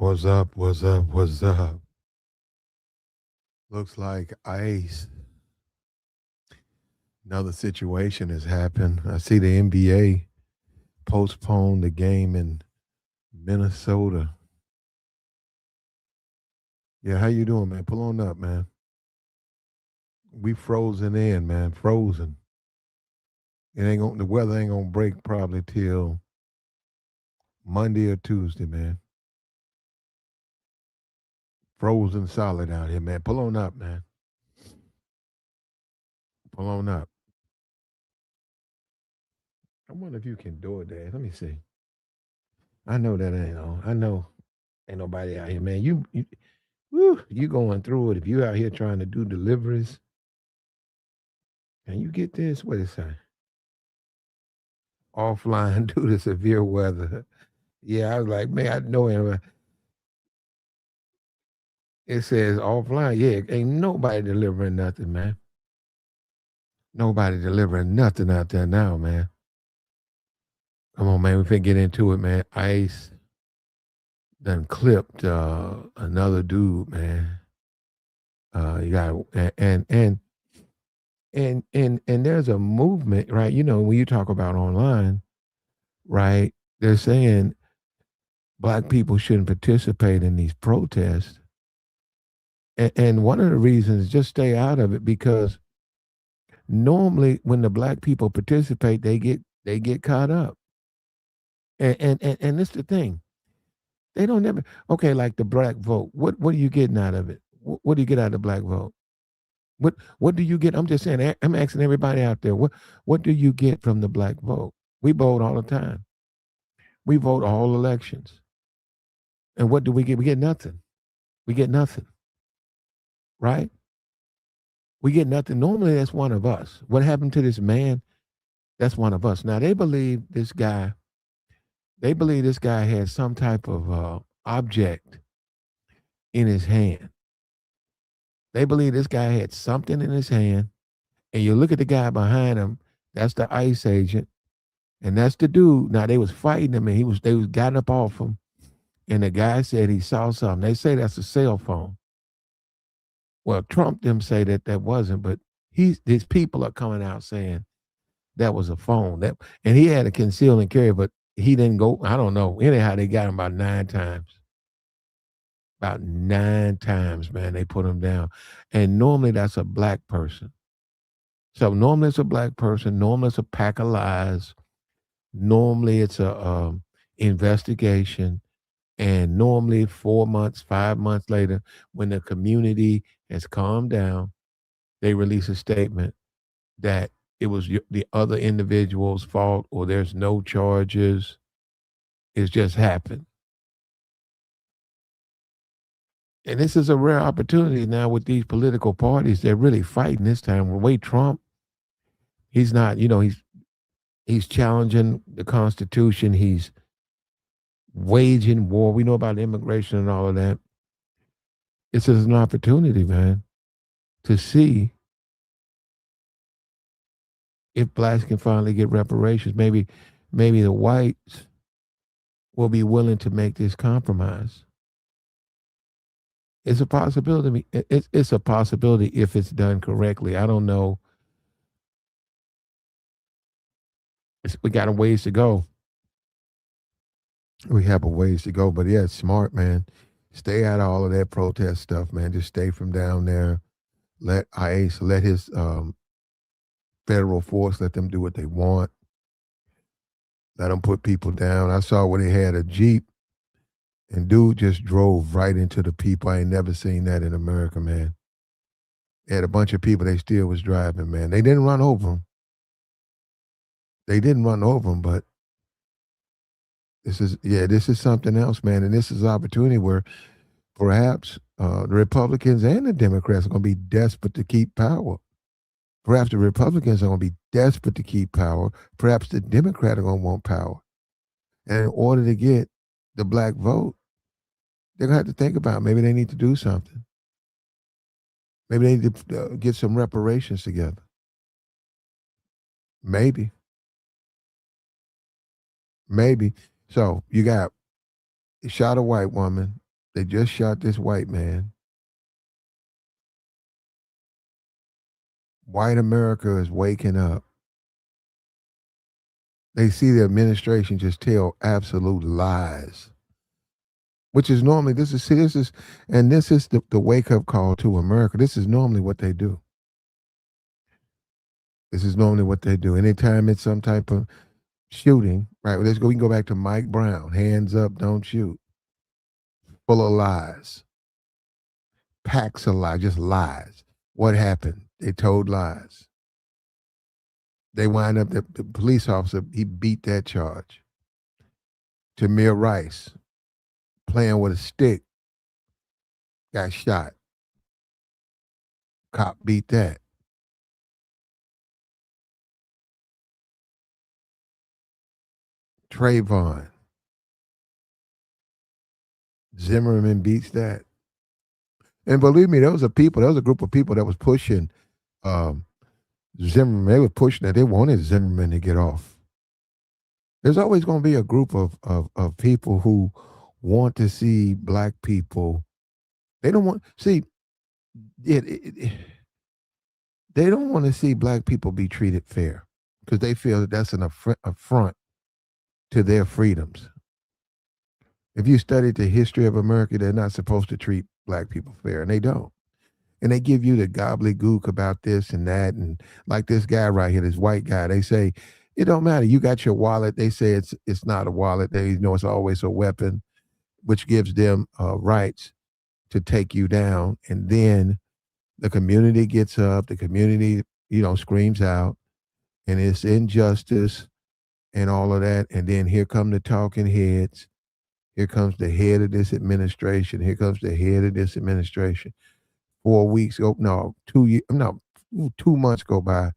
What's up? What's up? What's up? Looks like ice. Another situation has happened. I see the NBA postponed the game in Minnesota. Yeah, how you doing, man? Pull on up, man. We frozen in, man. Frozen. It ain't gonna the weather ain't gonna break probably till Monday or Tuesday, man. Frozen solid out here, man. Pull on up, man. Pull on up. I wonder if you can do it there. Let me see. I know that ain't on. I know ain't nobody out here, man. You going through it. If you out here trying to do deliveries, and you get this, what it say? Offline due to severe weather. Yeah, I was like, man, I know it. It says offline. Yeah, ain't nobody delivering nothing, man. Nobody delivering nothing out there now, man. Come on, man. We finna get into it, man. Ice done clipped another dude, man. You got and there's a movement, right? You know, when you talk about online, right? They're saying black people shouldn't participate in these protests. And one of the reasons, just stay out of it because normally when the black people participate, they get caught up. And it's the thing. They don't never okay, like the black vote. What are you getting out of it? What do you get out of the black vote? What do you get? I'm just saying, I'm asking everybody out there, what do you get from the black vote? We vote all the time. We vote all elections. And what do we get? We get nothing. We get nothing. Right? We get nothing. Normally, that's one of us. What happened to this man? That's one of us. Now they believe this guy had some type of object in his hand. They believe this guy had something in his hand. And you look at the guy behind him, that's the ICE agent. And that's the dude. Now they was fighting him and they was got up off him. And the guy said he saw something. They say that's a cell phone. Well, Trump them say that wasn't, but his people are coming out saying that was a phone. And he had a conceal and carry, but he didn't go. I don't know. Anyhow, they got him about 9 times. About 9 times, man. They put him down. And normally that's a black person. So normally it's a black person. Normally it's a pack of lies. Normally it's a investigation. And normally 4 months, 5 months later, when the community has calmed down, they release a statement that it was the other individual's fault or there's no charges. It's just happened. And this is a rare opportunity now with these political parties. They're really fighting this time. The way Trump, he's not, he's challenging the Constitution. He's waging war. We know about immigration and all of that. It's just an opportunity, man, to see if blacks can finally get reparations. Maybe the whites will be willing to make this compromise. It's a possibility. It's a possibility if it's done correctly. I don't know. We got a ways to go. We have a ways to go, but yeah, it's smart, man. Stay out of all of that protest stuff, man. Just stay from down there. Let ICE, let his federal force, let them do what they want. Let them put people down. I saw where they had a Jeep and dude just drove right into the people. I ain't never seen that in America, man. They had a bunch of people they still was driving, man. They didn't run over them. They didn't run over them, but this is something else, man. And this is an opportunity where perhaps the Republicans and the Democrats are going to be desperate to keep power. Perhaps the Republicans are going to be desperate to keep power. Perhaps the Democrats are going to want power. And in order to get the black vote, they're going to have to think about maybe they need to do something. Maybe they need to get some reparations together. Maybe. So you got shot a white woman, They just shot this white man. White America is waking up. They see the administration just tell absolute lies, which is normally this is the wake up call to America. This is normally what they do. This is normally what they do. Anytime it's some type of shooting, right? Let's go. We can go back to Mike Brown. Hands up, don't shoot. Full of lies. Packs of lies, just lies. What happened? They told lies. They wind up the police officer. He beat that charge. Tamir Rice, playing with a stick, got shot. Cop beat that. Trayvon, Zimmerman beats that. And believe me, there was a group of people that was pushing um, Zimmerman. They were pushing that. They wanted Zimmerman to get off. There's always going to be a group of people who want to see black people. They don't want see they don't want to see black people be treated fair because they feel that that's an affront to their freedoms. If you studied the history of America, they're not supposed to treat black people fair, and they don't. And they give you the gobbledygook about this and that, and like this guy right here, this white guy, they say it don't matter. You got your wallet. They say it's not a wallet. They know it's always a weapon, which gives them rights to take you down. And then the community gets up. The community, screams out, and it's injustice and all of that. And then here come the talking heads. Here comes the head of this administration. Here comes the head of this administration. 4 weeks go, no, 2 years, no, 2 months go by.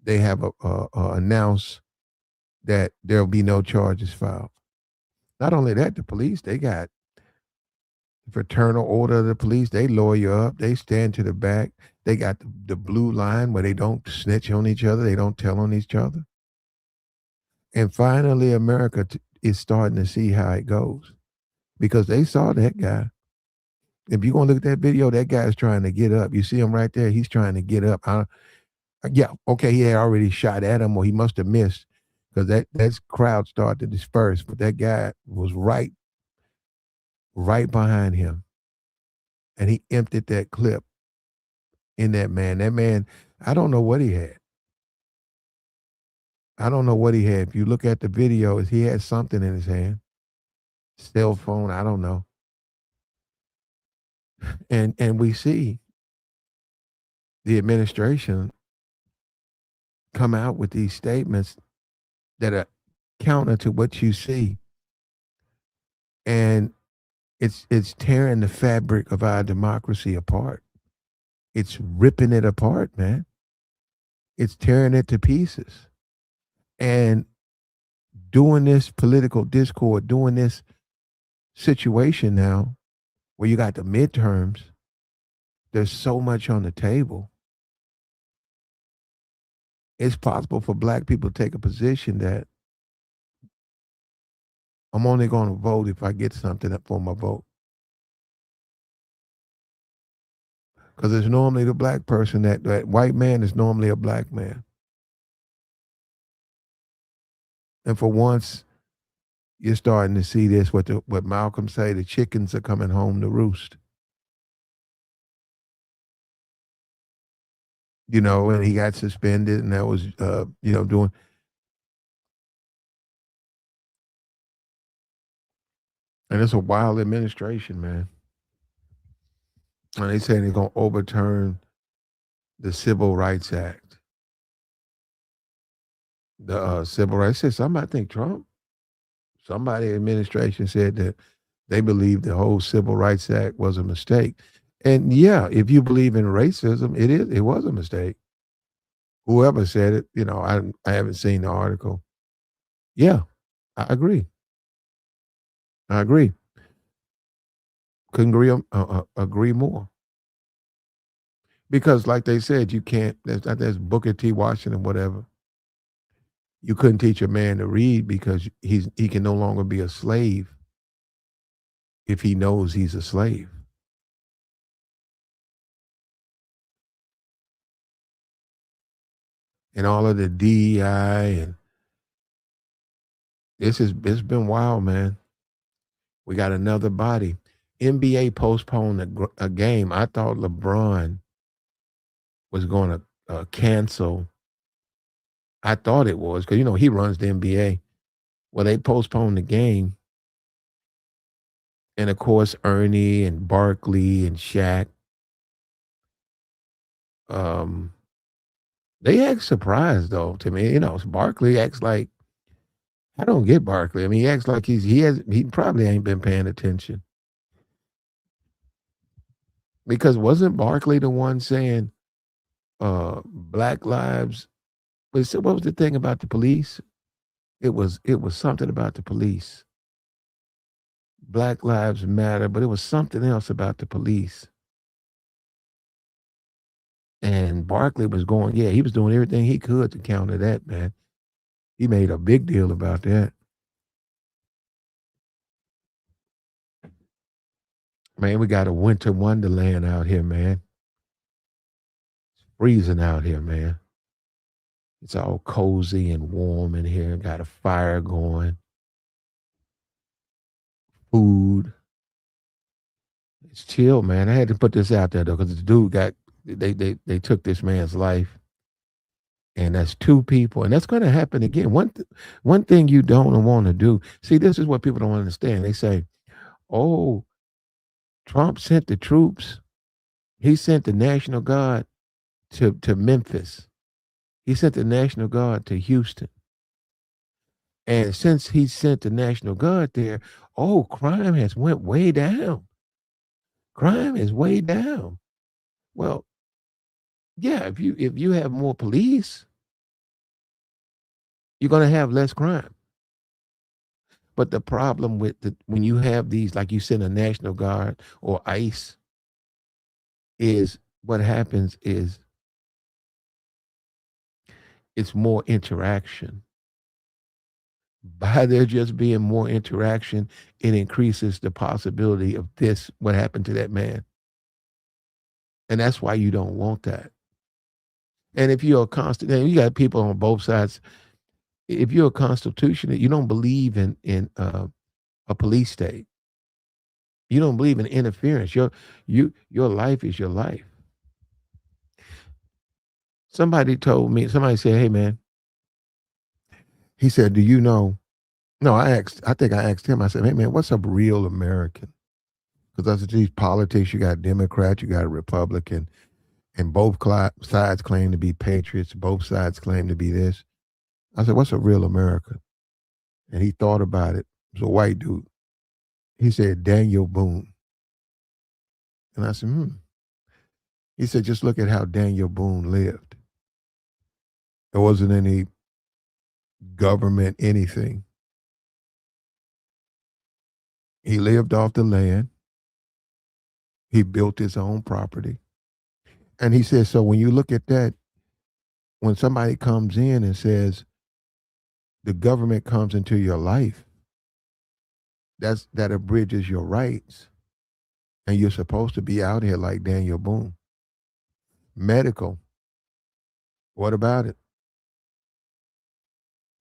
They have announced that there'll be no charges filed. Not only that, the police, they got fraternal order of the police. They lawyer up. They stand to the back. They got the blue line where they don't snitch on each other. They don't tell on each other. And finally, America is starting to see how it goes because they saw that guy. If you're going to look at that video, that guy's trying to get up. You see him right there. He's trying to get up. Yeah, okay, he had already shot at him or he must have missed because that crowd started to disperse. But that guy was right behind him. And he emptied that clip in that man. That man, I don't know what he had. I don't know what he had. If you look at the video, he had something in his hand. Cell phone, I don't know. And we see the administration come out with these statements that are counter to what you see. And it's tearing the fabric of our democracy apart. It's ripping it apart, man. It's tearing it to pieces. And doing this political discord, doing this situation now where you got the midterms, there's so much on the table. It's possible for black people to take a position that I'm only going to vote if I get something for my vote. Because it's normally the black person, that white man is normally a black man. And for once, you're starting to see this, what Malcolm say, the chickens are coming home to roost. And he got suspended, and that was, doing. And it's a wild administration, man. And they saying they're going to overturn the Civil Rights Act. The Civil Rights, said somebody, I think Trump, somebody administration said that they believe the whole Civil Rights Act was a mistake. And yeah, if you believe in racism, it was a mistake. Whoever said it, I haven't seen the article. Yeah, I agree. Couldn't agree more. Because like they said, you can't, there's Booker T. Washington, whatever. You couldn't teach a man to read because he can no longer be a slave if he knows he's a slave. And all of the DEI and it's been wild, man. We got another body. NBA postponed a game. I thought LeBron was going to cancel. I thought it was because he runs the NBA. Well, they postponed the game, and of course Ernie and Barkley and Shaq, um, they act surprised though. To me, Barkley acts like I don't get Barkley. I mean, he acts like he probably ain't been paying attention because wasn't Barkley the one saying Black Lives? But what was the thing about the police? It was something about the police. Black Lives Matter, but it was something else about the police. And Barkley was going, yeah, he was doing everything he could to counter that, man. He made a big deal about that. Man, we got a winter wonderland out here, man. It's freezing out here, man. It's all cozy and warm in here. Got a fire going, food. It's chill, man. I had to put this out there though, because the dude they took this man's life, and that's two people, and that's going to happen again. One thing you don't want to do. See, this is what people don't understand. They say, "Oh, Trump sent the troops. He sent the National Guard to Memphis. He sent the National Guard to Houston, and since he sent the National Guard there, oh, crime has went way down. Crime is way down." Well, yeah, if you have more police, you're going to have less crime. But the problem with when you have these, like you send a National Guard or ICE, is what happens is it's more interaction. By there just being more interaction, it increases the possibility of what happened to that man. And that's why you don't want that. And if you're a constant, and you got people on both sides. If you're a constitutionalist, you don't believe in a police state. You don't believe in interference. Your life is your life. Somebody said, "Hey man," he said, "Do you know?" No, I think I asked him, I said, "Hey man, what's a real American?" Because I said, these politics, you got Democrat, you got a Republican, and both sides claim to be patriots, both sides claim to be this. I said, "What's a real American?" And he thought about it. It was a white dude. He said, "Daniel Boone." And I said, "Hmm." He said, "Just look at how Daniel Boone lived. There wasn't any government, anything. He lived off the land. He built his own property." And he said, so when you look at that, when somebody comes in and says the government comes into your life, that abridges your rights. And you're supposed to be out here like Daniel Boone. Medical. What about it?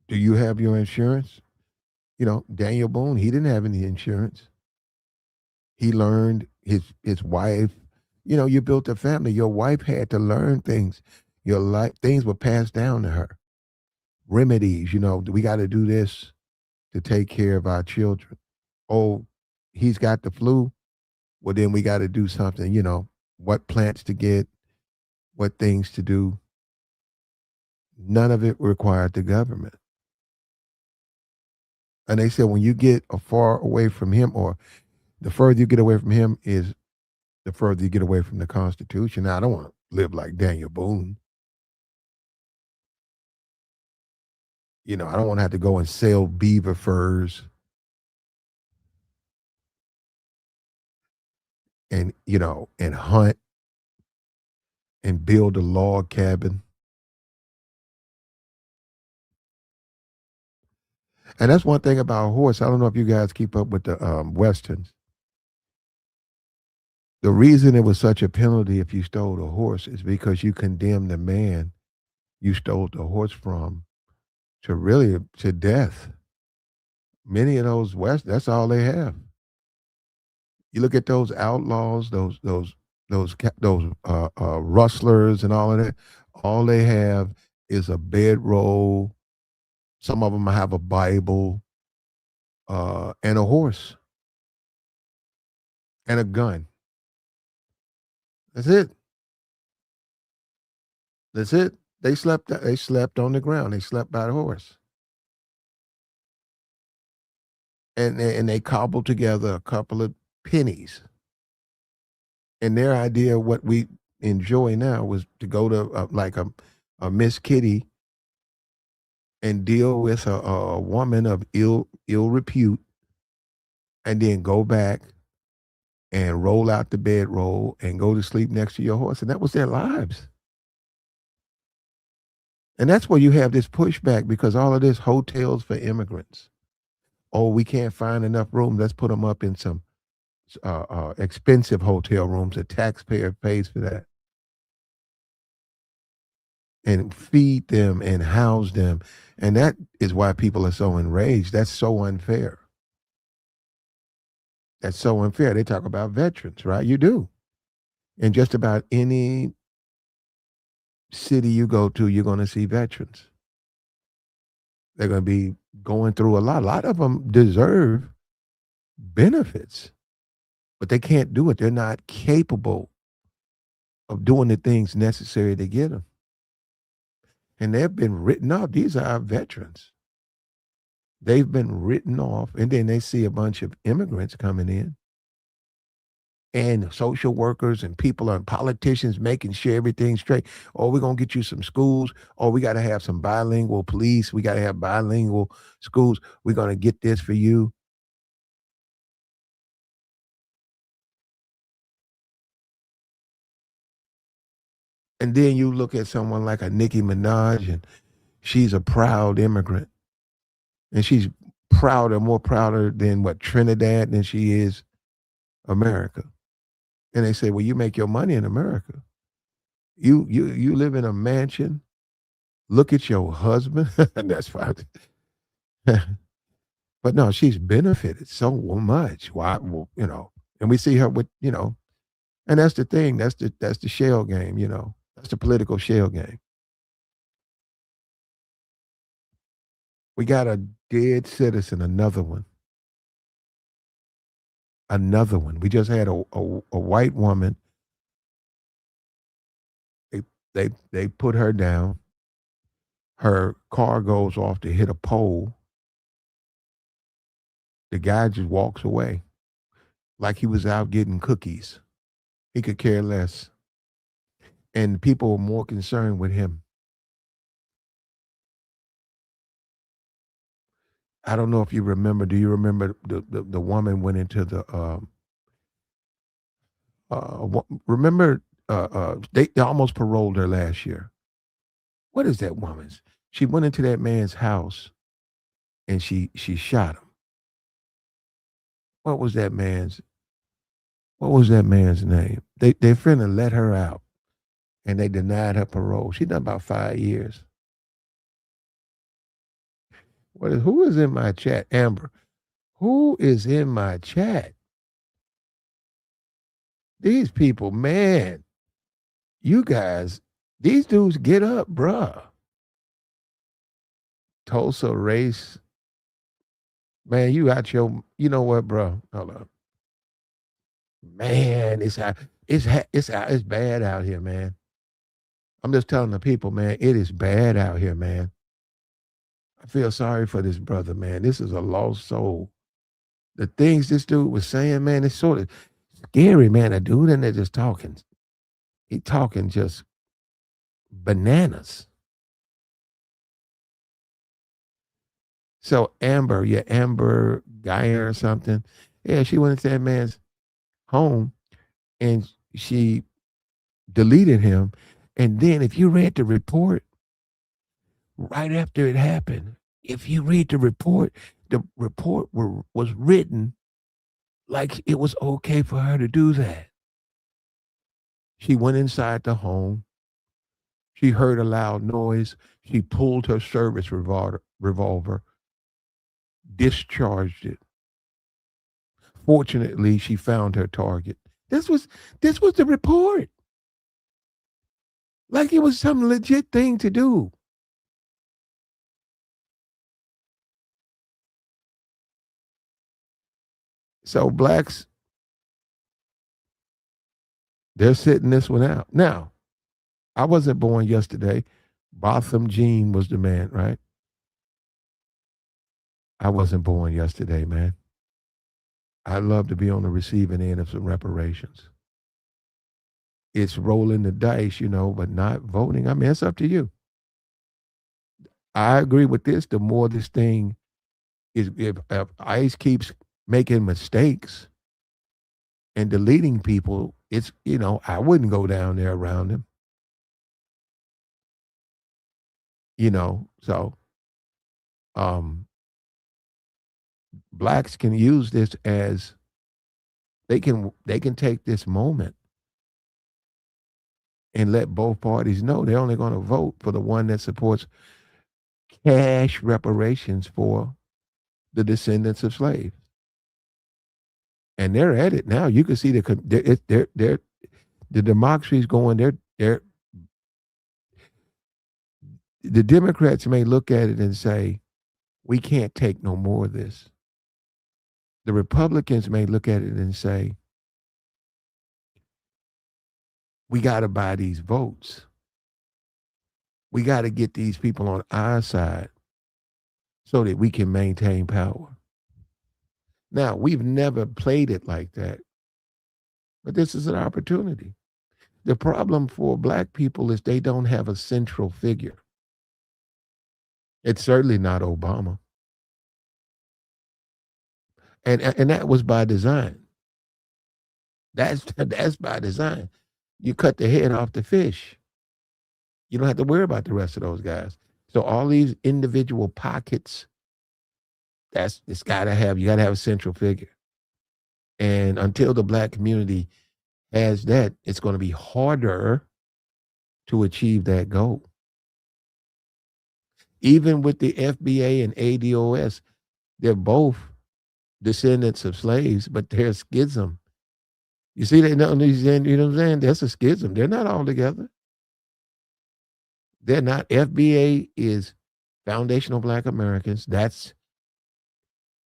Do you have your insurance? Daniel Boone, he didn't have any insurance. He learned his wife, you built a family. Your wife had to learn things. Your life things were passed down to her. Remedies, we got to do this to take care of our children. Oh, he's got the flu. Well, then we got to do something, what plants to get, what things to do. None of it required the government. And they said when you get far away from him, or the further you get away from him, is the further you get away from the Constitution. Now, I don't want to live like Daniel Boone. I don't want to have to go and sell beaver furs and hunt and build a log cabin. And that's one thing about a horse. I don't know if you guys keep up with the Westerns. The reason it was such a penalty if you stole the horse is because you condemned the man you stole the horse from to really to death. Many of those West, that's all they have. You look at those outlaws, those rustlers and all of that. All they have is a bedroll. Some of them have a Bible, and a horse and a gun. That's it. That's it. They slept. They slept on the ground. They slept by the horse, and they cobbled together a couple of pennies. And their idea of what we enjoy now was to go to like a Miss Kitty and deal with a woman of ill repute, and then go back and roll out the bedroll and go to sleep next to your horse, and that was their lives. And that's where you have this pushback because all of this hotels for immigrants. Oh, we can't find enough room. Let's put them up in some expensive hotel rooms. The taxpayer pays for that and feed them and house them. And that is why people are so enraged. That's so unfair. That's so unfair. They talk about veterans, right? You do. In just about any city you go to, you're going to see veterans. They're going to be going through a lot. A lot of them deserve benefits, but they can't do it. They're not capable of doing the things necessary to get them. And they've been written off. These are our veterans. They've been written off. And then they see a bunch of immigrants coming in and social workers and people and politicians making sure everything's straight. Oh, we're going to get you some schools. Oh, we got to have some bilingual police. We got to have bilingual schools. We're going to get this for you. And then you look at someone like a Nicki Minaj, and she's a proud immigrant. And she's more prouder than what Trinidad than she is America. And they say, well, you make your money in America. You live in a mansion. Look at your husband. And that's fine. But no, she's benefited so much. Why? Well, and we see her with, and that's the thing. That's the shell game, That's the political shell game. We got a dead citizen, another one. Another one. We just had a white woman. They put her down. Her car goes off to hit a pole. The guy just walks away like he was out getting cookies. He could care less. And people were more concerned with him. I don't know if you remember. Do you remember the woman went into the remember they almost paroled her last year. What is that woman's? She went into that man's house and she shot him. What was that man's name? They finna let her out and they denied her parole. She done about 5 years. Who is in my chat? Amber. Who is in my chat? These people, man. You guys, these dudes get up, bruh. Tulsa race. Man, you out your, you know what, bro? Hold on. Man, it's bad out here, man. I'm just telling the people, man, it is bad out here, man. I feel sorry for this brother, man. This is a lost soul. The things this dude was saying, man, it's sort of scary, man. A dude in there just talking. He talking just bananas. So Amber, yeah, Amber Geyer or something. Yeah, she went into that man's home and she deleted him. And then if you read the report, right after it happened, if you read the report was written like it was okay for her to do that. She went inside the home. She heard a loud noise. She pulled her service revolver, discharged it. Fortunately, she found her target. This was the report. Like it was some legit thing to do. So blacks, they're sitting this one out. Now, I wasn't born yesterday. Botham Jean was the man, right? I wasn't born yesterday, man. I'd love to be on the receiving end of some reparations. It's rolling the dice, but not voting. I mean, it's up to you. I agree with this. The more this thing is, if ICE keeps making mistakes and deleting people, I wouldn't go down there around them. So blacks can use this as they can take this moment and let both parties know they're only going to vote for the one that supports cash reparations for the descendants of slaves. And they're at it now. You can see the democracy's going. The Democrats may look at it and say, we can't take no more of this. The Republicans may look at it and say, we got to buy these votes. We got to get these people on our side so that we can maintain power. Now, we've never played it like that, but this is an opportunity. The problem for black people is they don't have a central figure. It's certainly not Obama. And that was by design. That's by design. You cut the head off the fish. You don't have to worry about the rest of those guys. So all these individual pockets, you gotta have a central figure. And until the black community has that, it's going to be harder to achieve that goal. Even with the FBA and ADOS, they're both descendants of slaves, but there's schism. You see that? You know what I'm saying? That's a schism. They're not all together. They're not. FBA is Foundational Black Americans. That's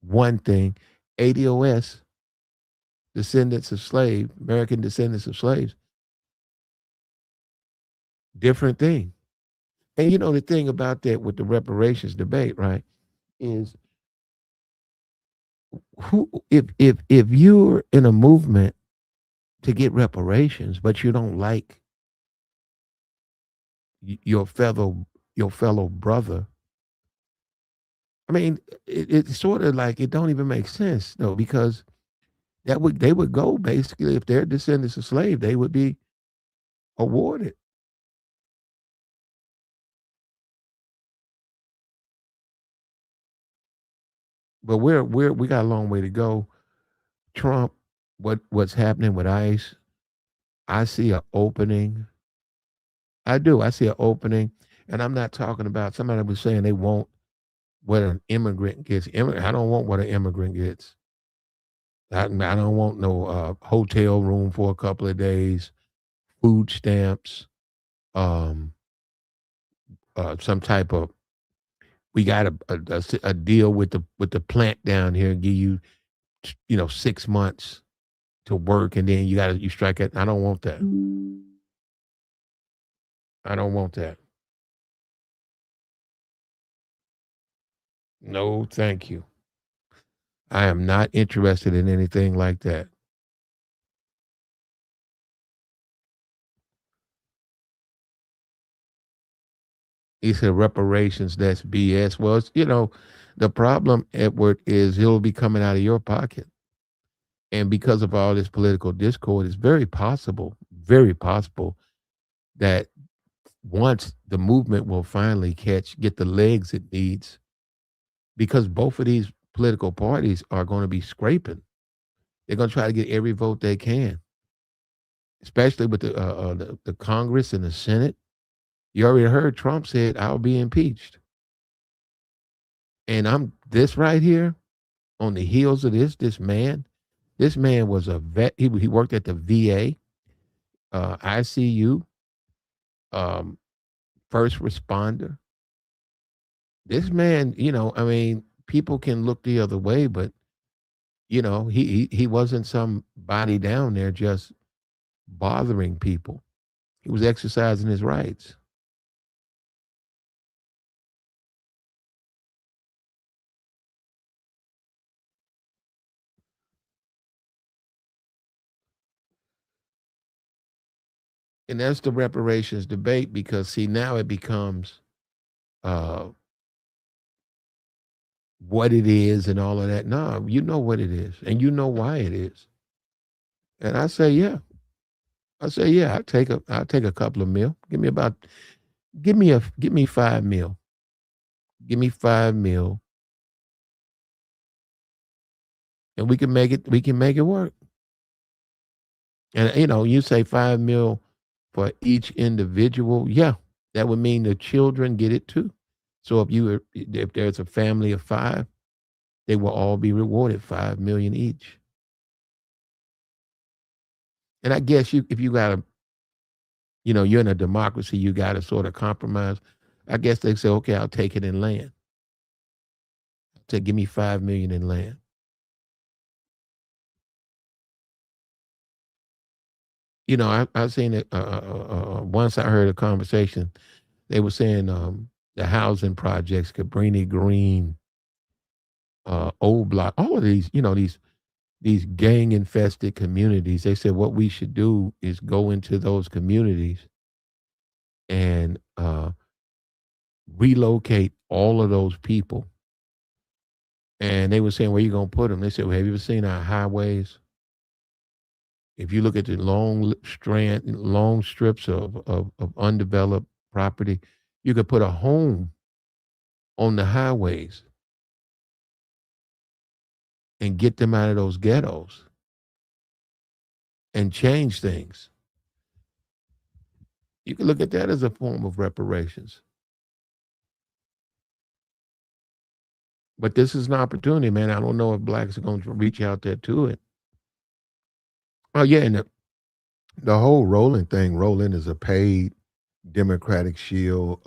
one thing. ADOS, descendants of slaves, American descendants of slaves, different thing. And the thing about that with the reparations debate, right, is if you're in a movement to get reparations, but you don't like your fellow brother, I mean, it's sort of like it don't even make sense though, because they would go basically, if they're descendants of slaves, they would be awarded. But we got a long way to go. Trump, what's happening with ICE? I see an opening. I do. I see an opening, and I'm not talking about somebody was saying they want what an immigrant gets. I don't want what an immigrant gets. I don't want no hotel room for a couple of days, food stamps, um, some type of. We got a deal with the plant down here, give you 6 months to work, and then you strike it. I don't want that. I don't want that. No, thank you. I am not interested in anything like that. He said reparations, that's BS. Well, the problem, Edward, is it'll be coming out of your pocket. And because of all this political discord, it's very possible that once the movement will finally get the legs it needs, because both of these political parties are going to be scraping. They're going to try to get every vote they can. especially with the Congress and the Senate. You already heard Trump said, "I'll be impeached." And I'm this right here on the heels of this man was a vet. He worked at the VA, ICU, um, first responder. This man, I mean, people can look the other way, but he wasn't somebody down there just bothering people. He was exercising his rights. And that's the reparations debate because see now it becomes uh what it is and all of that. No, you know what it is and you know why it is. And I say, yeah. I say, yeah, I'll take a couple of mil. Give me 5 mil. Give me 5 mil and we can make it work. And you say 5 mil for each individual, yeah, that would mean the children get it too. So if there's a family of five, they will all be rewarded 5 million each. And I guess if you gotta, you're in a democracy, you gotta sort of compromise. I guess they say, okay, I'll take it in land. Say, give me 5 million in land. I've seen it. Once I heard a conversation, they were saying the housing projects, Cabrini Green, Old Block, all of these, these gang infested communities. They said what we should do is go into those communities and relocate all of those people. And they were saying, where you gonna put them? They said, well, have you ever seen our highways? If you look at the long strips of undeveloped property, you could put a home on the highways and get them out of those ghettos and change things. You can look at that as a form of reparations. But this is an opportunity, man. I don't know if blacks are going to reach out there to it. Oh yeah, and the whole rolling thing. Rolling is a paid Democratic Shield,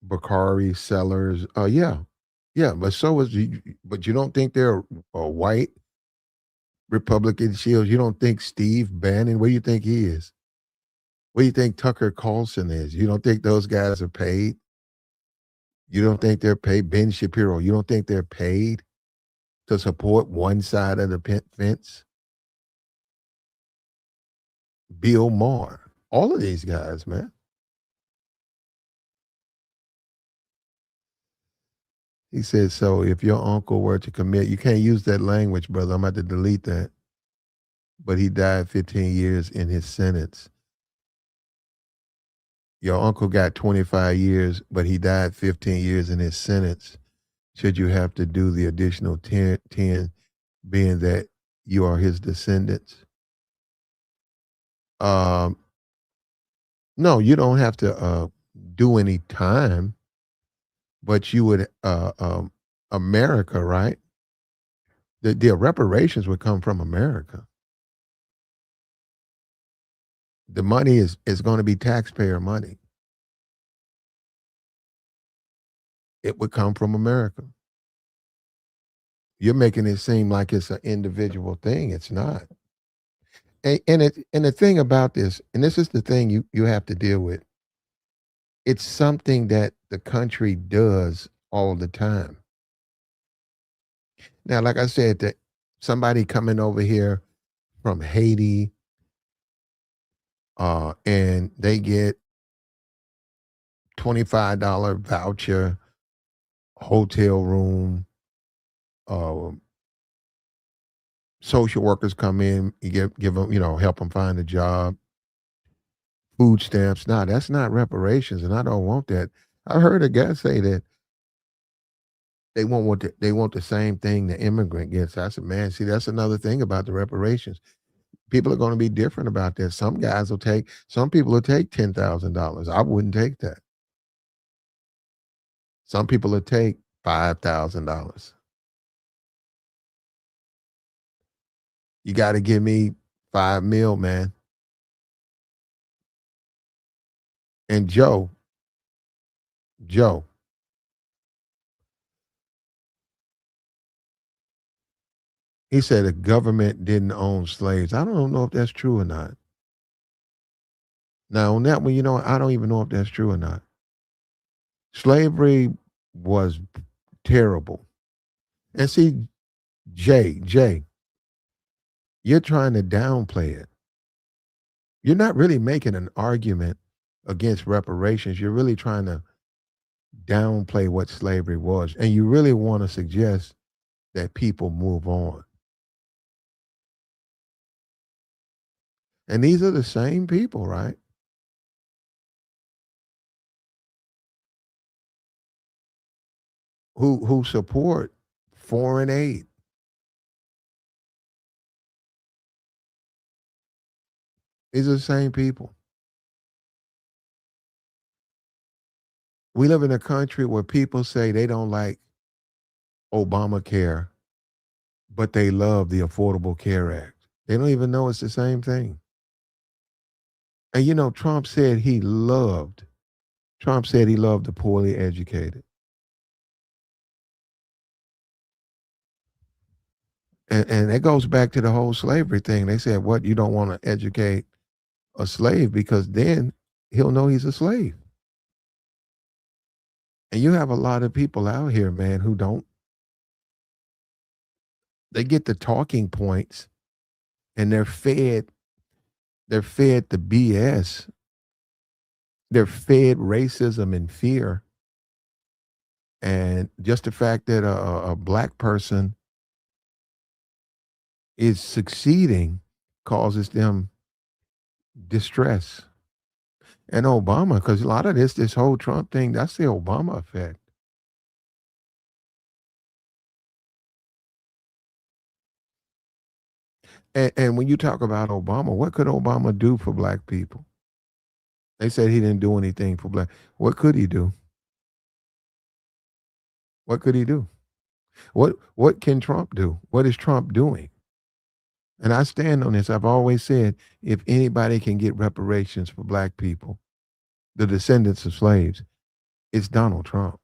Bakari sellers. Yeah, yeah. But so is but you don't think they're white Republican shields? You don't think Steve Bannon? What do you think he is? What do you think Tucker Carlson is? You don't think those guys are paid? You don't think they're paid? Ben Shapiro, you don't think they're paid to support one side of the fence? Bill Maher, all of these guys, man. He said, so if your uncle were to commit, you can't use that language, brother. I'm about to delete that. But he died 15 years in his sentence. Your uncle got 25 years, but he died 15 years in his sentence. Should you have to do the additional 10 being that you are his descendants? Um, no, you don't have to do any time, but you would, America, right? The reparations would come from America. The money is going to be taxpayer money. It would come from America. You're making it seem like it's an individual thing. It's not. And the thing about this, and this is the thing you have to deal with. It's something that the country does all the time. Now, like I said, that somebody coming over here from Haiti, and they get $25 voucher, hotel room, uh, social workers come in, you give them, help them find a job, food stamps. Nah, that's not reparations, and I don't want that. I heard a guy say that they want the same thing the immigrant gets. I said, man, see, that's another thing about the reparations. People are going to be different about that. Some people will take $10,000. I wouldn't take that. Some people will take $5,000. You got to give me 5 mil, man. And Joe, he said the government didn't own slaves. I don't know if that's true or not. Now, on that one, I don't even know if that's true or not. Slavery was terrible. And see, Jay, you're trying to downplay it. You're not really making an argument against reparations. You're really trying to downplay what slavery was. And you really want to suggest that people move on. And these are the same people, right? Who support foreign aid. These are the same people. We live in a country where people say they don't like Obamacare, but they love the Affordable Care Act. They don't even know it's the same thing. And Trump said he loved the poorly educated. And it goes back to the whole slavery thing. They said, what, you don't want to educate a slave because then he'll know he's a slave. And you have a lot of people out here, man, who don't, they get the talking points and they're fed the BS. They're fed racism and fear. And just the fact that a black person is succeeding causes them distress. And Obama, because a lot of this whole Trump thing, that's the Obama effect. And when you talk about Obama, what could Obama do for black people? They said he didn't do anything for black. What could he do? What could he do? What can Trump do? What is Trump doing? And I stand on this. I've always said if anybody can get reparations for black people, the descendants of slaves, it's Donald Trump.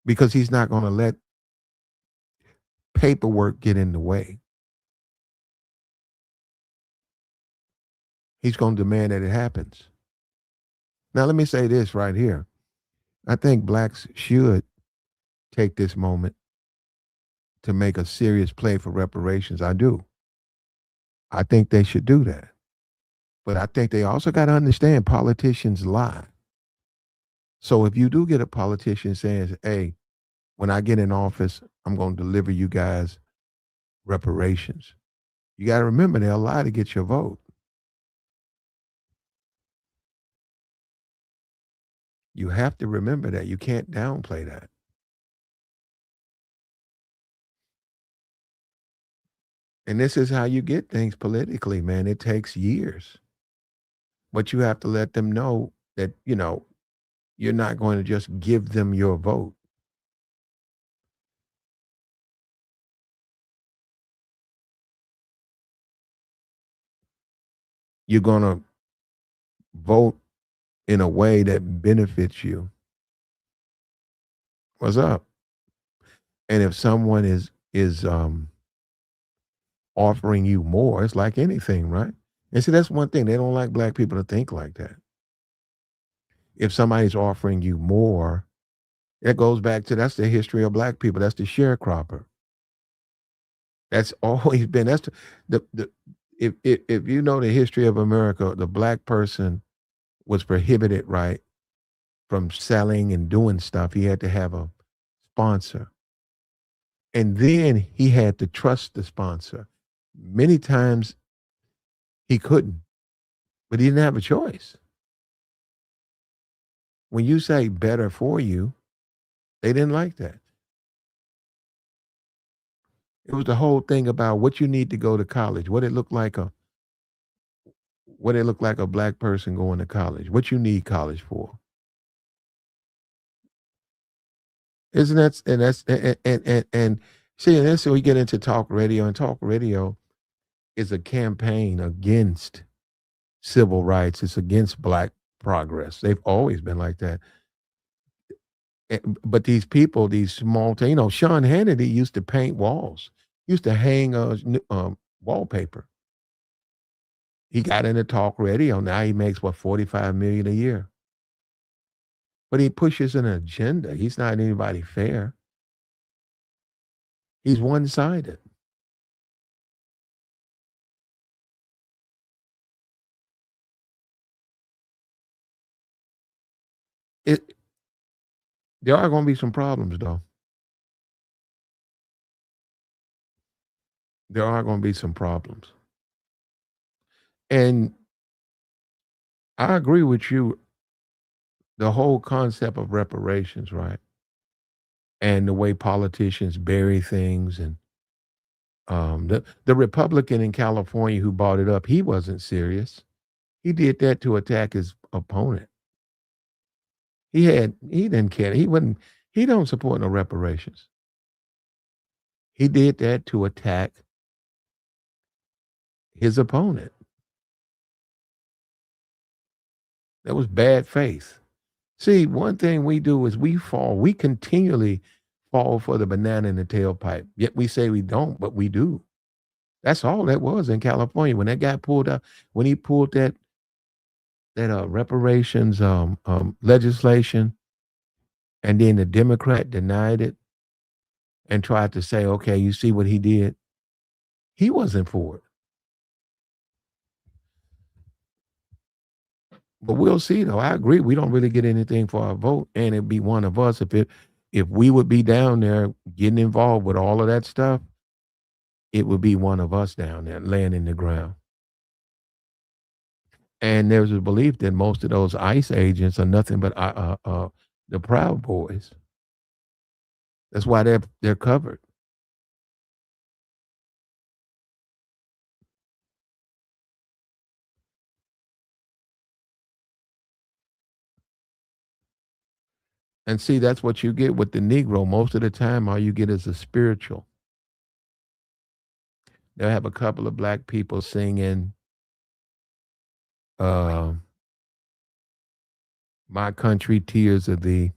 Because he's not going to let paperwork get in the way. He's going to demand that it happens. Now, let me say this right here. I think blacks should take this moment to make a serious play for reparations. I do. I think they should do that. But I think they also got to understand politicians lie. So if you do get a politician saying, hey, when I get in office, I'm going to deliver you guys reparations. You got to remember they'll lie to get your vote. You have to remember that. You can't downplay that. And this is how you get things politically, man. It takes years. But you have to let them know that, you're not going to just give them your vote. You're going to vote in a way that benefits you. What's up? And if someone is offering you more, it's like anything, right? And see, that's one thing. They don't like black people to think like that. If somebody's offering you more, that goes back to that's the history of black people. That's the sharecropper. That's always been the if you know the history of America, the black person was prohibited, right, from selling and doing stuff. He had to have a sponsor. And then he had to trust the sponsor. Many times he couldn't, but he didn't have a choice. When you say better for you, they didn't like that. It was the whole thing about what you need to go to college, what it looked like a black person going to college, what you need college for. Isn't that and that's and see, and that's so we get into talk radio, and talk radio is a campaign against civil rights. It's against black progress. They've always been like that. But these people, these small, Sean Hannity used to paint walls, used to hang wallpaper. He got into talk radio. Now he makes what 45 million a year. But he pushes an agenda. He's not anybody fair. He's one sided. It There are going to be some problems, though. There are going to be some problems, and I agree with you. The whole concept of reparations, right, and the way politicians bury things, and the Republican in California who brought it up, he wasn't serious. He did that to attack his opponent. He didn't care. He don't support no reparations. He did that to attack his opponent. That was bad faith. See, one thing we do is we continually fall for the banana in the tailpipe. Yet we say we don't, but we do. That's all that was in California. When that guy pulled out, when he pulled that reparations legislation, and then the Democrat denied it and tried to say, okay, you see what he did? He wasn't for it. But we'll see though. I agree. We don't really get anything for our vote, and it'd be one of us if we would be down there getting involved with all of that stuff. It would be one of us down there laying in the ground. And there's a belief that most of those ICE agents are nothing but the Proud Boys. That's why they're covered. And see, that's what you get with the Negro. Most of the time, all you get is a spiritual. They'll have a couple of black people singing uh, My Country, Tears of Thee.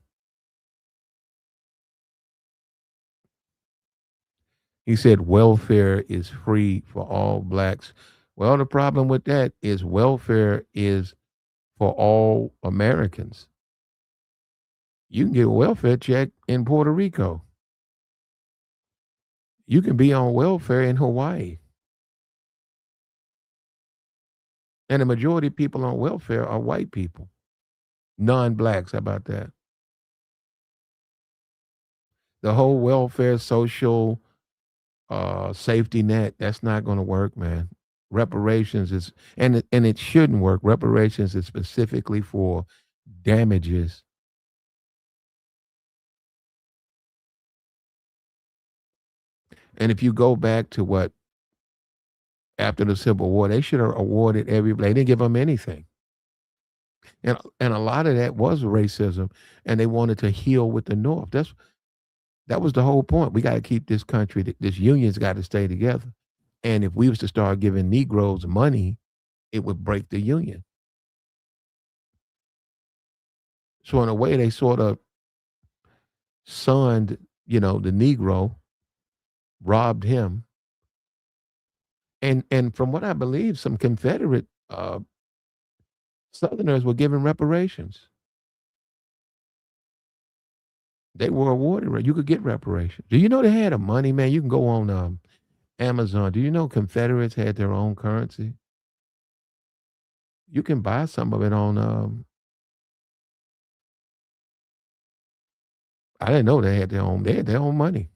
He said welfare is free for all blacks. Well, the problem with that is welfare is for all Americans. You can get a welfare check in Puerto Rico. You can be on welfare in Hawaii. And the majority of people on welfare are white people, non-blacks. How about that? The whole welfare, social safety net, that's not going to work, man. Reparations is, and it shouldn't work. Reparations is specifically for damages. And if you go back to what after the Civil War, they should have awarded everybody. They didn't give them anything, and a lot of that was racism, and they wanted to heal with the North. That was the whole point. We got to keep this country. This union's got to stay together. And if we was to start giving Negroes money, it would break the union. So in a way, they sort of sunned, the Negro, robbed him, and from what I believe, some Confederate Southerners were given reparations. They were awarded. You could get reparations. Do you know they had a money, man? You can go on Amazon. Do you know Confederates had their own currency? You can buy some of it on. I didn't know they had their own. They had their own money.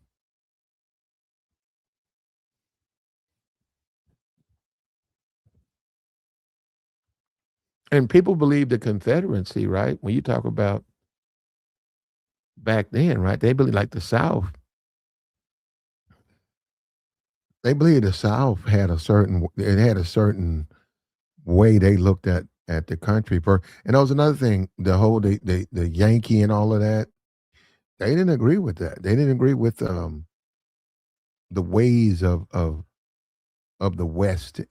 And people believe the Confederacy, right? When you talk about back then, right? They believe like the South. They believe the South had a certain way they looked at the country. And that was another thing. The Yankee and all of that. They didn't agree with that. They didn't agree with the ways of the West,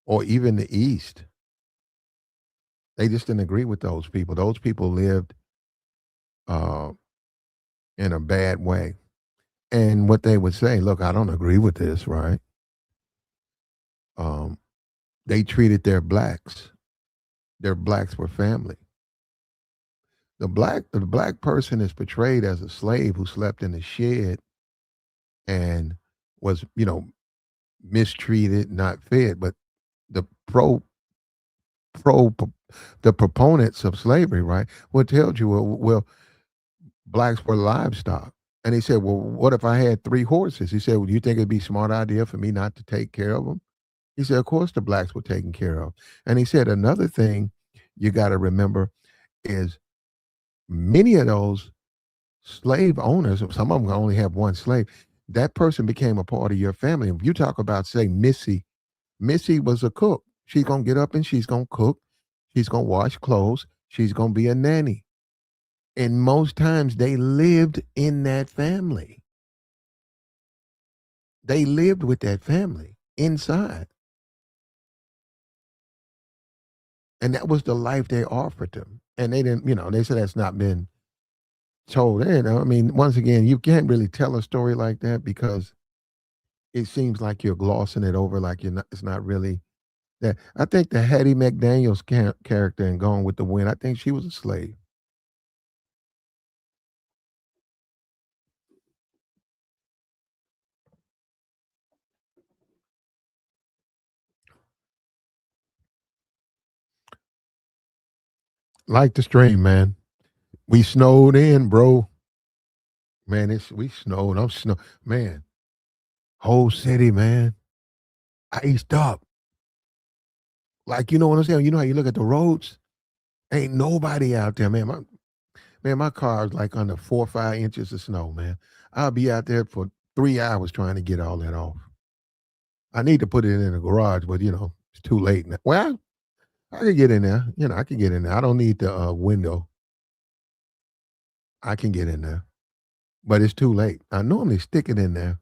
or even the East. They just didn't agree with those people. Those people lived uh, in a bad way. And what they would say, look, I don't agree with this, right? Um, they treated their blacks were family. The black person is portrayed as a slave who slept in the shed and was, mistreated, not fed. But the pro the proponents of slavery, right, would tell you, well, blacks were livestock. And he said, well, what if I had 3 horses? He said, well, do you think it'd be a smart idea for me not to take care of them? He said, of course the blacks were taken care of. And he said, another thing you got to remember is many of those slave owners, some of them only have one slave, that person became a part of your family. If you talk about, say, Missy was a cook. She's going to get up and she's going to cook. She's going to wash clothes. She's going to be a nanny. And most times they lived in that family. They lived with that family inside. And that was the life they offered them. And they didn't, they said that's not been told. I mean, once again, you can't really tell a story like that because it seems like you're glossing it over, like it's not really that. I think the Hattie McDaniels character in Gone with the Wind, I think she was a slave. Like the stream, man. We snowed in, bro. Man, we snowed. I'm snow, man. Whole city, man. Iced up. Like, you know what I'm saying? You know how you look at the roads? Ain't nobody out there, man. My car is like under 4 or 5 inches of snow, man. I'll be out there for 3 hours trying to get all that off. I need to put it in the garage, but it's too late now. Well, I can get in there. I can get in there. I don't need the window. I can get in there, but it's too late. I normally stick it in there.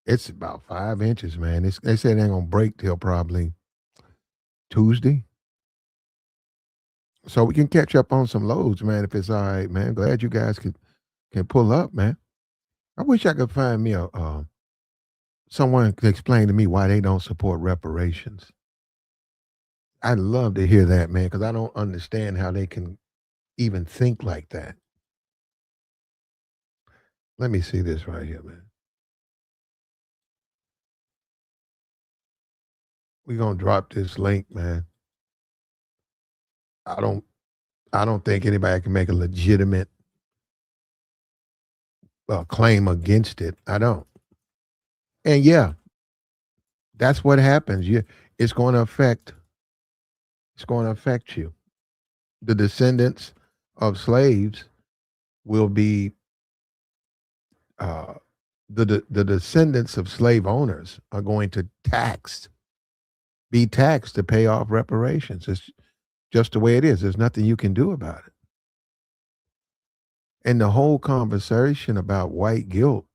It's about 5 inches, man. They said it ain't gonna break till probably Tuesday. So we can catch up on some loads, man, if it's all right, man. Glad you guys can pull up, man. I wish I could find me a someone to explain to me why they don't support reparations. I'd love to hear that, man, because I don't understand how they can even think like that. Let me see this right here, man. We're gonna drop this link, man. I don't I don't think anybody can make a legitimate claim against it. I don't. And yeah, that's what happens. It's going to affect. It's going to affect you. The descendants of slaves will be uh, the descendants of slave owners are going to be taxed to pay off reparations. It's just the way it is. There's nothing you can do about it. And the whole conversation about white guilt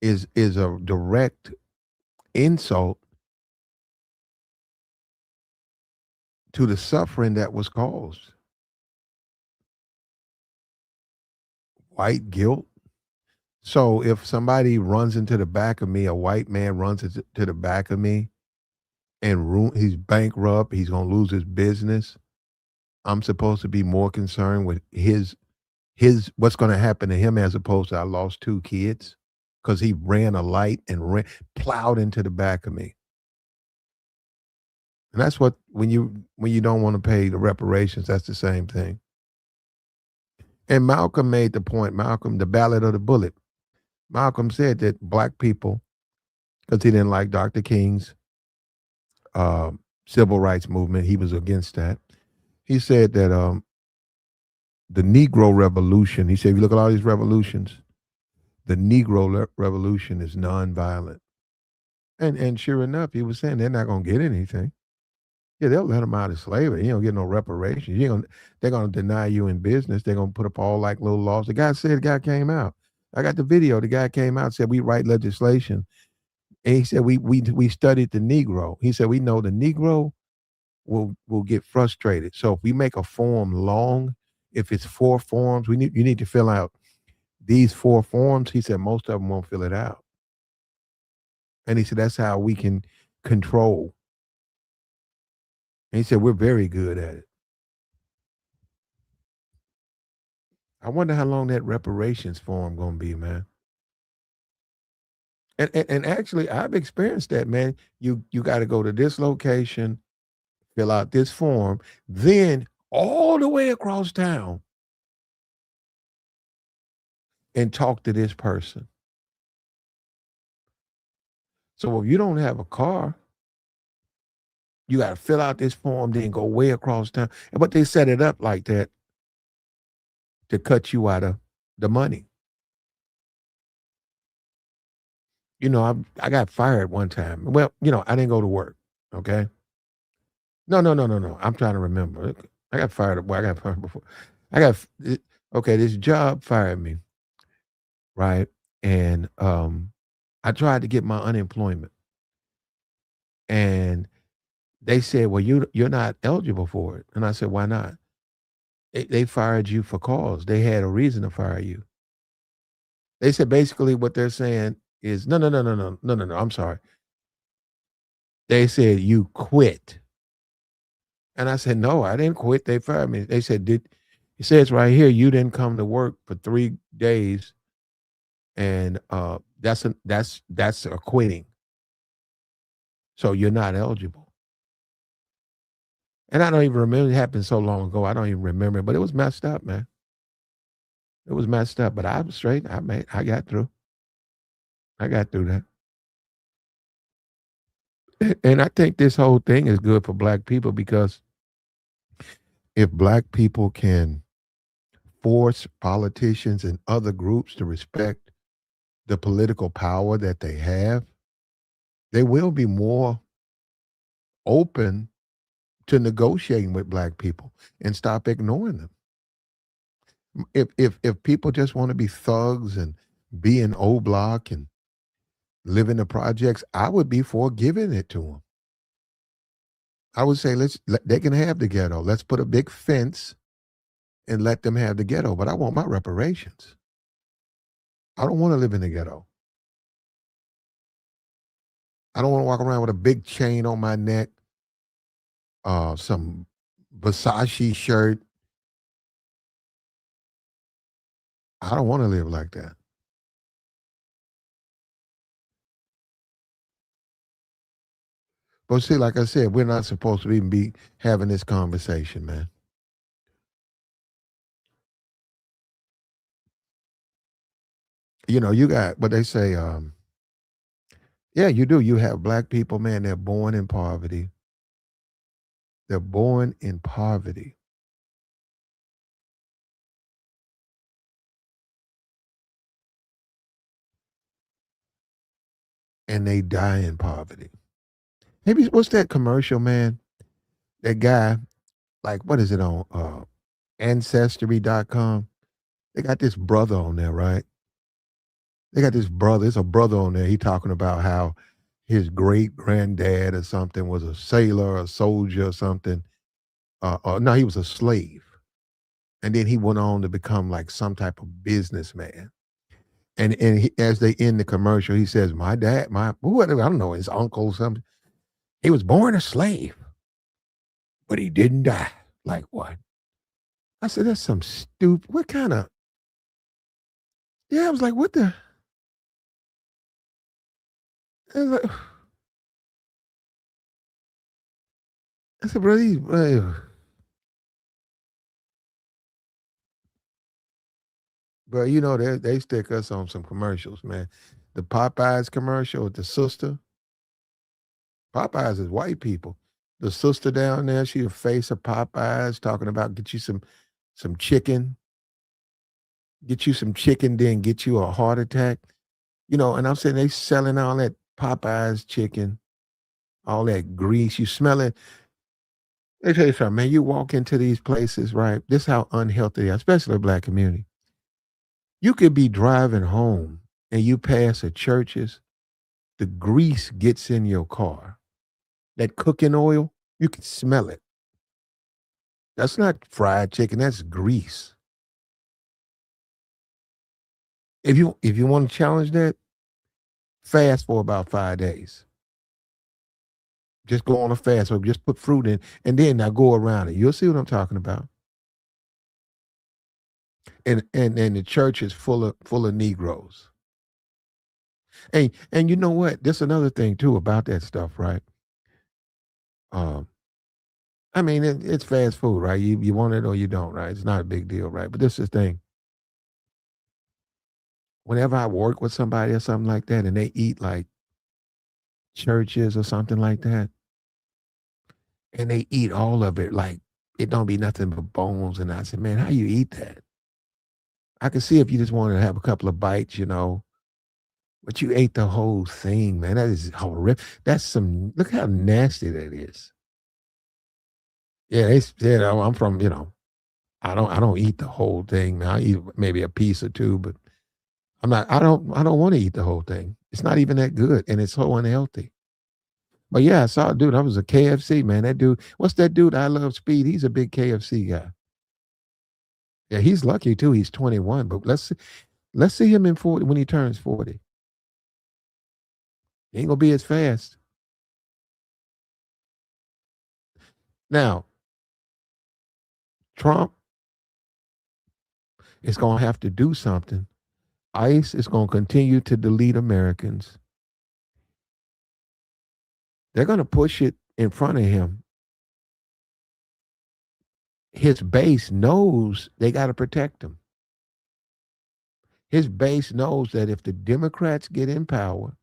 is a direct insult to the suffering that was caused. White guilt. So if somebody runs into the back of me, a white man runs into the back of me and he's bankrupt, he's going to lose his business. I'm supposed to be more concerned with his what's going to happen to him as opposed to I lost 2 kids because he ran a light and plowed into the back of me. And that's what when you don't want to pay the reparations, that's the same thing. And Malcolm made the point. Malcolm, the ballad of the bullet. Malcolm said that black people, because he didn't like Dr. King's civil rights movement, he was against that. He said that the Negro Revolution. He said, if you look at all these revolutions, the Negro Revolution is nonviolent. And sure enough, he was saying they're not gonna get anything. Yeah, they'll let them out of slavery. You don't get no reparations. You ain't gonna, they're gonna deny you in business. They're gonna put up all like little laws. The guy came out. I got the video. The guy came out and said we write legislation. And he said we studied the Negro. He said we know the Negro will get frustrated. So if we make a form long, if it's 4 forms, you need to fill out these 4 forms. He said most of them won't fill it out. And he said that's how we can control. And he said we're very good at it. I wonder how long that reparations form gonna be, man. And actually, I've experienced that, man. You got to go to this location, fill out this form, then all the way across town and talk to this person. So if you don't have a car, you got to fill out this form, then go way across town. But they set it up like that to cut you out of the money. I got fired one time. Well, I didn't go to work. Okay. No, no, no, no, no. I'm trying to remember. I got fired. Well, I got fired before. I got okay. This job fired me, right? And I tried to get my unemployment, and they said, "Well, you're not eligible for it." And I said, "Why not?" They fired you for cause. They had a reason to fire you. They said basically what they're saying is no, no, no, no, no, no, no, no. I'm sorry. They said you quit. And I said, "No, I didn't quit. They fired me." They said, "Did it says right here you didn't come to work for 3 days, and that's a quitting. So you're not eligible." And I don't even remember. It happened so long ago. I don't even remember. But it was messed up, man. It was messed up. But I was straight. I got through. I got through that. And I think this whole thing is good for black people because if black people can force politicians and other groups to respect the political power that they have, they will be more open to negotiating with black people and stop ignoring them. If people just want to be thugs and be in O Block and live in the projects, I would be for giving it to them. I would say they can have the ghetto. Let's put a big fence and let them have the ghetto. But I want my reparations. I don't want to live in the ghetto. I don't want to walk around with a big chain on my neck, some Versace shirt. I don't want to live like that. But see, like I said, we're not supposed to even be having this conversation, man. You got what they say. Yeah, you do. You have black people, man. They're born in poverty. They're born in poverty, and they die in poverty. Maybe what's that commercial, man? That guy, like, what is it on ancestry.com? They got this brother on there, right? They got this brother. It's a brother on there. He talking about how his great granddad or something was a sailor, a soldier, or something. No, he was a slave, and then he went on to become like some type of businessman. And as they end the commercial, he says, "My dad, my whatever, I don't know, his uncle, or something. He was born a slave, but he didn't die." Like what? I said, "That's some stupid. What kind of?" Yeah, I was like, "What the?" I was like, I said, "Bro, bro, they stick us on some commercials, man. The Popeyes commercial with the sister. Popeyes is white people. The sister down there, she the face of Popeyes, talking about get you some chicken. get you some chicken, then get you a heart attack. And I'm saying they selling all that Popeyes chicken, all that grease. You smell it. Let me tell you something, man. You walk into these places, right? This is how unhealthy they are, especially the black community. You could be driving home and you pass a church's, the grease gets in your car. That cooking oil, you can smell it. That's not fried chicken, that's grease. If you want to challenge that, fast for about 5 days. Just go on a fast or just put fruit in and then now go around it. You'll see what I'm talking about. And the church is full of Negroes. And you know what? There's another thing too about that stuff, right? Um, I mean, it's fast food, right? You want it or you don't, right? It's not a big deal, right? But this is the thing. Whenever I work with somebody or something like that, and they eat like churches or something like that, and they eat all of it, like it don't be nothing but bones. And I said, man, how you eat that? I can see if you just wanted to have a couple of bites, but you ate the whole thing, man. That is horrific. That's look how nasty that is. Yeah, they said, oh, I'm from, I don't eat the whole thing, man. I eat maybe a piece or two, but I don't want to eat the whole thing. It's not even that good and it's so unhealthy. But yeah, I saw a dude. I was a KFC, man. That dude, what's that dude? I Love Speed. He's a big KFC guy. Yeah, he's lucky too. He's 21, but let's see him in 40 when he turns 40. He ain't gonna be as fast. Now, Trump is gonna have to do something. ICE is gonna continue to delete Americans. They're gonna push it in front of him. His base knows they got to protect him. His base knows that if the Democrats get in power,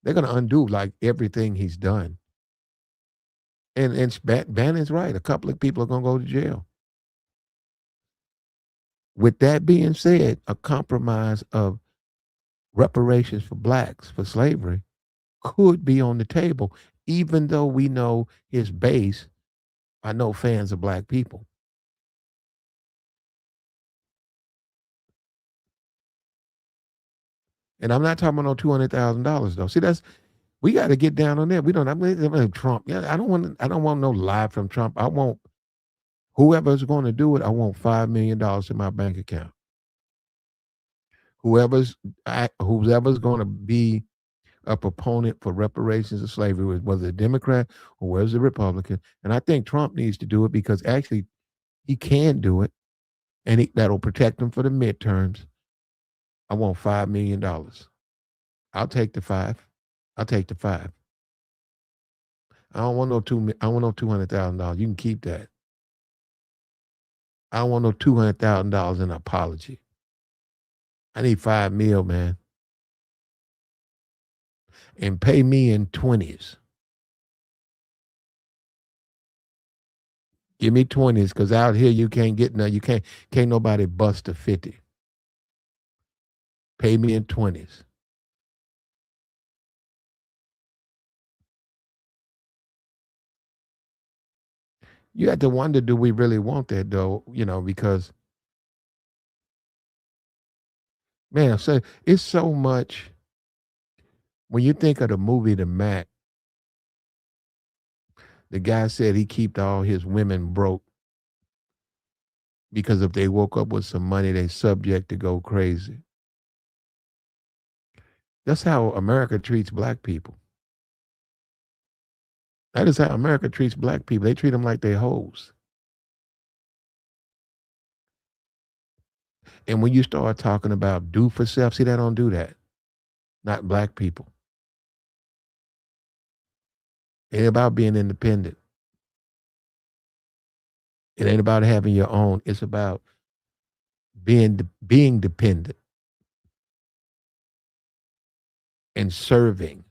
they're going to undo like everything he's done. And Bannon's right. A couple of people are going to go to jail. With that being said, a compromise of reparations for blacks for slavery could be on the table, even though we know his base are no fans of black people. And I'm not talking about no $200,000 though. See, we got to get down on that. We don't. I mean, Trump. Yeah, I don't want. I don't want no lie from Trump. I want whoever's going to do it. I want $5 million in my bank account. Whoever's going to be a proponent for reparations of slavery, whether a Democrat or whether a Republican, and I think Trump needs to do it because actually he can do it, and that'll protect him for the midterms. I want $5 million. I'll take the five. I'll take the five. I don't want no two. I want no $200,000. You can keep that. I don't want no $200,000 in apology. I need 5 mil, man, and pay me in 20s. Give me 20s, because out here you can't get no. You can't nobody bust a 50. Pay me in 20s. You have to wonder, do we really want that though? Because man, so it's so much. When you think of the movie The Mac, the guy said he kept all his women broke because if they woke up with some money, they subject to go crazy. That's how America treats black people. That is how America treats black people. They treat them like they hoes. And when you start talking about do for self, see, they don't do that. Not black people. It ain't about being independent. It ain't about having your own. It's about being dependent and serving.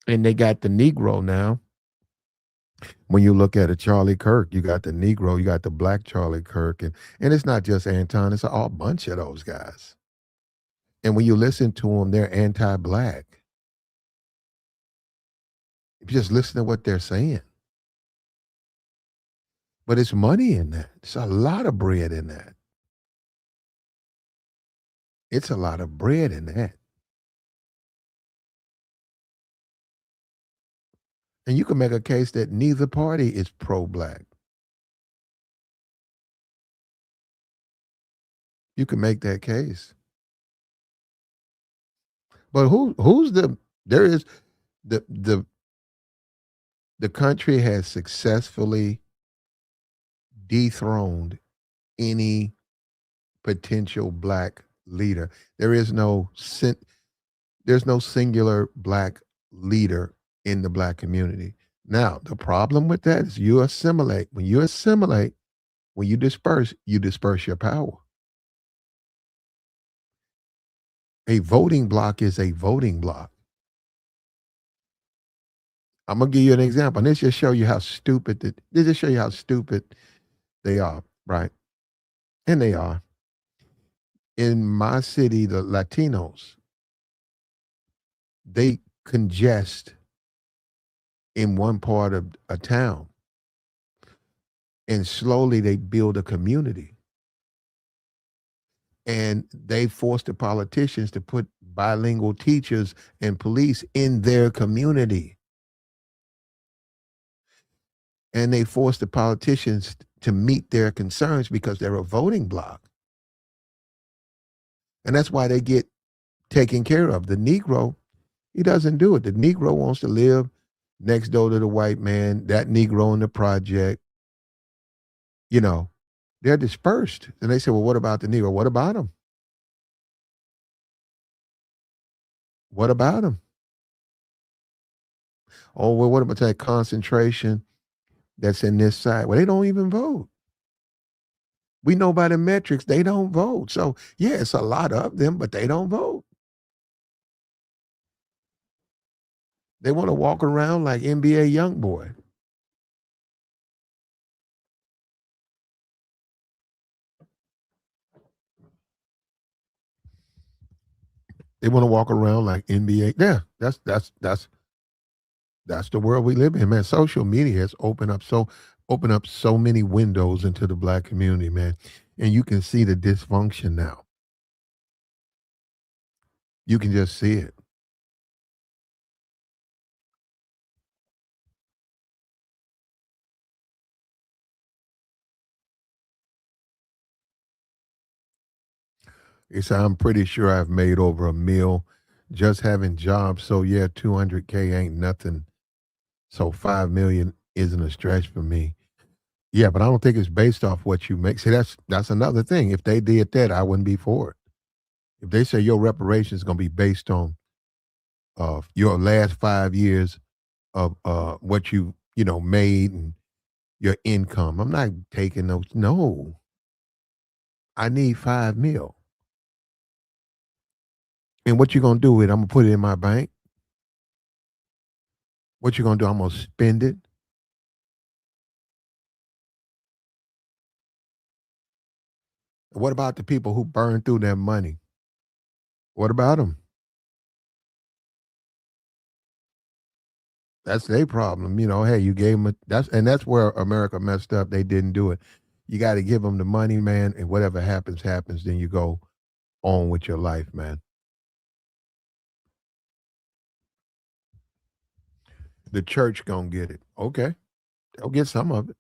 And they got the Negro now. When you look at a Charlie Kirk, you got the Negro, you got the black Charlie Kirk, and it's not just Anton, it's a whole bunch of those guys. And when you listen to them, they're anti-black. If you just listen to what they're saying. But it's money in that. It's a lot of bread in that. It's a lot of bread in that. And you can make a case that neither party is pro-black. You can make that case. But who's the there is the country has successfully dethroned any potential black leader. There is no there's no singular black leader in the black community. Now, the problem with that is you assimilate. When you assimilate, when you disperse your power. A voting block is a voting block. I'm gonna give you an example. And this just show you how stupid this just show you how stupid they are, right? And they are. In my city, the Latinos, they congest in one part of a town and slowly they build a community. And they force the politicians to put bilingual teachers and police in their community. And they force the politicians to meet their concerns because they're a voting bloc. And that's why they get taken care of. The Negro, he doesn't do it. The Negro wants to live next door to the white man, that Negro in the project, you know, they're dispersed. And they say, well, what about the Negro? What about him? What about him? Oh, well, what about that concentration that's in this side? Well, they don't even vote. We know by the metrics, they don't vote. So, yeah, it's a lot of them, but they don't vote. They want to walk around like NBA YoungBoy. They want to walk around like NBA. Yeah, that's the world we live in, man. Social media has opened up so many windows into the black community, man. And you can see the dysfunction now. You can just see it. It's I'm pretty sure I've made over a meal just having jobs. So yeah, 200K ain't nothing. So 5 million isn't a stretch for me. Yeah, but I don't think it's based off what you make. See, that's another thing. If they did that, I wouldn't be for it. If they say your reparations is gonna be based on your last 5 years of what you know made and your income, I'm not taking those. No, I need 5 mil. And what you gonna do with it? I'm gonna put it in my bank. What you gonna do? I'm gonna spend it. What about the people who burn through their money? What about them? That's their problem. You know, hey, you gave them that's where America messed up. They didn't do it. You got to give them the money, man, and whatever happens, happens. Then you go on with your life, man. The church gonna get it. Okay, they'll get some of it.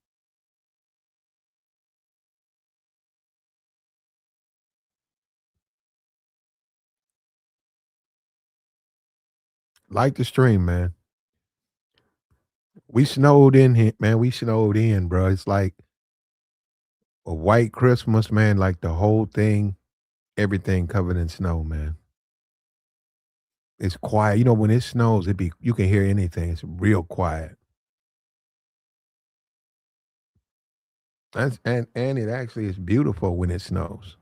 Like the stream, man. We snowed in here, man. We snowed in, bro. It's like a white Christmas, man. Like the whole thing, everything covered in snow, man. It's quiet. You know, when it snows, you can hear anything. It's real quiet. And it actually is beautiful when it snows.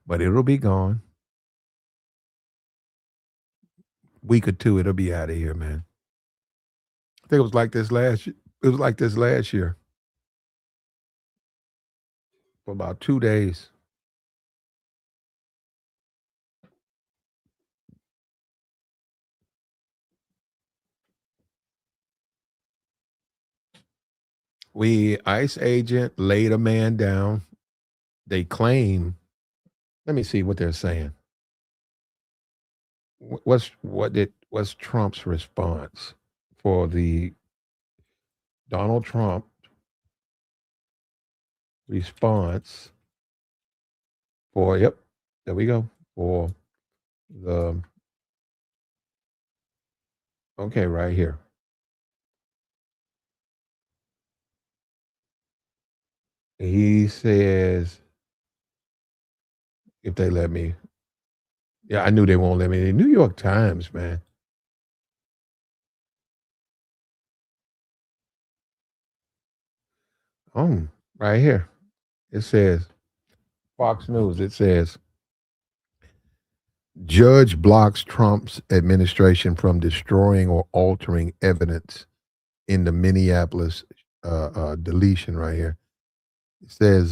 But it'll be gone. week or two, it'll be out of here, man. I think it was like this last. It was like this last year for about 2 days. ICE agent laid a man down. They claim. Let me see what they're saying. What's Trump's response for the Donald Trump response for yep, there we go. For the okay, right here. He says, if they let me. Yeah, I knew they won't let me. The New York Times, man. Right here. It says Fox News. It says judge blocks Trump's administration from destroying or altering evidence in the Minneapolis deletion right here. It says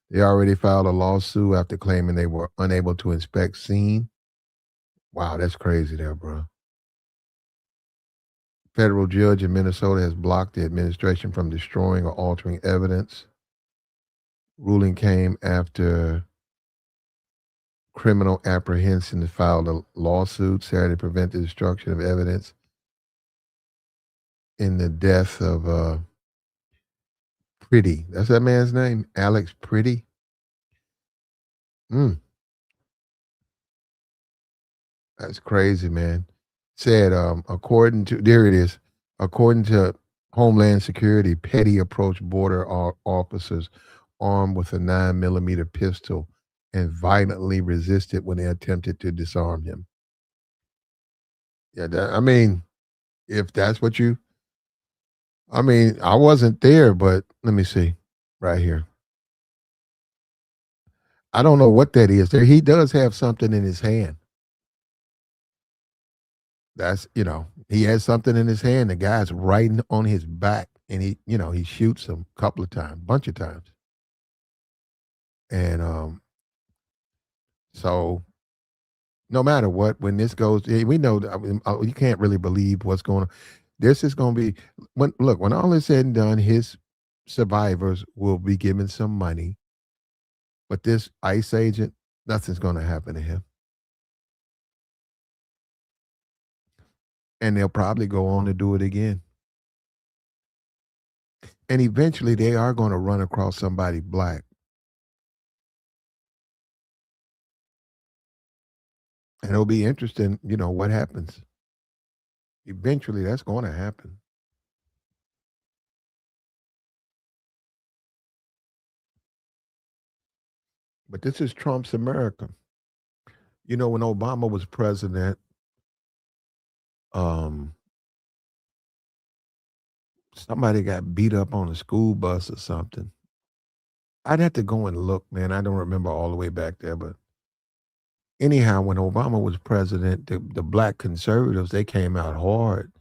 they already filed a lawsuit after claiming they were unable to inspect scene. Wow, that's crazy there, bro. Federal judge in Minnesota has blocked the administration from destroying or altering evidence. Ruling came after criminal apprehension filed a lawsuit Saturday to prevent the destruction of evidence in the death of Pretti. That's that man's name, Alex Pretti. Mm, that's crazy, man. Said according to there it is. According to Homeland Security, Petty approached border officers armed with a 9mm pistol and violently resisted when they attempted to disarm him. Yeah, I mean, if that's what you, I mean, I wasn't there, but let me see right here. I don't know what that is. There, he does have something in his hand. That's he has something in his hand. The guy's riding on his back, and he shoots him a couple of times, bunch of times, and so no matter what, when this goes, we know that, I mean, you can't really believe what's going on. This is going to be when all is said and done, his survivors will be given some money, but this ICE agent, nothing's going to happen to him, and they'll probably go on to do it again. And eventually, they are going to run across somebody black, and it'll be interesting. What happens. Eventually, that's going to happen. But this is Trump's America. When Obama was president, um, somebody got beat up on a school bus or something. I'd have to go and look, man. I don't remember all the way back there, but anyhow, when Obama was president, the black conservatives they came out hard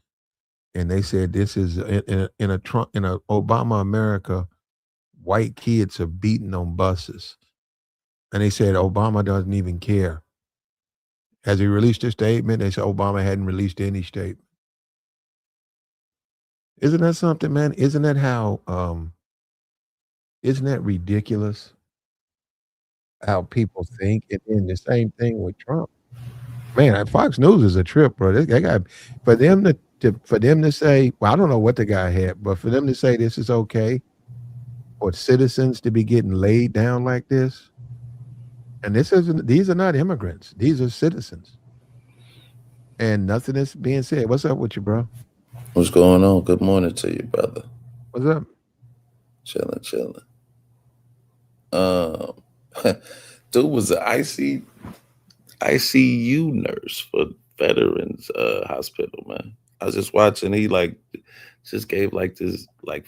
and they said this is in a Trump in a Obama America, white kids are beating on buses, and they said Obama doesn't even care. Has he released a statement? They said Obama hadn't released any statement. Isn't that something, man? Isn't that how? Isn't that ridiculous? How people think, and then the same thing with Trump. Man, Fox News is a trip, bro. They got for them to say, well, I don't know what the guy had, but for them to say this is okay for citizens to be getting laid down like this, and these are not immigrants; these are citizens, and nothing is being said. What's up with you, bro? What's going on? Good morning to you, brother. What's up? Chilling, chilling. Um, dude was an ICU nurse for veterans hospital, man. I was just watching. He just gave this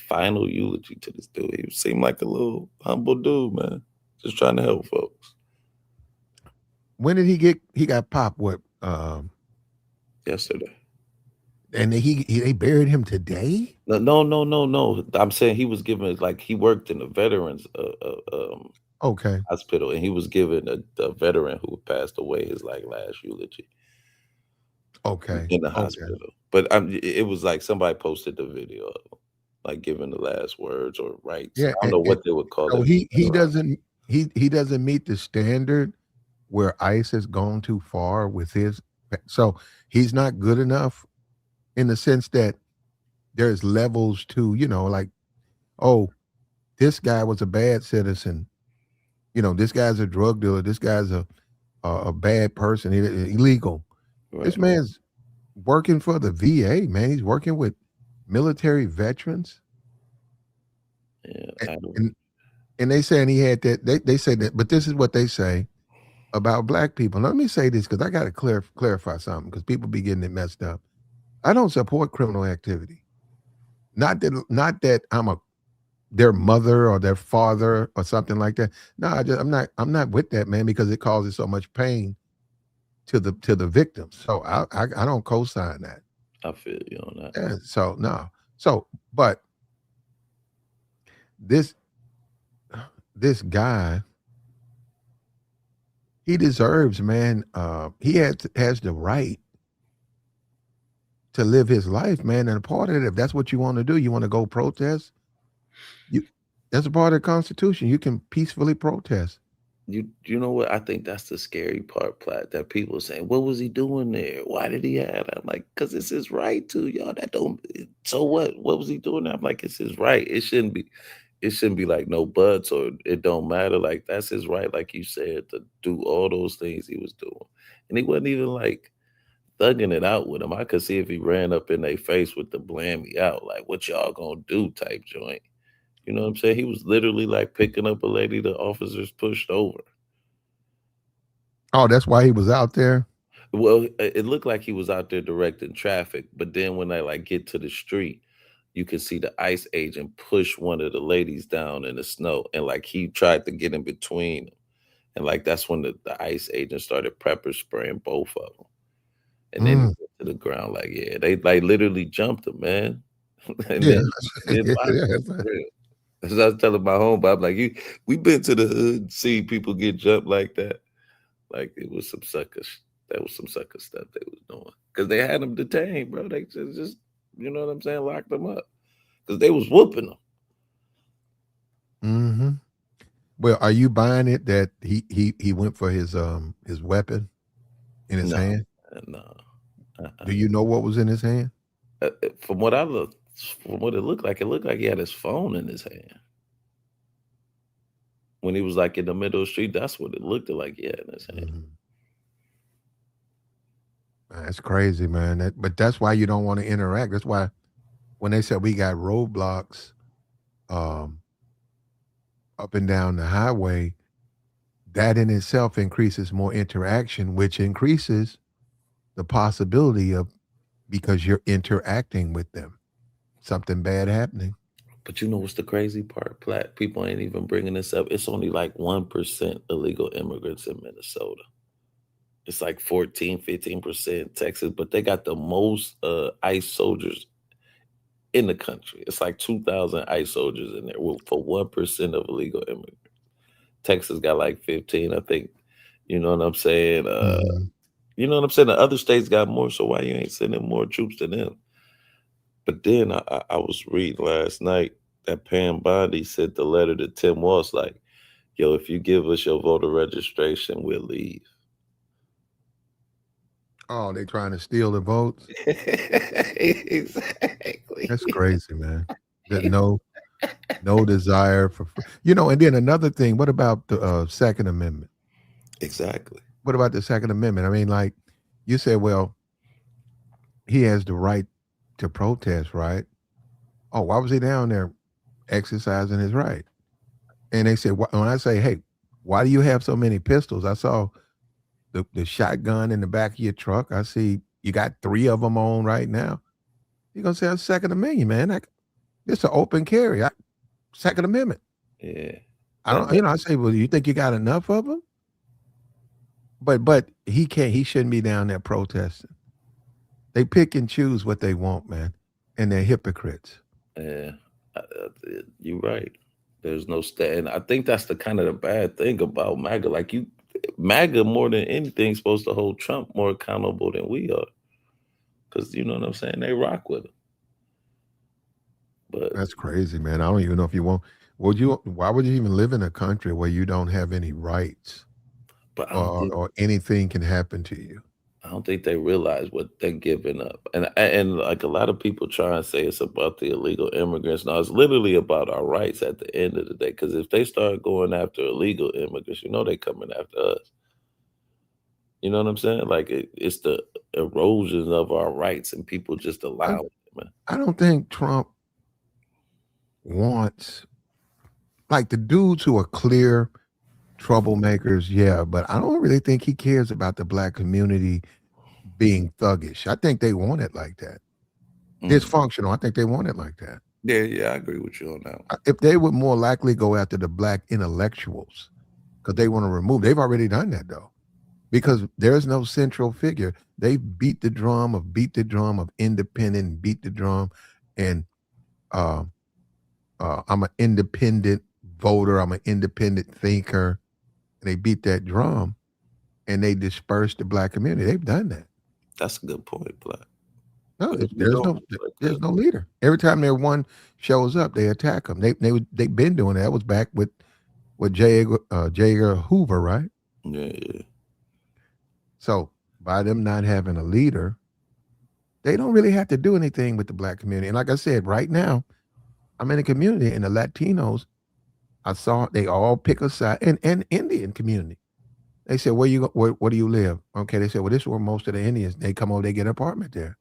final eulogy to this dude. He seemed like a little humble dude, man. Just trying to help folks. When did he got popped? What? yesterday. And they buried him today? No, no, no, no, no. I'm saying he was given like he worked in the veterans Okay. hospital, and he was given a veteran who passed away his like last eulogy Okay. in the Okay. hospital. But it was like somebody posted the video of him, like giving the last words or rites. Yeah, I don't know what they would call so it. he doesn't meet the standard where ICE has gone too far with his, so he's not good enough in the sense that there's levels to, like, oh, this guy was a bad citizen. This guy's a drug dealer. This guy's a bad person, illegal. This Right. man's working for the VA, man. He's working with military veterans. Yeah. And, I don't. and, and they saying he had that. They say that, but this is what they say about black people. Let me say this because I got to clarify something because people be getting it messed up. I don't support criminal activity. Not that I'm their mother or their father or something like that. No, I'm not with that, man, because it causes so much pain to the victims. So I don't co-sign that. I feel you on that. Yeah, so no. So but this this guy, he deserves, man. Has the right to live his life, man. And a part of it, if that's what you want to do, you want to go protest. You That's a part of the Constitution. You can peacefully protest. You know what? I think that's the scary part, Platt, that people saying, "What was he doing there? Why did he have that?" I'm like, "Cause it's his right to, y'all. That don't. So what? What was he doing there?" I'm like, "It's his right. It shouldn't be. It shouldn't be like no buts or it don't matter. Like that's his right, like you said, to do all those things he was doing, and he wasn't even like thugging it out with him. I could see if he ran up in their face with the blam me out, like what y'all gonna do type joint. You know what I'm saying? He was literally like picking up a lady the officers pushed over. Oh, that's why he was out there. Well, it looked like he was out there directing traffic, but then when they like get to the street, you can see the ICE agent push one of the ladies down in the snow, and like he tried to get in between 'em. And like that's when the ICE agent started pepper spraying both of them. And then he Mm, went to the ground like, yeah, they like literally jumped him, man. And yeah, then boxed him yeah. for real. As I was telling my homeboy, I'm like, we been to the hood, see people get jumped like that. Like it was some suckers. That was some sucker stuff they was doing because they had them detained, bro. They just you know what I'm saying, locked them up because they was whooping them. Hmm. Well, are you buying it that he went for his weapon in his No, hand? no. Do you know what was in his hand? From what I looked, from what it looked like he had his phone in his hand when he was like in the middle of the street. That's what it looked like he had in his hand. Mhm. That's crazy, man. But that's why you don't want to interact. That's why when they said we got roadblocks um, up and down the highway, that in itself increases more interaction, which increases the possibility of, because you're interacting with them, something bad happening. But you know what's the crazy part, Platt? People ain't even bringing this up. It's only like 1% illegal immigrants in Minnesota. It's like 14, 15% Texas, but they got the most ICE soldiers in the country. It's like 2,000 ICE soldiers in there for 1% of illegal immigrants. Texas got like 15, I think. You know what I'm saying? Mhm. You know what I'm saying? The other states got more, so why you ain't sending more troops to them? But then I was reading last night that Pam Bondi sent the letter to Tim Walz like, yo, if you give us your voter registration, we'll leave. Oh, they trying to steal the votes? Exactly. That's crazy, man. That no desire for and then another thing, what about the Second Amendment? Exactly. What about the Second Amendment? I mean, like you said, well, he has the right to protest, right? Oh, why was he down there exercising his right? And they said, when I say, hey, why do you have so many pistols? I saw the shotgun in the back of your truck. I see you got three of them on right now. You're gonna say a Second Amendment, man. Like, it's an open carry. Second Amendment. Yeah. I That don't, I say, well, you think you got enough of them? But he can't. He shouldn't be down there protesting. They pick and choose what they want, man, and they're hypocrites. Yeah, you're right. There's no stand. I think that's the kind of the bad thing about MAGA. Like MAGA more than anything supposed to hold Trump more accountable than we are, because you know what I'm saying. They rock with him, but That's crazy, man. I don't even know if you want. Would you? Why would you even live in a country where you don't have any rights, but or anything can happen to you? I don't think they realize what they're giving up. And like a lot of people try and say it's about the illegal immigrants. No, it's literally about our rights at the end of the day. Because if they start going after illegal immigrants, you know they coming after us. You know what I'm saying? Like it's the erosion of our rights, and people just I, allow it, man. I don't think Trump wants, like, the dudes who are clear troublemakers. Yeah, but I don't really think he cares about the black community being thuggish. I think they want it like that. Mm. Dysfunctional. I think they want it like that. Yeah, yeah, I agree with you on that. If they would more likely go after the black intellectuals because they want to remove, they've already done that though, because there's no central figure. They beat the drum of independent, beat the drum, and uh, I'm an independent voter. I'm an independent thinker. And they beat that drum, and they disperse the black community. They've done that. That's a good point, Black. No, But we there's don't no move like there's that. no leader. Every time their one shows up, they attack them. They've been doing that. That was back with J. Edgar Hoover, right? Yeah, yeah. So by them not having a leader, they don't really have to do anything with the black community. And like I said, right now, I'm in a community, and the Latinos, I saw they all pick a side, and Indian community. They said, where do you live? Okay, they said, well, this is where most of the Indians, they come over, they get an apartment there.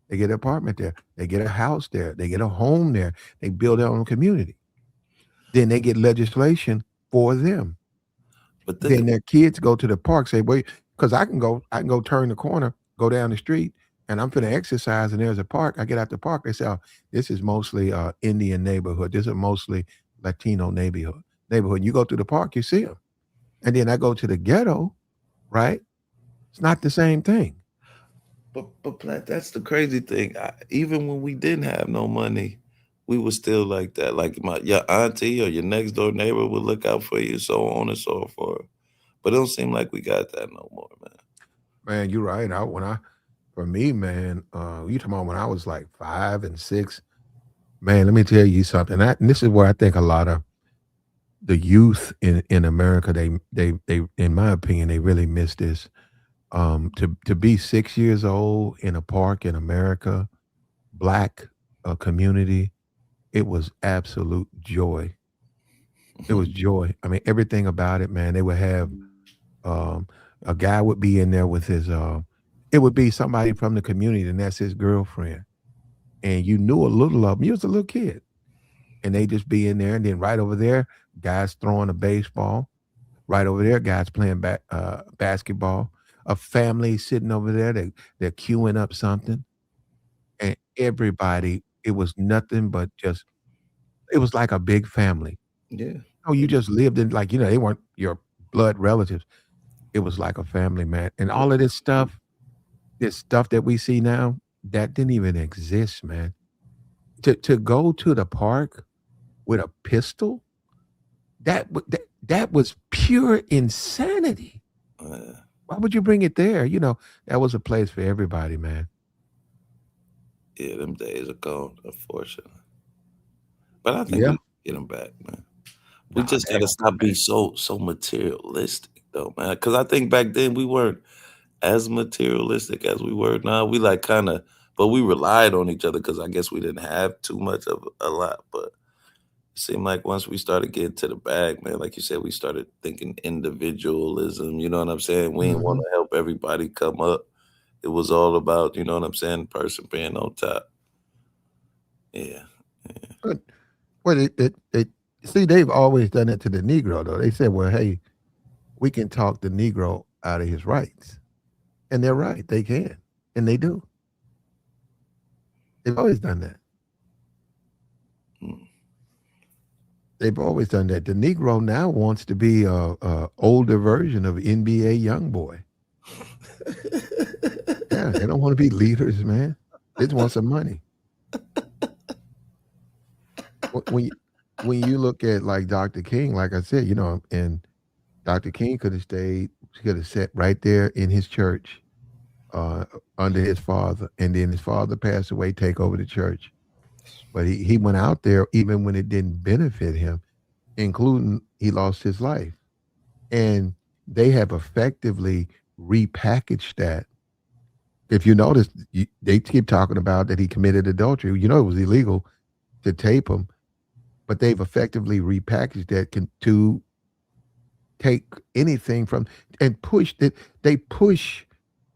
They get an apartment there. They get a house there. They get a home there. They build their own community. Then they get legislation for them. But think Then their kids go to the park, say, wait, because I can go turn the corner, go down the street, and I'm finna exercise, and there's a park. I get out the park, they say, oh, this is mostly Indian neighborhood. This is mostly Latino neighborhood. You go to the park, you see them. And then I go to the ghetto, right? It's not the same thing. But Black, that's the crazy thing. Even when we didn't have no money, we was still like that. Like your auntie or your next door neighbor would look out for you, so on and so forth. But it don't seem like we got that no more, man. Man, you're right. For me, man, you talking about when I was like 5 and 6, man, let me tell you something. And this is where I think a lot of the youth in America, they in my opinion, they really miss this. To be 6 years old in a park in America, black community, it was absolute joy. It was joy. I mean, everything about it, man. They would have um, a guy would be in there with his. It would be somebody from the community, and that's his girlfriend. And you knew a little of them. You was a little kid, and they just be in there, and then right over there, guys throwing a baseball. Right over there, guys playing basketball. A family sitting over there, they're queuing up something, and everybody. It was nothing but just. It was like a big family. Yeah. Oh, you just lived in, like, they weren't your blood relatives. It was like a family, man. And all of this stuff that we see now, that didn't even exist, man. To go to the park with a pistol, that was pure insanity. Uh, Why would you bring it there? That was a place for everybody, man. yeah, them days are gone, unfortunately. But I think Yeah. we get them back, man. We Nah, just they gotta gonna stop come being back. so materialistic though, man. Because I think back then we weren't as materialistic as we were now. We like kind of, but we relied on each other because I guess we didn't have too much of a lot. But it seemed like once we started getting to the bag, man, like you said, we started thinking individualism. You know what I'm saying? We didn't want Mhm. to help everybody come up. It was all about, you know what I'm saying, person being on top. Yeah. Yeah. But well, it see, they've always done it to the Negro, though. They said, well, hey, we can talk the Negro out of his rights. And they're right. They can. And they do. They've always done that. Mm. They've always done that. The Negro now wants to be a older version of NBA YoungBoy. Yeah, they don't want to be leaders, man. They just want some money. When you look at like Dr. King, like I said, and Dr. King could have stayed, could have sat right there in his church, uh, under his father, and then his father passed away, take over the church. But he went out there even when it didn't benefit him, including he lost his life. And they have effectively repackaged that. If you notice, they keep talking about that he committed adultery. It was illegal to tape him, but they've effectively repackaged that to take anything from and push it. They push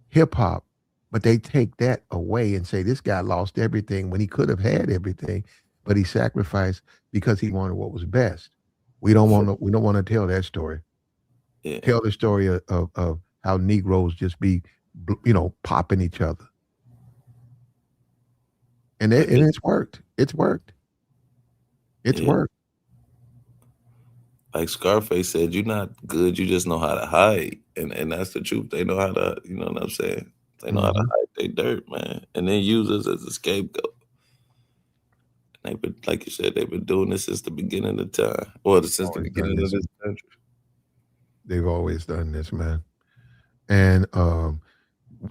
hip hop, but they take that away and say this guy lost everything when he could have had everything, but he sacrificed because he wanted what was best. We don't want to. We don't want to tell that story. Yeah, Tell the story of how Negroes just be, popping each other, and like it's worked. It's worked. It's yeah, worked. like Scarface said, "You're not good. You just know how to hide," and that's the truth. They know how to, you know what I'm saying? They know how to Hmm. hide their dirt, man, and then use us as a scapegoat. They've been, like you said, they've been doing this since the beginning of time, or since the Always done beginning of this. this country. They've always done this, man. And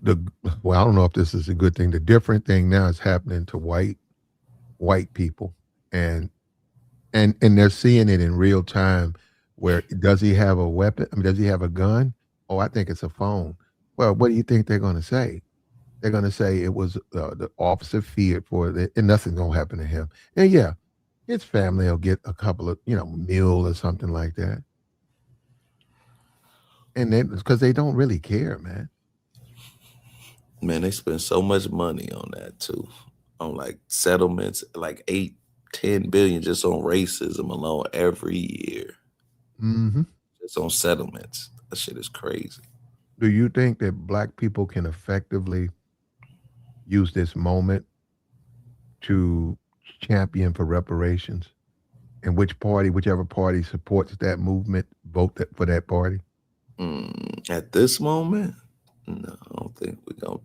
the well, I don't know if this is a good thing. The different thing now is happening to white people, and and they're seeing it in real time. Where does he have a weapon? I mean, does he have a gun? Oh, I think it's a phone. Well, what do you think they're going to say? They're going to say it was the officer feared for it, and nothing's going to happen to him. And yeah, his family will get a couple of meal or something like that, and then because they don't really care, man. Man, they spend so much money on that too, on like settlements, like 8, 10 billion just on racism alone every year, Hmm. just on settlements. That shit is crazy. Do you think that black people can effectively use this moment to champion for reparations? And whichever party supports that movement, vote for that party? At this moment, no, I don't think we gonna.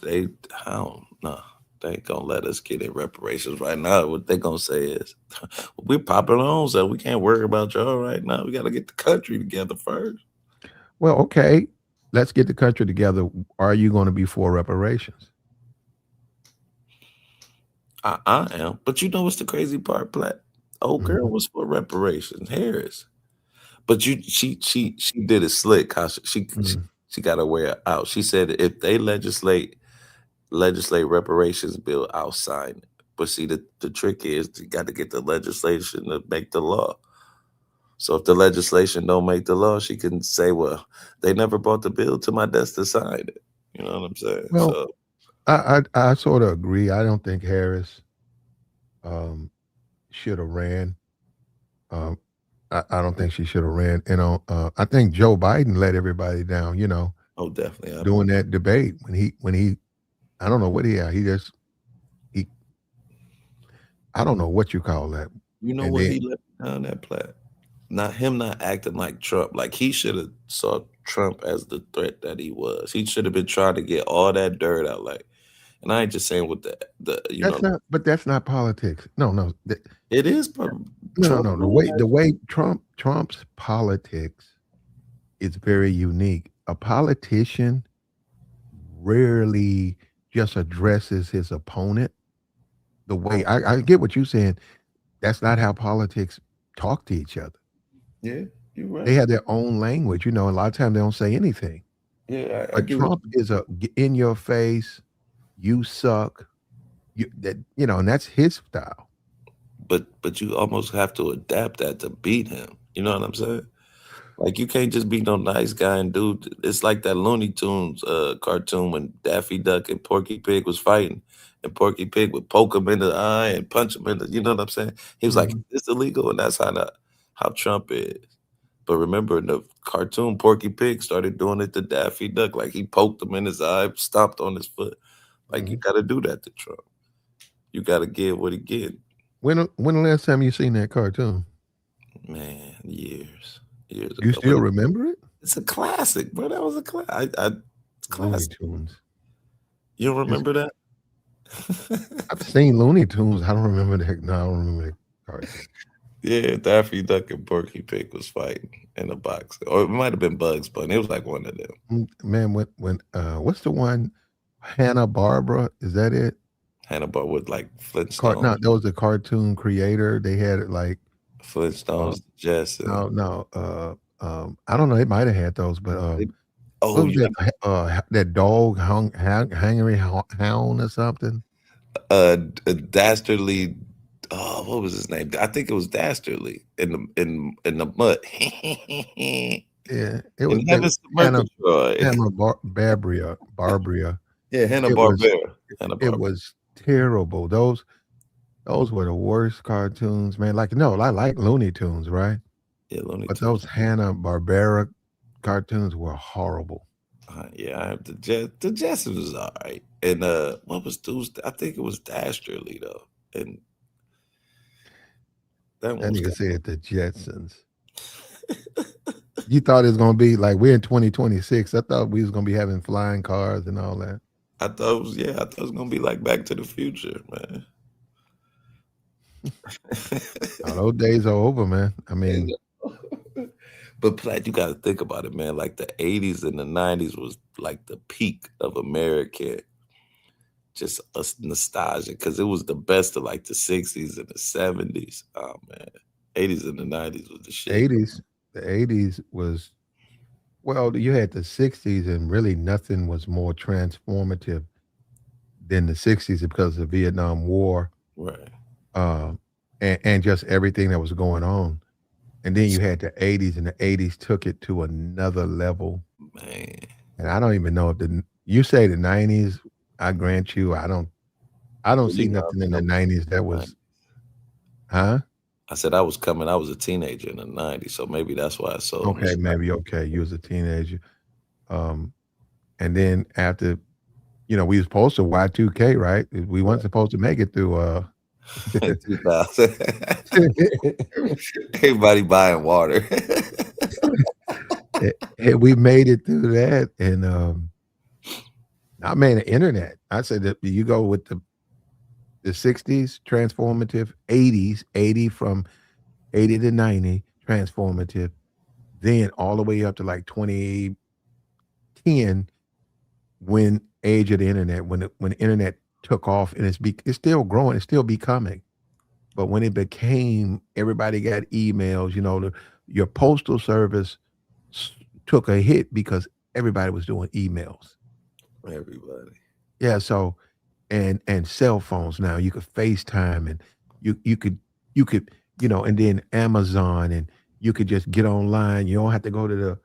They how no, they ain't gonna let us get in reparations right now. What they gonna say is, we're popular on, so we can't worry about y'all right now. We gotta get the country together first. Well, okay, let's get the country together. Are you going to be for reparations? I am, but you know what's the crazy part, Platt? Old girl Mhm, was for reparations, Harris. But she did it slick. How mhm. she got her way out. She said if they legislate reparations bill, I'll sign it. But see, the trick is you got to get the legislation to make the law. So if the legislation don't make the law, she can say, "Well, they never brought the bill to my desk to sign it." You know what I'm saying? Well, So I sort of agree. I don't think Harris um, should have ran. Um, I don't think she should have ran. I think Joe Biden let everybody down. oh, definitely, Doing that debate when he I don't know what he I don't know what you call that. you know And what then he let down that plat? Not him not acting like Trump. Like he should have saw Trump as the threat that he was. He should have been trying to get all that dirt out. Like, and I ain't just saying with the that's not politics. No, no. it is No, Trump no. The doing way that. the way Trump's politics is very unique. A politician rarely just addresses his opponent the way I get what you're saying. That's not how politics talk to each other. Yeah, you're They right. have their own language, and a lot of times they don't say anything. Yeah, I But get what Trump is in your face, you suck, and that's his style. but you almost have to adapt that to beat him. You know what I'm saying? Like you can't just be no nice guy and dude. It's like that Looney Tunes cartoon when Daffy Duck and Porky Pig was fighting, and Porky Pig would poke him in the eye and punch him in the. You know what I'm saying? He was like, Mhm, "It's illegal," and that's how Trump is. But remember, in the cartoon, Porky Pig started doing it to Daffy Duck. Like he poked him in his eye, stomped on his foot. Like you mhm. got to do that to Trump. You got to get what he get. When the last time you seen that cartoon? Man, years You ago. But still remember it? it's a classic, bro. That was a classic. It's Looney classic. Tunes. You don't It's, remember that? I've seen Looney Tunes. I don't remember that. No, I don't remember the cartoon. Yeah, Daffy Duck and Porky Pig was fighting in a box, or it might have been Bugs Bunny. It was like one of them. Man, what's the one? Hanna Barbara, is that it? Hannibal with like No, Flintstones, that was the cartoon creator. They had it like uh, Flintstones, Jesse. no, I don't know. They might have had those, but They- Oh, what was you that? That dog hungry hound or something? Dastardly. Oh, what was his name? I think it was Dastardly in the mud. Yeah, it was In the Heaven's Murgatroyd. Barbria. Yeah, Hanna It was Barbera. Hanna it Barbera. was terrible. Those were the worst cartoons, man. Like no, I like Looney Tunes, right? Yeah, Looney But Tunes. those Hanna Barbera cartoons were horrible. Yeah, I have the Jetsons was all right. And what was Tuesday? I think it was Dastardly though. And that one That was nigga kind said the Jetsons. You thought it was gonna be like we're in 2026. I thought we was gonna be having flying cars and all that. I thought it was I thought it was gonna be like Back to the Future, man. Now, those days are over, man. I And, mean, but Platt, you gotta think about it, man. Like the 80s and the 90s was like the peak of American just us nostalgia because it was the best of like the 60s and the 70s. Oh man. 80s and the 90s was the shit. 80s, the 80s was well, you had the 60s, and really nothing was more transformative than the 60s because of the Vietnam War, Right. uh, and just everything that was going on. And then you had the 80s, and the 80s took it to another level. Man. And I don't even know if you say the 90s, I grant you, I don't Well, see you know, nothing I in mean, the I'm 90s that nine- was, huh? I said I was a teenager in the 90s, so maybe that's why it's so Okay, nostalgic. maybe okay. You was a teenager. Um, and then after, we was supposed to Y2K, right? We weren't supposed to make it through 2000. Everybody buying water. we made it through that. And I mean the internet. I said that you go with the 60s transformative, 80s, 80 from 80 to 90 transformative, then all the way up to like 2010 when age of the internet, when the internet took off, and it's still growing, it's still becoming. But when it became everybody got emails, your postal service s- took a hit because everybody was doing emails. Everybody. Yeah, so and cell phones now you could FaceTime, and you could and then Amazon, and you could just get online. You don't have to go to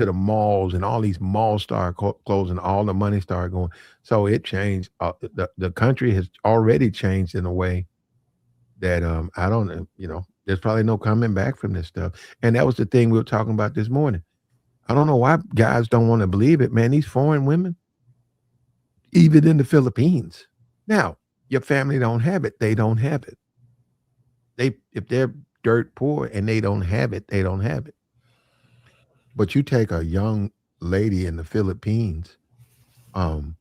the malls, and all these malls start closing, all the money started going. So it changed. The country has already changed in a way that I don't know. There's probably no coming back from this stuff. And that was the thing we were talking about this morning. I don't know why guys don't want to believe it, man. These foreign women, even in the Philippines. Now, your family don't have it, they don't have it. If they're dirt poor and they don't have it, they don't have it. But you take a young lady in the Philippines, um,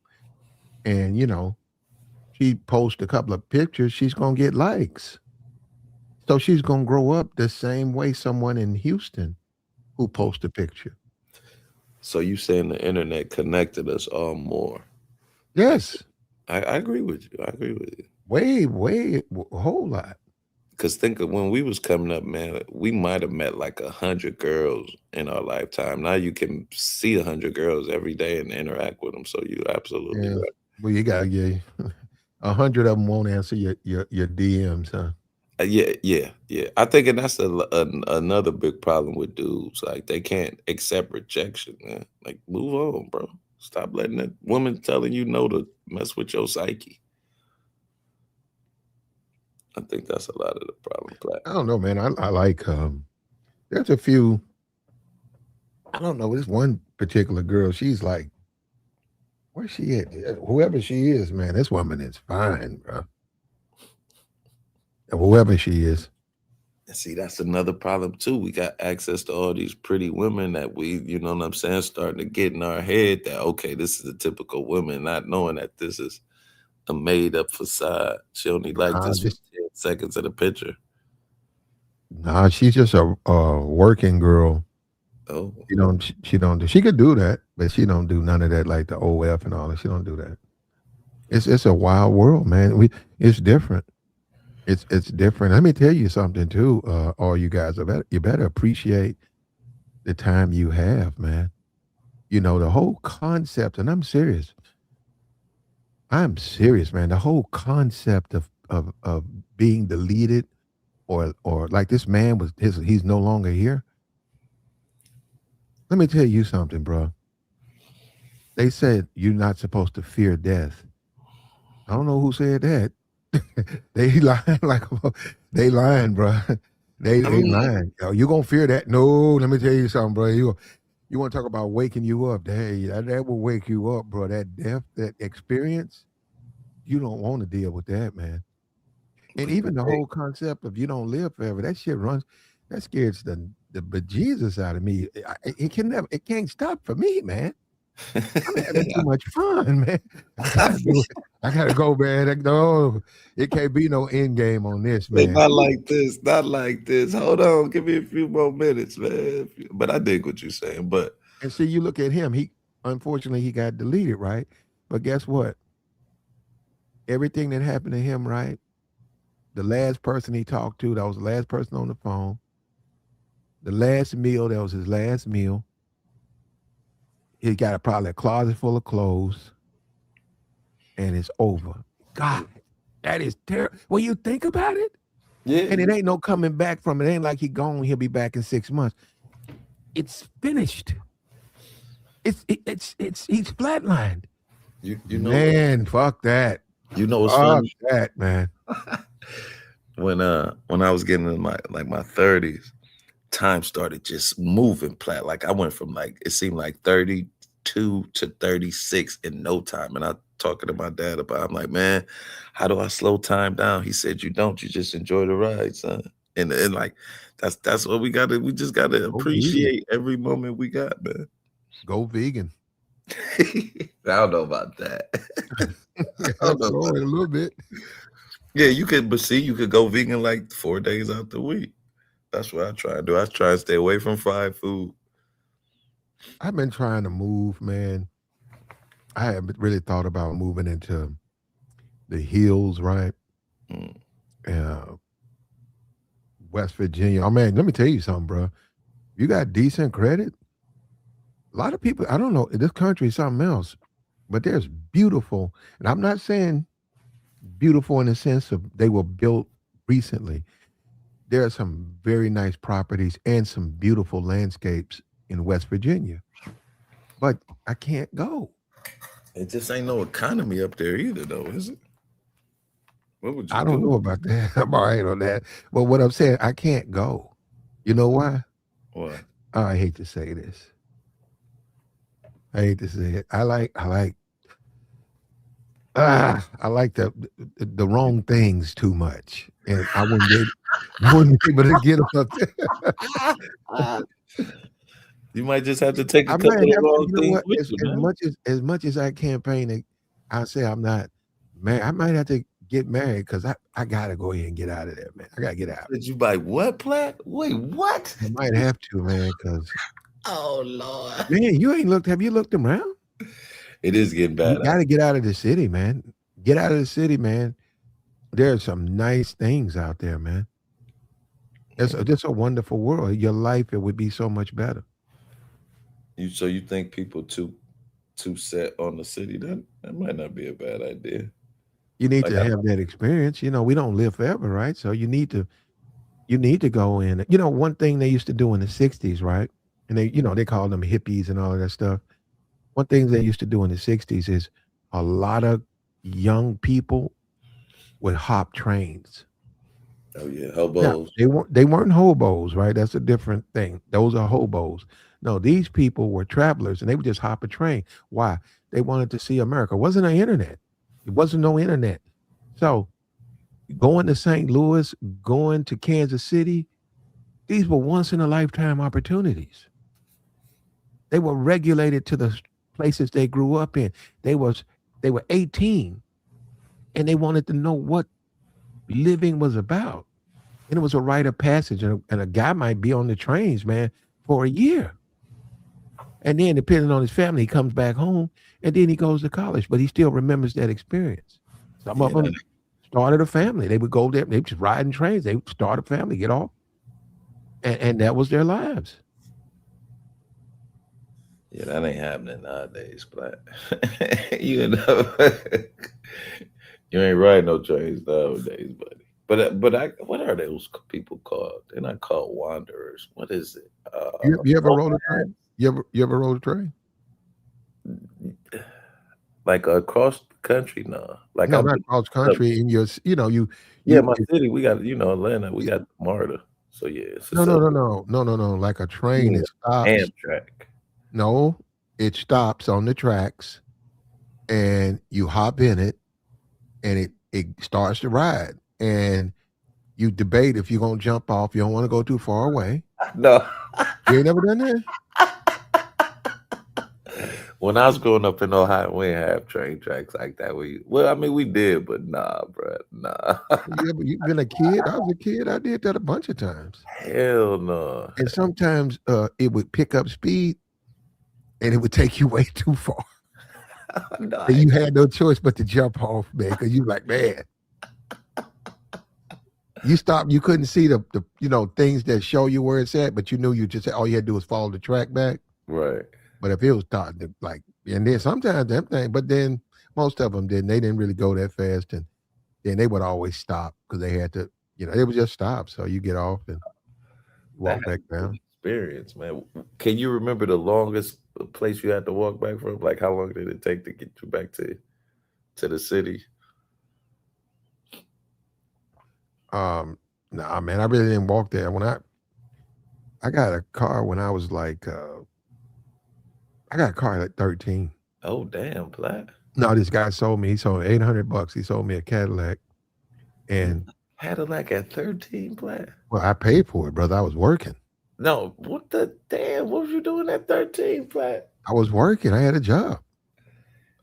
and she posts a couple of pictures, she's gonna get likes. So she's gonna grow up the same way someone in Houston who posts a picture. So you saying the internet connected us all more? Like Yes, I agree with you. I agree with you. way, a whole lot. Cause think of when we was coming up, man, we might have met like 100 girls in our lifetime. Now you can see 100 girls every day and interact with them. So you absolutely Yeah. right. Well, you got yeah, 100 of them won't answer your DMs, huh? Yeah. I think, and that's another big problem with dudes. Like they can't accept rejection, man. Like move on, bro. Stop letting that woman telling you no to mess with your psyche. I think that's a lot of the problem, Platt. I don't know, man. I like there's a few. I don't know. This one particular girl, she's like, where's she at? Whoever she is, man, this woman is fine, bro. Whoever she is. See, that's another problem too. We got access to all these pretty women that we, you know what I'm saying, starting to get in our head that okay, this is a typical woman, not knowing that this is a made up facade. She only like Nah, this for just 10 seconds of the picture. nah. She's just a working girl. Oh, She don't do. She could do that, but she don't do none of that like the OF and all that. She don't do that. It's a wild world, man. It's different. It's different. Let me tell you something too. All you guys are better. You better appreciate the time you have, man. You know the whole concept, and I'm serious. I'm serious, man. The whole concept of being deleted or like this man was he's no longer here. Let me tell you something, bro. They said you're not supposed to fear death. I don't know who said that. They lying like they lying, bro. I They mean, lying. Yo, you gonna fear that? No, let me tell you something, bro. You want to talk about waking you up? Hey, that will wake you up, bro. That death, that experience, you don't want to deal with that, man. And but even the hey, whole concept of you don't live forever, that shit runs. That scares the bejesus out of me. It can never, it can't stop for me, man. I'm having too much fun, man. I gotta do it. I gotta go, man. No, it can't be no end game on this, say man. not like this, not like this. Hold on, give me a few more minutes, man. But I dig what you're saying. But And see, you look at him. He unfortunately he got deleted, right? But guess what? Everything that happened to him, right? The last person he talked to, that was the last person on the phone. The last meal, that was his last meal. He got probably a closet full of clothes, and it's over. God, that is terrible. When you think about it, yeah, and it ain't no coming back from it. Ain't like he gone. He'll be back in 6 months. It's finished. It's he's flatlined. you know what? Man, fuck that. You know what's Fuck funny? that, man. When I was getting in my 30s, time started just moving plat. Like I went from like it seemed like 32 to 36 in no time. And I talking to my dad about I'm like, man, how do I slow time down? He said, you don't, you just enjoy the ride, son. And like that's what we just gotta Go vegan. appreciate every moment we got, man. Go vegan. I don't know about that. I I'll don't know throw about it a little bit. yeah, you could but see you could go vegan like 4 days out the week. That's what I try to do. I try to stay away from fried food. I've been trying to move, man. I haven't really thought about moving into the hills, right? Mm. Uh, West Virginia. Oh man, let me tell you something, bro. You got decent credit. A lot of people, I don't know, this country is something else, but there's beautiful, and I'm not saying beautiful in the sense of they were built recently. There are some very nice properties and some beautiful landscapes in West Virginia, but I can't go. It just ain't no economy up there either, though, is it? What would you I don't do? know about that. I'm all right on that. But what I'm saying, I can't go. You know why? What? Oh, I hate to say this. I hate to say it. I like the wrong things too much, and I wouldn't be able to get up there. You might just have to take a I couple might of have to. wrong You know things what? with you, man. As much as I campaign, I say I'm not man. I might have to get married because I gotta go ahead and get out of there, man. I gotta get out. Did you buy what, Plat? Wait, what? I might have to, man, because Oh Lord. man, you ain't looked. Have you looked around? It is getting You bad got out. to get out of the city, man. Get out of the city, man. There's some nice things out there, man. It's a wonderful world. Your life it would be so much better. You so you think people too set on the city? That might not be a bad idea. You need Like to have that experience. You know, we don't live forever, right? So you need to go in. You know, one thing they used to do in the '60s, right? And they called them hippies and all of that stuff. One thing they used to do in the '60s is a lot of young people would hop trains. oh yeah, Now, hobos. they weren't hobos, right? That's a different thing. Those are hobos. No, these people were travelers and they would just hop a train. Why? They wanted to see America. It wasn't no internet. It wasn't no internet. So going to St. Louis, going to Kansas City, These were once in a lifetime opportunities. They were regulated to the places they grew up in. They was they were 18 and they wanted to know what living was about. And it was a rite of passage. And a guy might be on the trains, man, for a year. And then, depending on his family, he comes back home and then he goes to college, but he still remembers that experience. Some of Yeah, them started a family. They would go there, they just riding trains. They would start a family, get off, and that was their lives. yeah, that ain't happening nowadays, but you know, you ain't riding no trains nowadays, buddy. But what are those people called? They're not called wanderers. What is it? You ever rode a Nomads? train? You ever rode a train? Like across the country, no. Like No, I've not been, cross uh, country. In your, yeah, you. my city. We got Atlanta. We got MARTA. So yeah, it's a No, no, sub. no, no, no, no, no. Like a You train, mean it stops. Amtrak? No, it stops on the tracks, and you hop in it, and it starts to ride, and you debate if you're gonna jump off. You don't want to go too far away. No. You ain't never done that. When I was growing up in Ohio, we didn't have train tracks like that. Well, I mean, we did, but nah, bro, nah. You been a kid? I was a kid. I did that a bunch of times, Hell no. and sometimes it would pick up speed, and it would take you way too far, No, and you had no choice but to jump off, man, because you like, man. You stopped. You couldn't see the things that show you where it's at, but you knew you just all you had to do was follow the track back. right. But if it was starting to like, and then sometimes them thing, but then most of them didn't. They didn't really go that fast, and then they would always stop because they had to. They would just stop. So you get off and That walk had back to be an down. experience, man. Can you remember the longest place you had to walk back from? Like, how long did it take to get you back to the city? Nah, man, I really didn't walk there. When I got a car when I was like, I got a car at 13. Oh, damn, Platt. No, this guy sold me. He sold me $800. He sold me a Cadillac, and Cadillac at 13, Platt? well, I paid for it, brother. I was working. No, what the damn? What was you doing at 13, Platt? I was working. I had a job.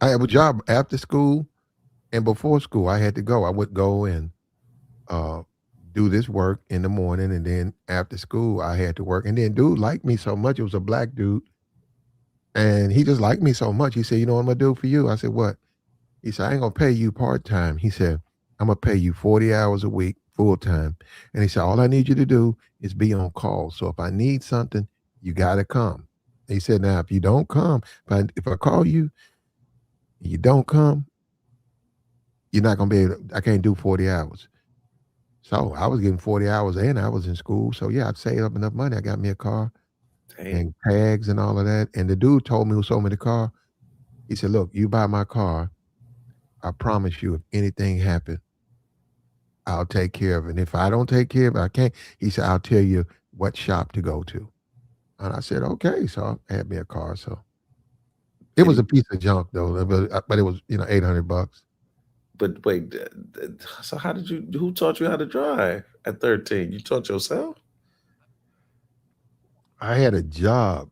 I had a job after school and before school. I had to go. I would go and uh, do this work in the morning, and then after school, I had to work. And then, dude liked me so much. It was a black dude, and he just liked me so much. He said, "You know what I'm gonna do for you?" I said, "What?" He said, "I ain't gonna pay you part time." He said, "I'm gonna pay you 40 hours a week, full time." And he said, "All I need you to do is be on call. So if I need something, you gotta come." He said, "Now, if you don't come, if I call you, you don't come, you're not gonna be able to, I can't do 40 hours." So I was getting 40 hours and I was in school. So yeah, I'd saved up enough money. I got me a car Damn. and tags and all of that. And the dude told me who sold me the car, he said, "Look, you buy my car, I promise you, if anything happened, I'll take care of it. And if I don't take care of it, I can't." He said, "I'll tell you what shop to go to." And I said, "Okay." So I had me a car. So it Did was he? a piece of junk though, but it was, $800. But wait, so how did you? Who taught you how to drive at 13? You taught yourself? I had a job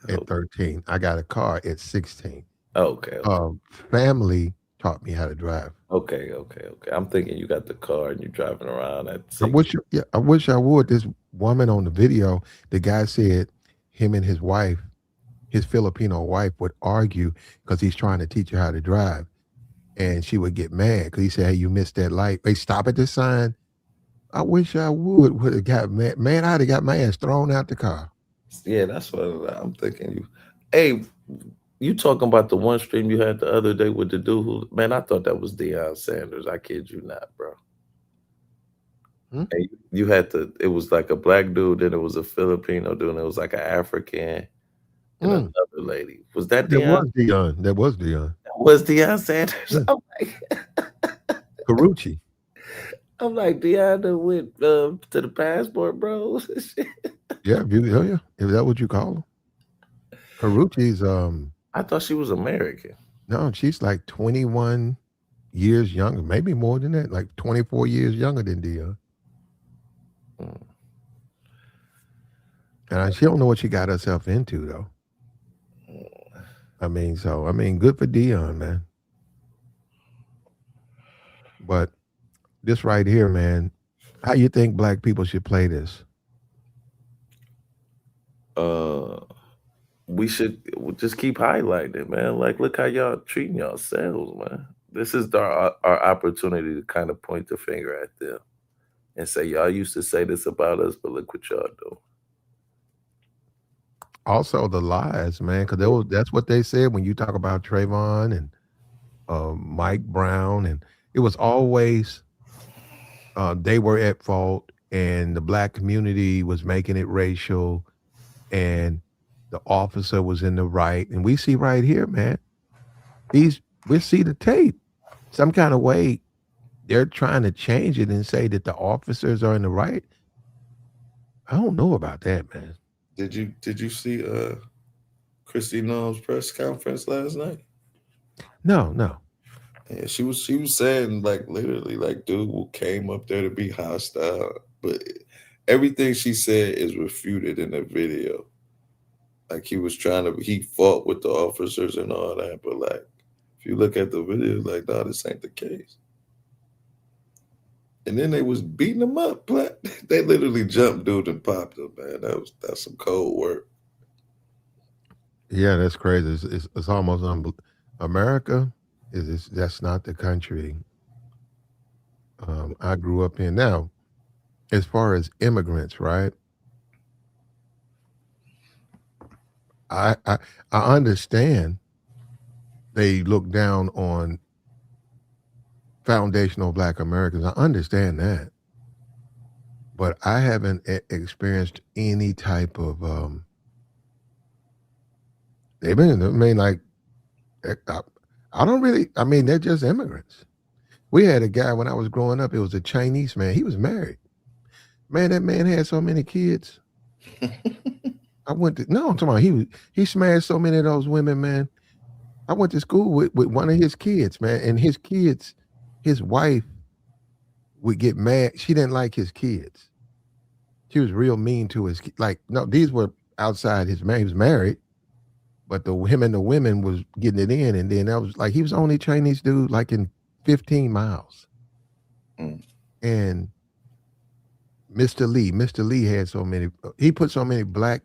Oh, at 13. I got a car at 16. okay, okay, Family taught me how to drive. okay. I'm thinking you got the car and you're driving around at I 6. wish, yeah, I wish I would. This woman on the video, the guy said him and his wife, his Filipino wife, would argue because he's trying to teach her how to drive, and she would get mad because he said, "Hey, you missed that light." They stop at the sign. I wish I would have got mad. Man, I'd have got my ass thrown out the car. Yeah, that's what I'm thinking. Hey, you talking about the one stream you had the other day with the dude who? Man, I thought that was Deion Sanders. I kid you not, bro. Hmm? Hey, you had to. It was like a black dude, then it was a Filipino dude, and it was like an African and Mm. another lady. Was that That Deion? was Dion. That was Dion. Was Deion Sanders? Yeah. Carucci. I'm like Deion done went to the passport, bro. Yeah, yeah. Is that what you call him? Carucci's I thought she was American. no, she's like 21 years younger, maybe more than that, like 24 years younger than Dion. Mm. And she don't know what she got herself into though. I mean, good for Dion, man. But this right here, man, how you think black people should play this? Uh, we should just keep highlighting it, man. Like, look how y'all treating yourselves, man. This is our opportunity to kind of point the finger at them and say, y'all used to say this about us, but look what y'all do. Also, the lies, man, because that's what they said when you talk about Trayvon and Mike Brown, and it was always they were at fault, and the black community was making it racial, and the officer was in the right. And we see right here, man, we see the tape. Some kind of way they're trying to change it and say that the officers are in the right. I don't know about that, man. Did you see Christy Noam's press conference last night? No, no. Yeah, she was saying like literally like dude who came up there to be hostile, but everything she said is refuted in the video. Like he fought with the officers and all that, but like if you look at the video, like no, this ain't the case. And then they was beating him up. They literally jumped dude and popped him, man. That's some cold work. Yeah, that's crazy. It's almost America that's not the country I grew up in. Now, as far as immigrants, right? I I understand they look down on foundational Black Americans. I understand that, but I haven't experienced any type of. They've been. I mean, like, I, I don't really. I mean, they're just immigrants. We had a guy when I was growing up. It was a Chinese man. He was married. Man, that man had so many kids. I went to no. I'm talking about he smashed so many of those women, man. I went to school with one of his kids, man, and his kids, his wife would get mad. She didn't like his kids. She was real mean to his like. No, these were outside his man. He was married, but the him and the women was getting it in, and then that was like he was the only Chinese dude like in 15 miles, Mm. and Mr. Lee had so many. He put so many black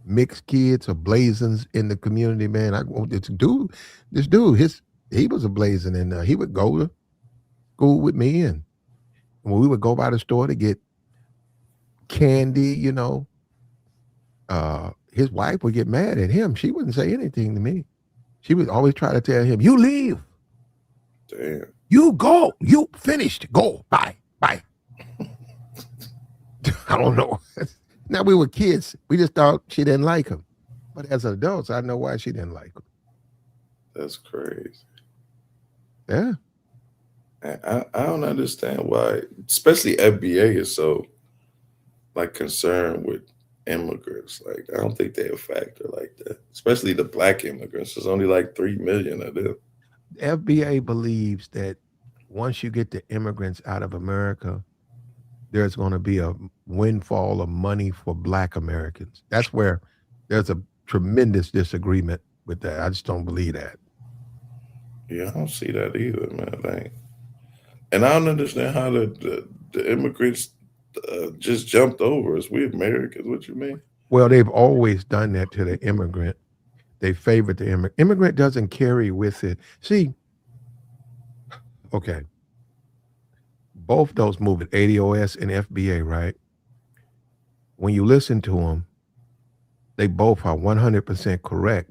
mixed kids or blazons in the community. Man, I want this dude, he was a blazon, and he would go to school with me, and when we would go by the store to get candy, his wife would get mad at him. She wouldn't say anything to me. She would always try to tell him, "You leave, Damn. you go, you finished, go, bye, bye." I don't know. Now we were kids. We just thought she didn't like him. But as adults, I know why she didn't like him. That's crazy. Yeah. I don't understand why, especially FBA is so like concerned with immigrants. Like I don't think they're a factor like that. Especially the black immigrants. There's only like 3 million of them. FBA believes that once you get the immigrants out of America, there's going to be a windfall of money for black Americans. That's where there's a tremendous disagreement with that. I just don't believe that. Yeah, I don't see that either, man. And I don't understand how the immigrants just jumped over us. We Americans. What you mean? Well, they've always done that to the immigrant. They favorite the immigrant. Immigrant doesn't carry with it. See, okay, both those movies, ADOS and FBA, right? When you listen to them, they both are 100% correct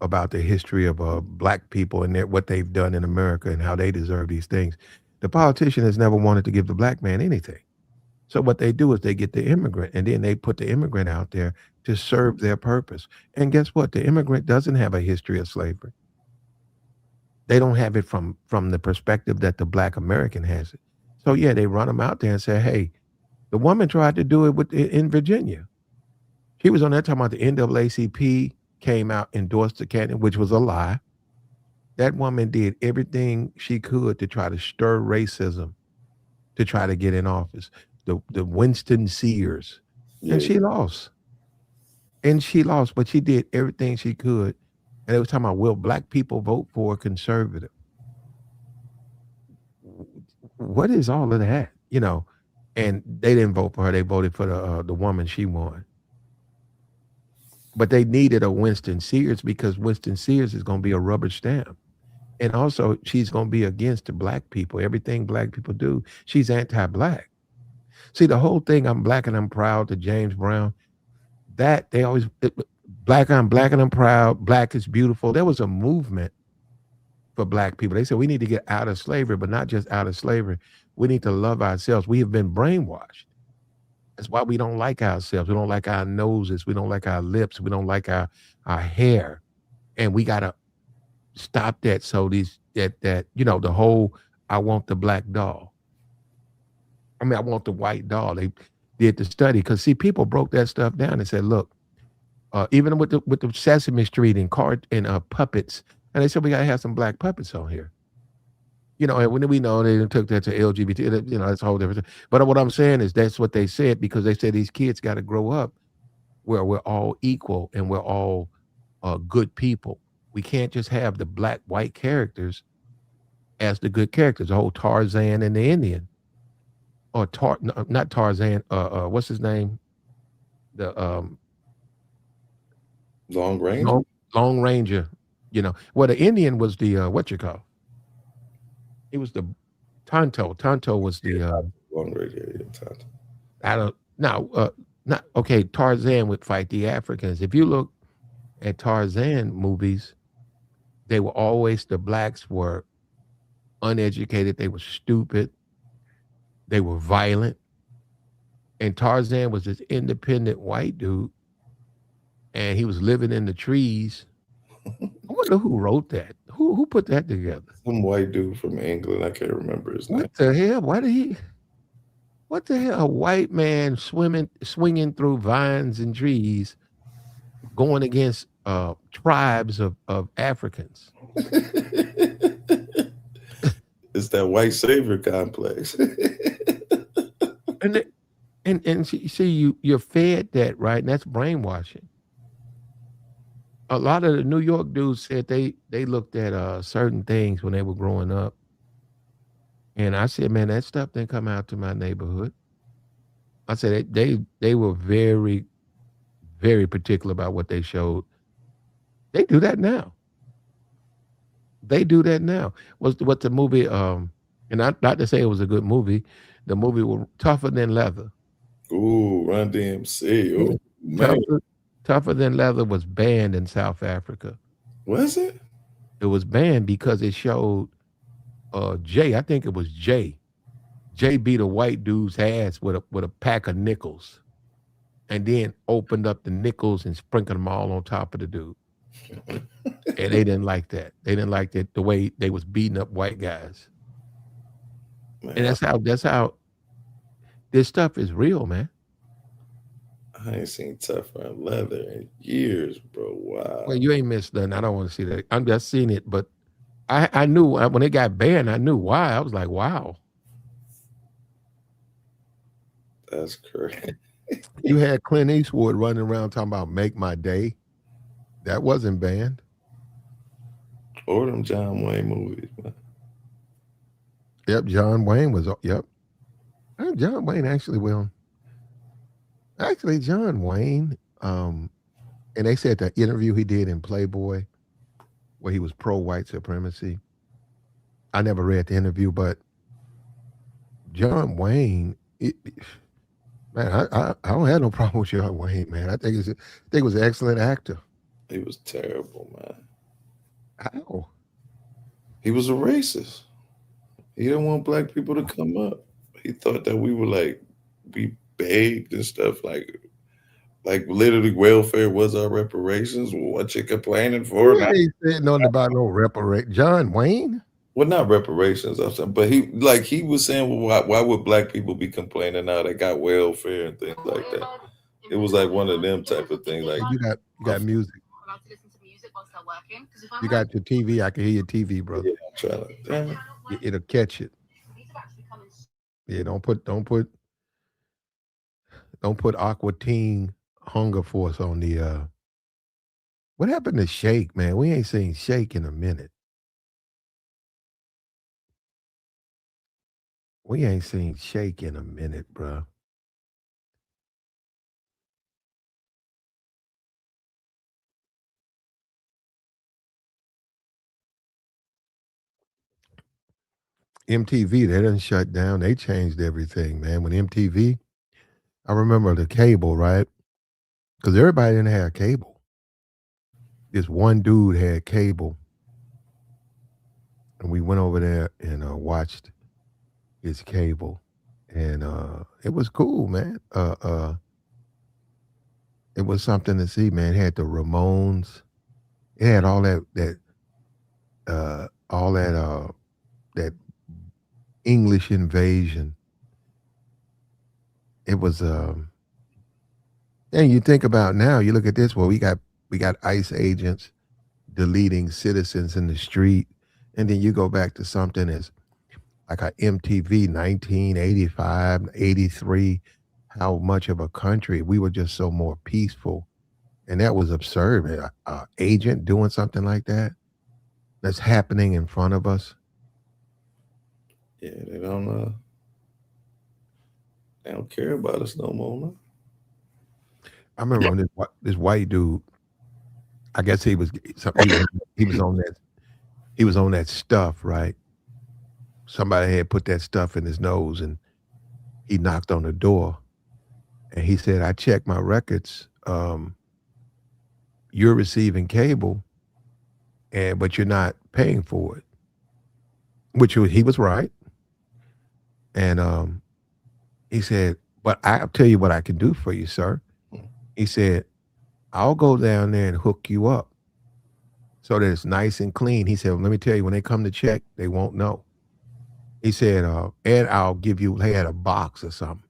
about the history of black people and what they've done in America and how they deserve these things. The politician has never wanted to give the black man anything. So what they do is they get the immigrant and then they put the immigrant out there to serve their purpose. And guess what? The immigrant doesn't have a history of slavery. They don't have it from the perspective that the black American has it. So yeah, they run them out there and say, "Hey, the woman tried to do it in Virginia. She was on there talking about the NAACP came out, endorsed the candidate, which was a lie. That woman did everything she could to try to stir racism to try to get in office. The Winston Sears, and Yeah. she lost. And she lost, but she did everything she could. And they was talking about, will black people vote for a conservative? What is all of that? And they didn't vote for her. They voted for the woman she won. But they needed a Winston Sears because Winston Sears is going to be a rubber stamp. And also, she's going to be against the black people. Everything black people do, she's anti-black. See, the whole thing, I'm black and I'm proud, to James Brown, that they always, black and I'm proud, black is beautiful. There was a movement for black people. They said we need to get out of slavery, but not just out of slavery. We need to love ourselves. We have been brainwashed. That's why we don't like ourselves. We don't like our noses. We don't like our lips. We don't like our hair. And we got to stop that. So the whole, I want the black doll. I mean, I want the white doll. They did the study because, see, people broke that stuff down and said, look, even with the Sesame Street and puppets, and they said we got to have some black puppets on here. And when we know they took that to LGBT, that's a whole different thing. But what I'm saying is that's what they said, because they said these kids got to grow up where we're all equal and we're all good people. We can't just have the black, white characters as the good characters. The whole Tarzan and the Indian, or not Tarzan. What's his name? The Long Ranger. Long Ranger. Well, the Indian was the what you call. He was the Tonto. Tonto was the Long Ranger. Yeah, Tonto. I don't now. Not okay. Tarzan would fight the Africans. If you look at Tarzan movies, they were always, the blacks were uneducated. They were stupid. They were violent. And Tarzan was this independent white dude, and he was living in the trees. I wonder who wrote that. Who put that together? Some white dude from England. I can't remember his name. What the hell? Why did he? What the hell? A white man swinging through vines and trees, going against tribes of Africans. It's that white savior complex. and see, you're fed that, right? And that's brainwashing. A lot of the New York dudes said they looked at certain things when they were growing up. And I said, man, that stuff didn't come out to my neighborhood. I said they were very, very particular about what they showed. They do that now. What the movie, and not to say it was a good movie, the movie was Tougher Than Leather. Ooh, Run DMC. Ooh, man. Tougher Than Leather was banned in South Africa. Was it? It was banned because it showed Jay. I think it was Jay. Jay beat a white dude's ass with a pack of nickels, and then opened up the nickels and sprinkled them all on top of the dude. And they didn't like that. They didn't like that, the way they was beating up white guys. Man, and that's how this stuff is real, man. I ain't seen Tougher Than Leather in years, bro. Wow. Well, you ain't missed nothing. I don't want to see that. I'm just seeing it, but I knew when it got banned. I knew why. I was like, wow. That's crazy. You had Clint Eastwood running around talking about "Make My Day." That wasn't banned. Or them John Wayne movies, man. Yep, John Wayne was. Yep, John Wayne actually will. Actually, John Wayne, and they said the interview he did in Playboy, where he was pro-white supremacy. I never read the interview, but John Wayne, man, I don't have no problem with John Wayne, man. I think he was an excellent actor. He was terrible, man. How? He was a racist. He didn't want black people to come up. He thought that we were we begged and stuff, like literally welfare was our reparations. What you complaining for? Yeah, he said nothing about no reparations. John Wayne? Well, not reparations, I'm saying, but he was saying, well, why would black people be complaining now they got welfare and things like that? It was like one of them type of things. Like you got music. You got your TV. I can hear your TV, brother. Yeah, I'm trying to. Damn it. It'll catch it. Yeah, don't put Don't put Aqua Teen Hunger Force on the what happened to Shake, man? We ain't seen Shake in a minute. We ain't seen Shake in a minute, bruh. MTV, they done shut down. They changed everything, man. When MTV, I remember the cable, right? Because everybody didn't have cable. This one dude had cable, and we went over there and watched his cable, and it was cool, man. It was something to see, man. It had the Ramones. It had all that English invasion. It was and you think about now, you look at this, well, we got ICE agents deleting citizens in the street, and then you go back to something as like a MTV 1985, 83, how much of a country we were just so more peaceful. And that was absurd. A agent doing something like that that's happening in front of us. Yeah, they don't care about us no more, man. I remember on this white dude. I guess he was on that he was on that stuff, right? Somebody had put that stuff in his nose, and he knocked on the door, and he said, "I checked my records. You're receiving cable, and but you're not paying for it." He was right, and he said, "But I'll tell you what I can do for you, sir." He said, "I'll go down there and hook you up so that it's nice and clean." He said, well, "Let me tell you, when they come to check, they won't know." He said, "And I'll give you," they had a box or something,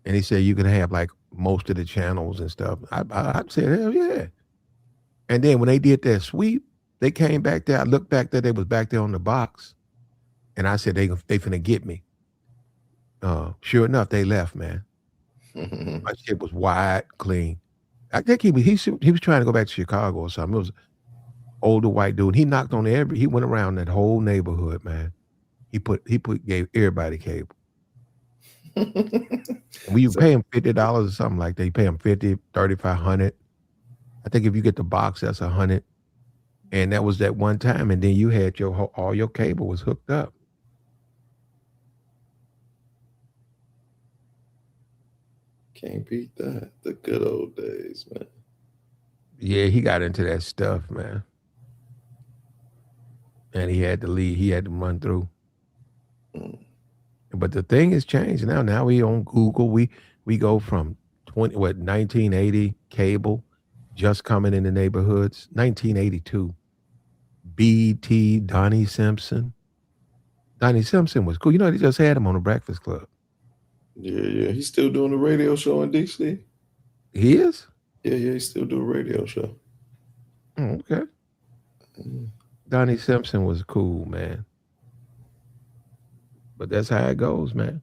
and he said, "You can have like most of the channels and stuff." I said, "Hell yeah!" And then when they did that sweep, they came back there. I looked back there; they was back there on the box, and I said, "They finna get me." Sure enough, they left, man. My shit was wide clean. I think he was trying to go back to Chicago or something. It was older white dude. He knocked on he went around that whole neighborhood, man. He gave everybody cable. And when you So pay him $50 or something like that, you pay him 50, 3,500. I think if you get the box, that's 100. And that was that one time. And then you had all your cable was hooked up. can't beat that. The good old days, man. Yeah, he got into that stuff, man. And he had to leave. He had to run through. Mm. But the thing has changed now. Now we on Google. We go from 1980 cable just coming in the neighborhoods. 1982 BT Donnie Simpson. Donnie Simpson was cool. You know, they just had him on the Breakfast Club. Yeah. He's still doing the radio show in DC. He is? Yeah, he still do a radio show. Oh, okay. Mm. Donnie Simpson was cool, man. But that's how it goes, man.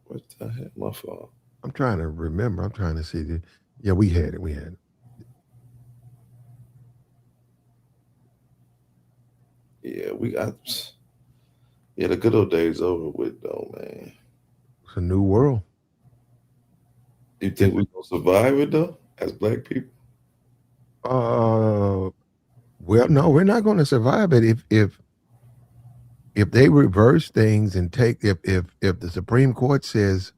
What the heck? My fault. I'm trying to remember. I'm trying to see yeah, we had it. We had it. Yeah, we got. Yeah, the good old days over with, though, man. It's a new world. You think we gonna survive it though, as black people? Uh, well, no, we're not going to survive it if they reverse things and take if the Supreme Court says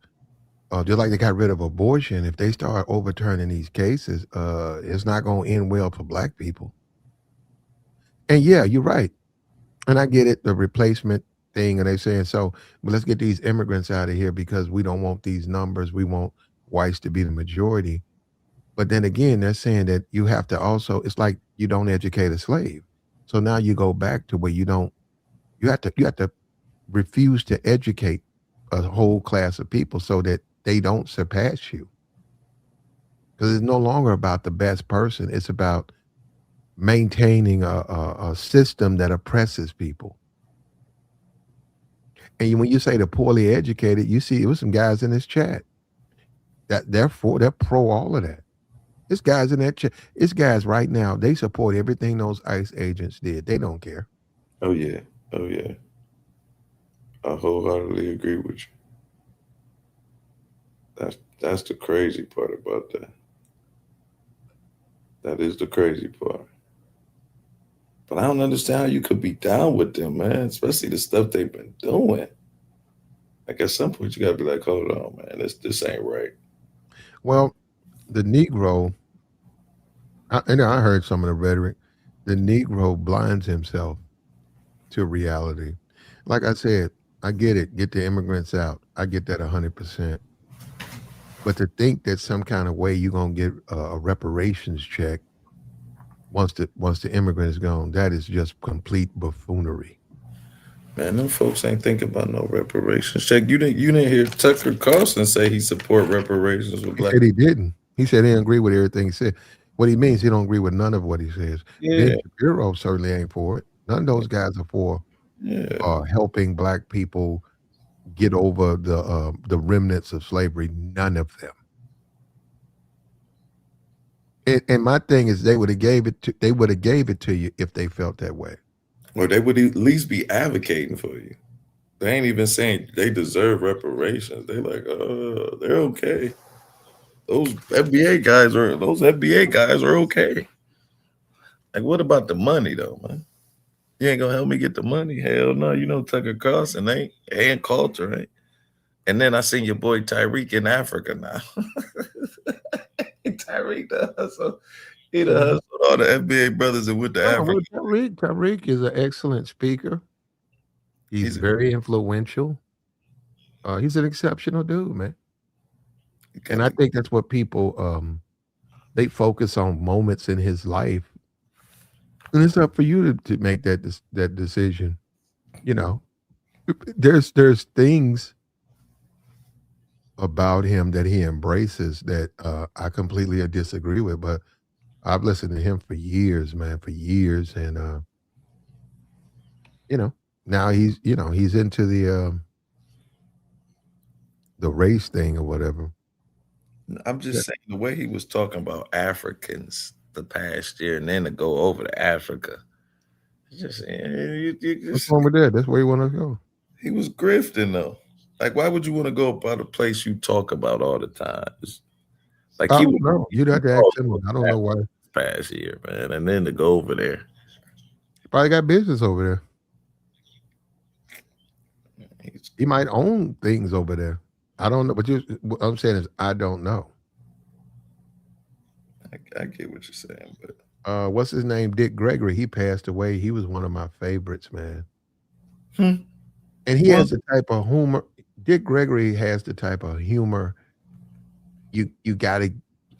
just like they got rid of abortion, if they start overturning these cases, it's not going to end well for black people. And yeah, you're right. And I get it, the replacement thing, and they're saying so. But let's get these immigrants out of here because we don't want these numbers. We want whites to be the majority. But then again, they're saying that you have to also. It's like you don't educate a slave. So now you go back to where you don't. You have to refuse to educate a whole class of people so that they don't surpass you. Because it's no longer about the best person. It's about maintaining a system that oppresses people. And when you say the poorly educated, you see it was some guys in this chat that they're pro all of that. It's guys in that chat. It's guys right now. They support everything those ICE agents did. They don't care. Oh yeah. Oh yeah. I wholeheartedly agree with you. That's the crazy part about that. That is the crazy part. But I don't understand how you could be down with them, man. Especially the stuff they've been doing. Like at some point, you gotta be like, hold on, man, this ain't right. Well, the Negro, I heard some of the rhetoric. The Negro blinds himself to reality. Like I said, I get it. Get the immigrants out. I get that 100%. But to think that some kind of way you're gonna get a reparations check once the immigrant is gone, that is just complete buffoonery. Man, them folks ain't thinking about no reparations check. You didn't hear Tucker Carlson say he support reparations with He black. said he didn't. He said he didn't agree with everything he said. What he means, he don't agree with none of what he says. Ben Yeah, Shapiro certainly ain't for it. None of those guys are for yeah. helping black people get over the remnants of slavery. None of them. And my thing is, they would have gave it to you if they felt that way. Or they would at least be advocating for you. They ain't even saying they deserve reparations. They like, they're okay. Those FBA guys are okay. Like, what about the money though, man? You ain't gonna help me get the money? Hell no. You know Tucker Carlson ain't and Coulter ain't. And then I seen your boy Tyreek in Africa now. Tyreek the hustle. He the Mhm. hustled all the FBA brothers and went to Oh, Africa. well, Tariq is an excellent speaker. He's He's very influential. He's an exceptional dude, man. he And got I the think that's what people they focus on moments in his life, and it's up for you to make that decision. You know, there's things about him that he embraces that I completely disagree with, but I've listened to him for years, man, for years, and you know, now he's into the race thing or whatever. I'm just saying the way he was talking about Africans the past year and then to go over to Africa. It's just, you What's just wrong with that? That's where you want to go. he was grifting though. Like, why would you want to go about a place you talk about all the time? Like I he don't was know. You'd he have to ask called him. for I don't know why. this past year, man, and then to go over there. He probably got business over there. He's, He might own things over there. I don't know. But what I'm saying is, I don't know. I get what you're saying, but What's his name? Dick Gregory. He passed away. He was one of my favorites, man. hmm. And he Well, has the type of humor. Dick Gregory has the type of humor you got to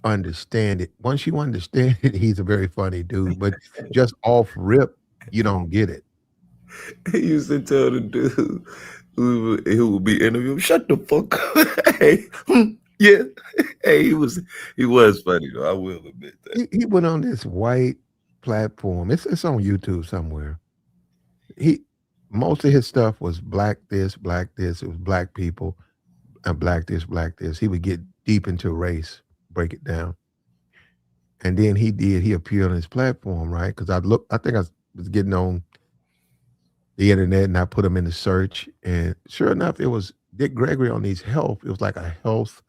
understand it. Once you understand it, he's a very funny dude. But just off rip, you don't get it. he used to tell the dude who would be interviewed, "Shut the fuck up." Hey, yeah. Hey, he was funny though. I will admit that. He went on this white platform. It's on YouTube somewhere. He Most of his stuff was black this, black this. It was black people and black this, black this. He would get deep into race, break it down, and then he appeared on his platform, right? Because I think I was getting on the internet and I put him in the search, and sure enough, it was Dick Gregory on these health. It was like a health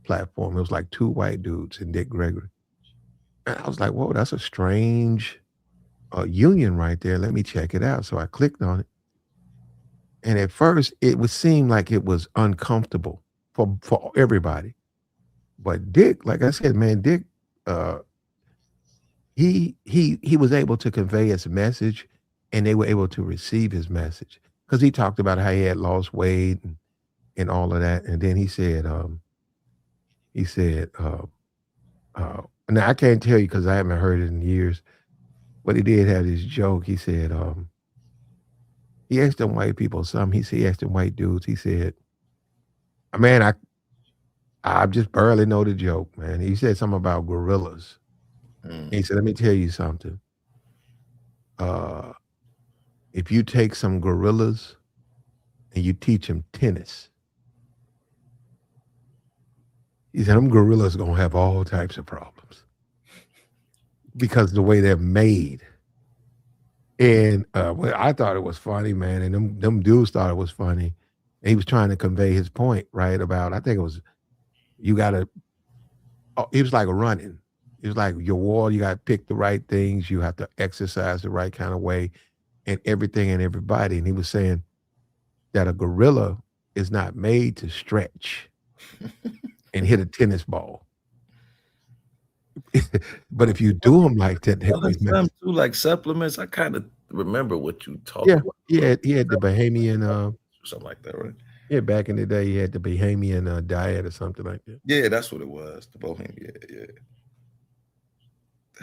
platform. It was like two white dudes and Dick Gregory, and I was like, whoa, that's a strange union right there. Let me check it out. So I clicked on it. And at first, it would seem like it was uncomfortable for everybody. But Dick, like I said, man, Dick, uh, he was able to convey his message, and they were able to receive his message because he talked about how he had lost weight and all of that. And then he said, now I can't tell you because I haven't heard it in years, but he did have this joke. He said, he asked them white people something. He asked them white dudes. He said, man, I just barely know the joke, man. He said something about gorillas. Mm. He said, "Let me tell you something. Uh, if you take some gorillas and you teach them tennis. He said, them gorillas gonna have all types of problems because of the way they're made. And well, I thought it was funny, man, and them dudes thought it was funny. And he was trying to convey his point, right? About I think it was you gotta he was like running. It was like your wall, you gotta pick the right things, you have to exercise the right kind of way, and everything and everybody. And he was saying that a gorilla is not made to stretch and hit a tennis ball. But if you do them like that, they're Other gonna mess. time too, like supplements, I kind of remember what you talked Yeah, about he had the Bahamian or something like that, right? yeah, back in the day, he had the Bahamian diet or something like that. Yeah, that's what it was. The Bohemian. Yeah, yeah.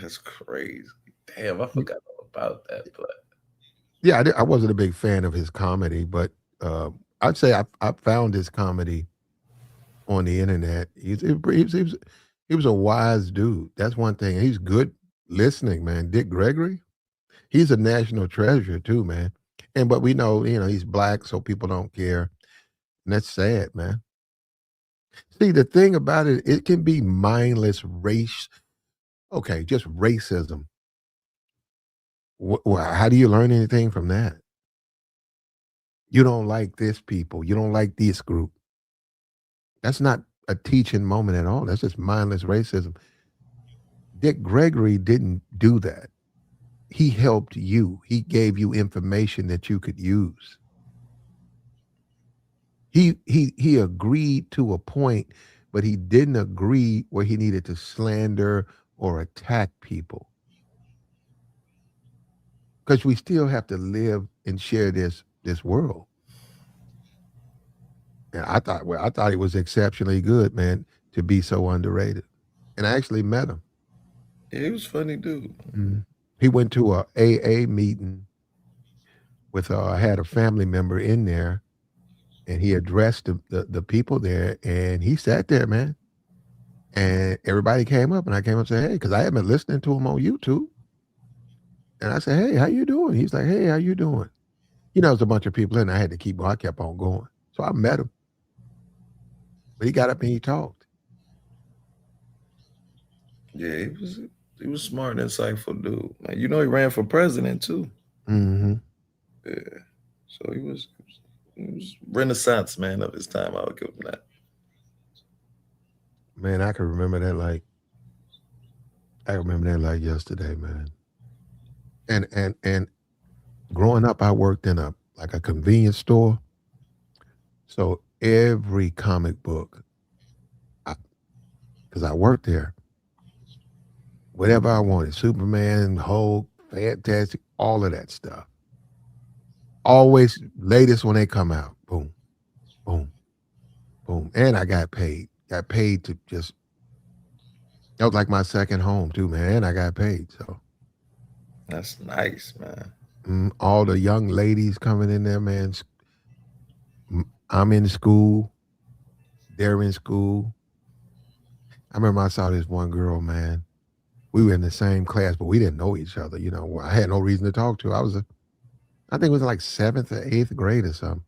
That's crazy. Damn, I forgot all about that. But Yeah, I wasn't a big fan of his comedy, but I'd say I found his comedy on the internet. He was a wise dude. That's one thing. He's good listening, man. Dick Gregory, he's a national treasure too, man. And but we know, he's black, so people don't care, and that's sad, man. See, the thing about it, it can be mindless race. Okay, just racism. How do you learn anything from that? You don't like this people. You don't like this group. That's not a teaching moment at all. That's just mindless racism. Dick Gregory didn't do that. He helped you. He gave you information that you could use. He agreed to a point, but he didn't agree where he needed to slander or attack people. Because we still have to live and share this world. And I thought he was exceptionally good, man, to be so underrated. And I actually met him. yeah, he was funny dude. He went to a AA meeting with I had a family member in there, and he addressed the people there, and he sat there, man. And everybody came up, and I came up and said, "Hey," because I had been listening to him on YouTube. And I said, "Hey, how you doing?" He's like, "Hey, how you doing?" There's a bunch of people in there. I kept on going. So I met him. But he got up and he talked. Yeah, he was smart and insightful dude. Man, he ran for president too. Mm-hmm. Yeah. So he was Renaissance man of his time. I would give him that. Man, I can remember that like yesterday, man. And growing up, I worked in a convenience store. So every comic book, because I worked there, whatever I wanted, Superman, Hulk, Fantastic, all of that stuff. Always latest when they come out. Boom, boom, boom. And I got paid. Got paid to just, that was like my second home too, man. And I got paid. So That's nice, man. all the young ladies coming in there, man. I'm in school. They're in school. I remember I saw this one girl, man. We were in the same class, but we didn't know each other. I had no reason to talk to her. I think it was like seventh or eighth grade or something.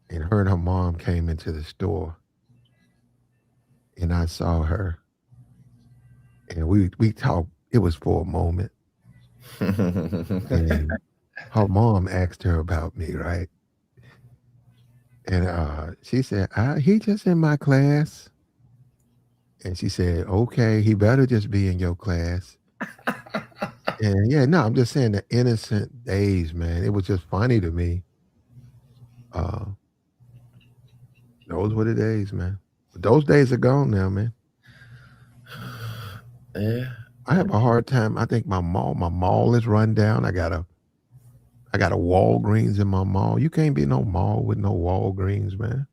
And her and her mom came into the store, and I saw her, and we talked. It was for a moment, and her mom asked her about me, right? And she said, "He just in my class." And she said, "Okay, he better just be in your class." And yeah, no, I'm just saying the innocent days, man. It was just funny to me. Uh, those were the days, man. But those days are gone now, man. Yeah. I have a hard time. I think my mall is run down. I got a Walgreens in my mall. You can't be no mall with no Walgreens, man.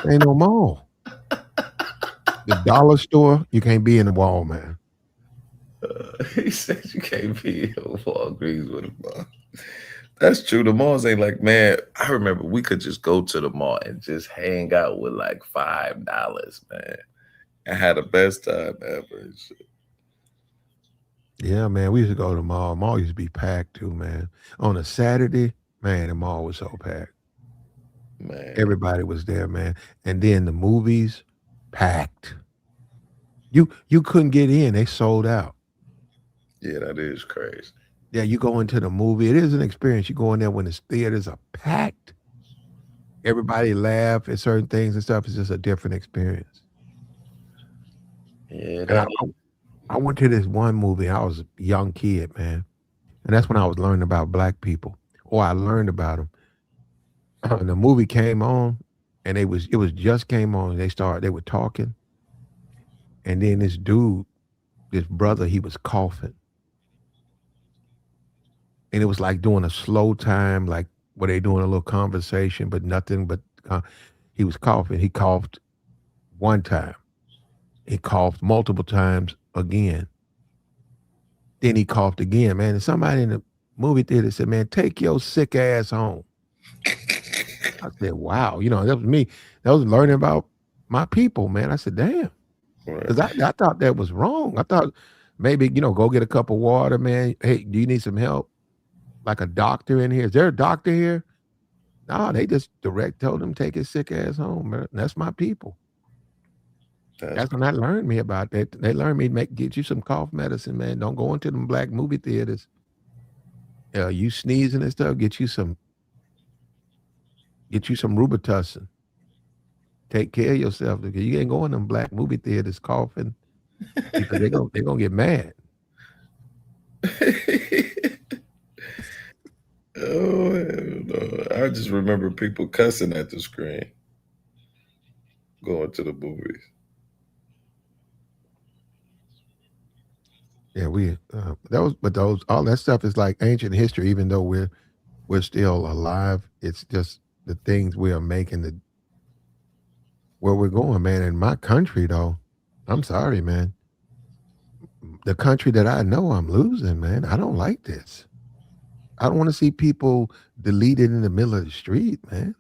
Ain't no mall. The dollar store, you can't be in the wall, man. He said you can't be in Walgreens with a mall. That's true. The malls ain't like, man. I remember we could just go to the mall and just hang out with like $5, man. I had the best time ever. And shit. Yeah, man. We used to go to the mall. Mall used to be packed too, man. On a Saturday, Man, the mall was so packed. Man, Everybody was there, man. And then the movies, packed. You couldn't get in. They sold out. yeah, that is crazy. Yeah, you go into the movie. It is an experience. You go in there when the theaters are packed. Everybody laugh at certain things and stuff. It's just a different experience. Yeah, And that I went to this one movie. I was a young kid, man, and that's when I was learning about black people, or I learned about them. The movie came on, and it was just came on. They were talking, and then this dude, this brother, he was coughing, and it was like doing a slow time, like where they doing a little conversation, but nothing. But he was coughing. He coughed one time. He coughed multiple times again. Then he coughed again, man. And somebody in the movie theater said, "Man, take your sick ass home." I said, "Wow, that was me. That was learning about my people, man." I said, "Damn," right. because I thought that was wrong. I thought maybe go get a cup of water, man. Hey, do you need some help? Like a doctor in here? Is there a doctor here? No, they just direct told him take his sick ass home, man. That's my people. That's That's when I learned me about that. They learned me get you some cough medicine, man. Don't go into them black movie theaters. You sneezing and stuff. Get you some Robitussin. Take care of yourself because you ain't going to them black movie theaters coughing because they gonna get mad. Oh, hell no. I just remember people cussing at the screen going to the movies. Yeah, those all that stuff is like ancient history. Even though we're still alive, it's just the things we are making the where we're going, man. In my country, though, I'm sorry, man. The country that I know, I'm losing, man. I don't like this. I don't want to see people deleted in the middle of the street, man.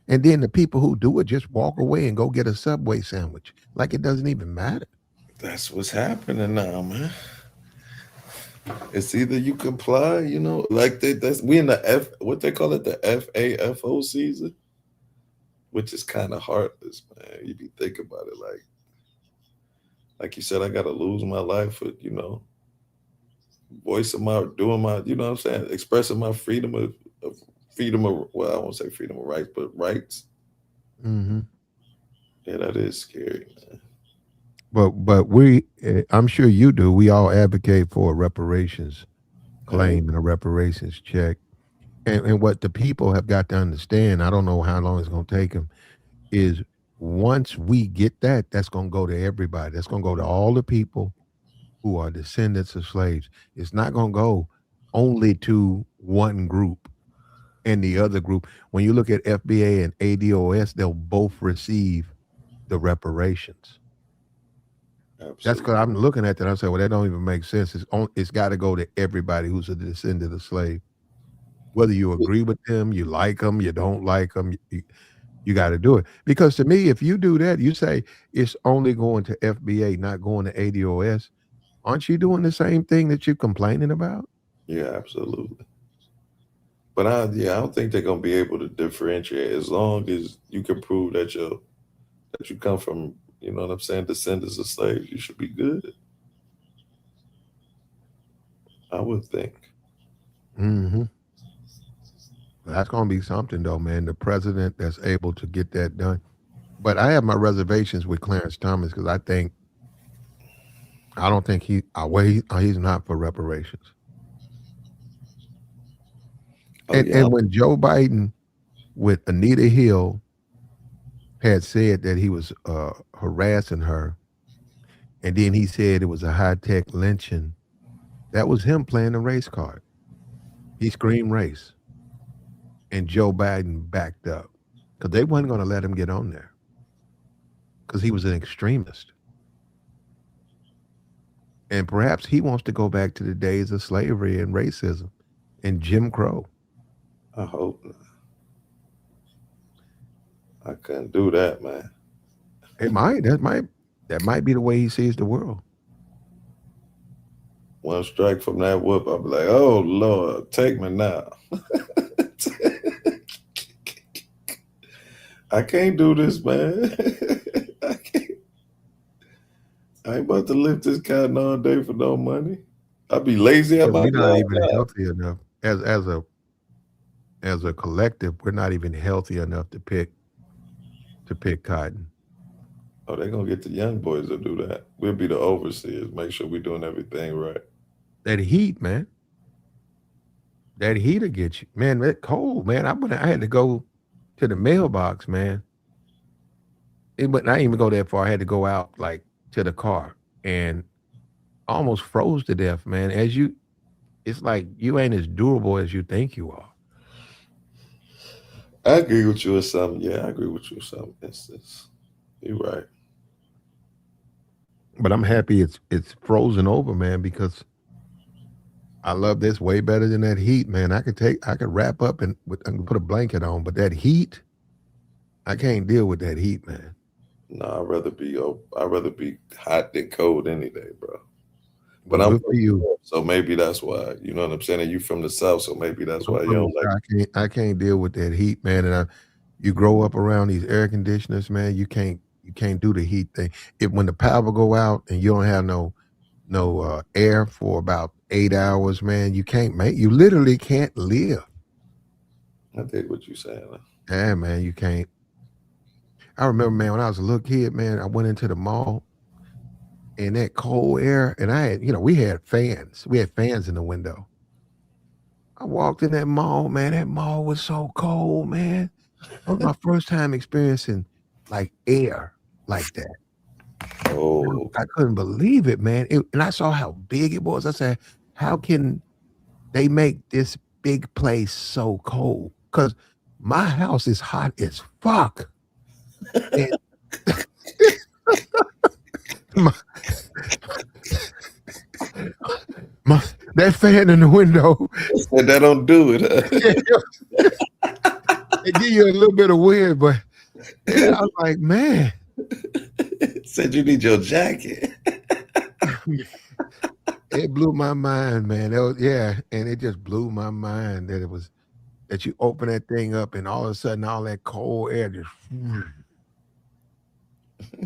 And then the people who do it just walk away and go get a Subway sandwich. Like it doesn't even matter. That's what's happening now, man. It's either you comply, like that's we in the what they call it, the FAFO season, which is kind of heartless, man. You be thinking about it, like you said, I gotta lose my life for voicing my doing my, what I'm saying, expressing my freedom of well, I won't say freedom of rights, but rights. Hmm. Yeah, that is scary, man. But I'm sure you do. We all advocate for a reparations Hell, claim and a reparations check. And what the people have got to understand, I don't know how long it's going to take them, is once we get that, that's going to go to everybody. That's going to go to all the people who are descendants of slaves. It's not going to go only to one group and the other group. When you look at FBA and ADOS, they'll both receive the reparations. That's absolutely. because I'm looking at that. I say, well, that don't even make sense. It's got to go to everybody who's a descendant of slave. Whether you agree with them, you like them, you don't like them, you got to do it. Because to me, if you do that, you say it's only going to FBA, not going to ADOS. Aren't you doing the same thing that you're complaining about? Yeah, absolutely. But I don't think they're gonna be able to differentiate as long as you can prove that you come from, what I'm saying, descendants of slaves. You should be good. I would think. Hmm. That's going to be something, though, man. The president that's able to get that done. But I have my reservations with Clarence Thomas because I don't think he's not for reparations. Oh And yeah, and when Joe Biden with Anita Hill had said that he was harassing her, and then he said it was a high tech lynching, that was him playing the race card. He screamed race, and Joe Biden backed up because they wasn't going to let him get on there because he was an extremist. And perhaps he wants to go back to the days of slavery and racism and Jim Crow. I hope not. I couldn't do that, man. It might. That might be the way he sees the world. One strike from that whoop, I'll be like, oh Lord, take me now. I can't do this, man. I can't. I ain't about to lift this cotton all day for no money. I'd be lazy at Yeah, my we're not job even now. healthy enough as a collective. We're not even healthy enough to pick cotton. Oh, they're gonna get the young boys to do that. We'll be the overseers, make sure we're doing everything right. That heat, man. That heat'll get you, man. That cold, man. I had to go to the mailbox, man. But I didn't even go that far. I had to go out like to the car and almost froze to death, man. It's like you ain't as durable as you think you are. I agree with you or something. Yeah, I agree with you or something. You're right. But I'm happy it's frozen over, man, because I love this way better than that heat, man. I could wrap up and put a blanket on, but that heat, I can't deal with that heat, man. No, I'd rather be hot than cold any day, bro. But Well, I'm good from for the you. North, so maybe that's why. You know what I'm saying? And you from the South, so maybe that's I'm why you from the don't like. south. I can't deal with that heat, man. You grow up around these air conditioners, man. You can't do the heat thing. If when the power go out and you don't have no air for about 8 hours, man, you literally can't live. I think what you saying. Yeah, man, you can't. I remember, man, when I was a little kid, man, I went into the mall and that cold air, and we had fans. We had fans in the window. I walked in that mall, man. That mall was so cold, man. That was my first time experiencing like air like that. Oh, I couldn't believe it, man. And I saw how big it was. I said, how can they make this big place so cold? Because my house is hot as fuck. And my, my that fan in the window, said that don't do it. it give you a little bit of wind, but yeah, I was like, man, Said you need your jacket. it blew my mind, man. Yeah, and it just blew my mind that you open that thing up and all of a sudden all that cold air just.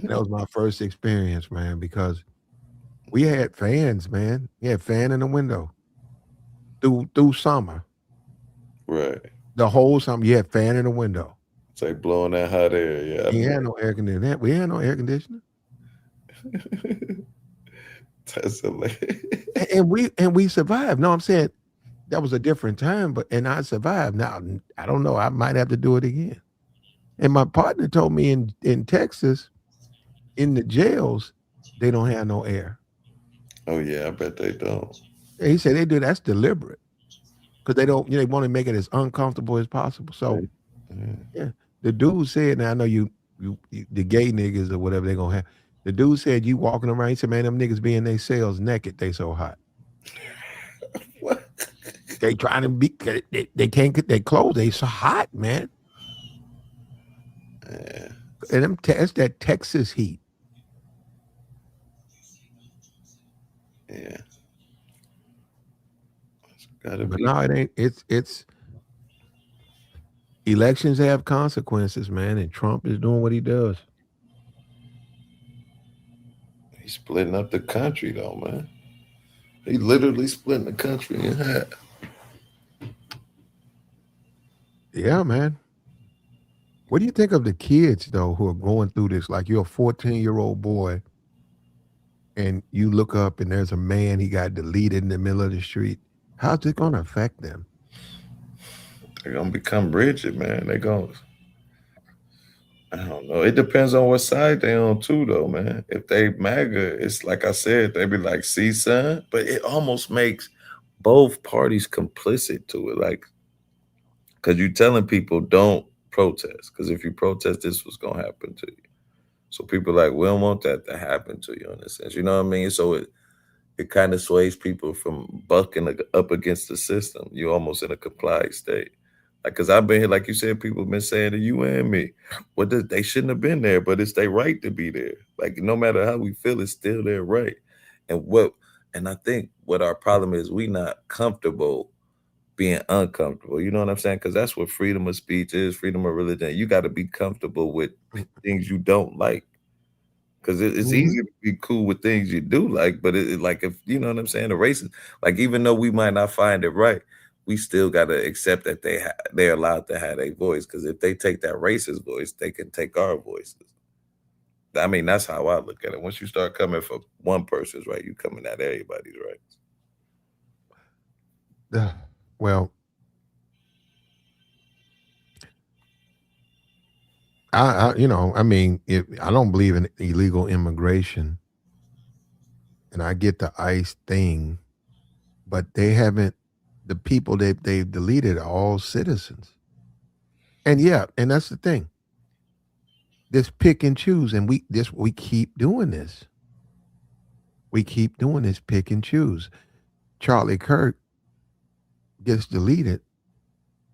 That was my first experience, man, because we had fans, man. We had fan in the window through summer. Right. The whole summer, you had fan in the window. It's like blowing that hot air. Yeah, I You know. had no air conditioning. We had no air conditioner, That's hilarious. and we survived. No, I'm saying that was a different time, and I survived. Now I don't know. I might have to do it again. And my partner told me in Texas, in the jails, they don't have no air. Oh yeah, I bet they don't. And he said they do that's deliberate because they don't. They want to make it as uncomfortable as possible. So Right. Yeah. yeah, the dude said. Now I know you the gay niggas or whatever they gonna have. The dude said you walking around. He said, man, them niggas be in their cells naked. They so hot. What? They trying to be. They can't get their clothes. They so hot, man. Yeah. And that's that Texas heat. Yeah. Gotta But be. no, it ain't. It's elections have consequences, man, and Trump is doing what he does. He's splitting up the country though, man. He literally splitting the country in half. Yeah, man. What do you think of the kids though who are going through this? Like you're a 14-year-old boy and you look up and there's a man he got deleted in the middle of the street. How's it gonna affect them? They're gonna become rigid, man. They gonna I don't know. It depends on what side they on too, though, man. If they MAGA, it's like I said, they be like, "See, son," but it almost makes both parties complicit to it, like because you telling people don't protest, because if you protest, this was gonna happen to you. So people like, we don't want that to happen to you in a sense. You know what I mean? So it kind of sways people from bucking up against the system. You're almost in a complied state. Like, cause I've been here, like you said, people have been saying to you and me, they shouldn't have been there, but it's their right to be there. Like, no matter how we feel, it's still their right. And and I think what our problem is, we not comfortable being uncomfortable. You know what I'm saying? Because that's what freedom of speech is, freedom of religion. You got to be comfortable with things you don't like. Because it's easy Mhm. to be cool with things you do like, but like if you know what I'm saying, the racist, like even though we might not find it right, we still gotta accept that they're allowed to have a voice. Because if they take that racist voice, they can take our voices. I mean, that's how I look at it. Once you start coming for one person's right, you coming at everybody's rights. Well, I mean, if I don't believe in illegal immigration, and I get the ICE thing, but they haven't. The people they've deleted are all citizens, and yeah, and that's the thing. This pick and choose, and we keep doing this. We keep doing this pick and choose. Charlie Kirk gets deleted,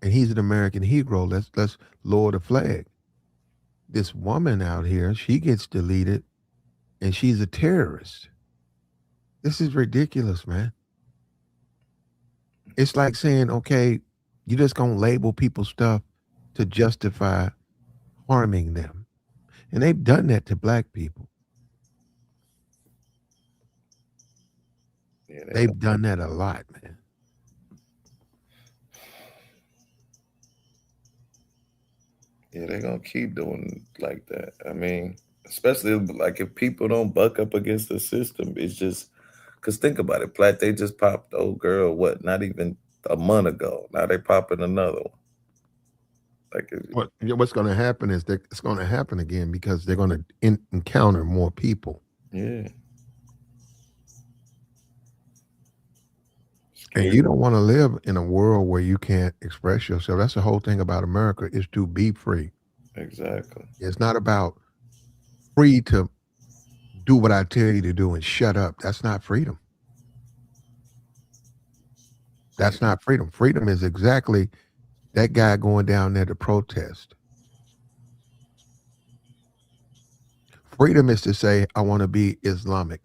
and he's an American hero. Let's lower the flag. This woman out here, she gets deleted, and she's a terrorist. This is ridiculous, man. It's like saying, okay, you just gonna label people's stuff to justify harming them. And they've done that to black people. Yeah, they They've done that a lot, man. Yeah, they're gonna keep doing like that. I mean, especially like if people don't buck up against the system, it's just because think about it, Platt. They just popped the old girl. What? Not even a month ago. Now they popping another one. Like, What's going to happen is that it's going to happen again because they're going to encounter more people. yeah, And scary. you don't want to live in a world where you can't express yourself. That's the whole thing about America is to be free. Exactly. It's not about free to do what I tell you to do and shut up. That's not freedom. That's not freedom. Freedom is exactly that guy going down there to protest. Freedom is to say, I want to be Islamic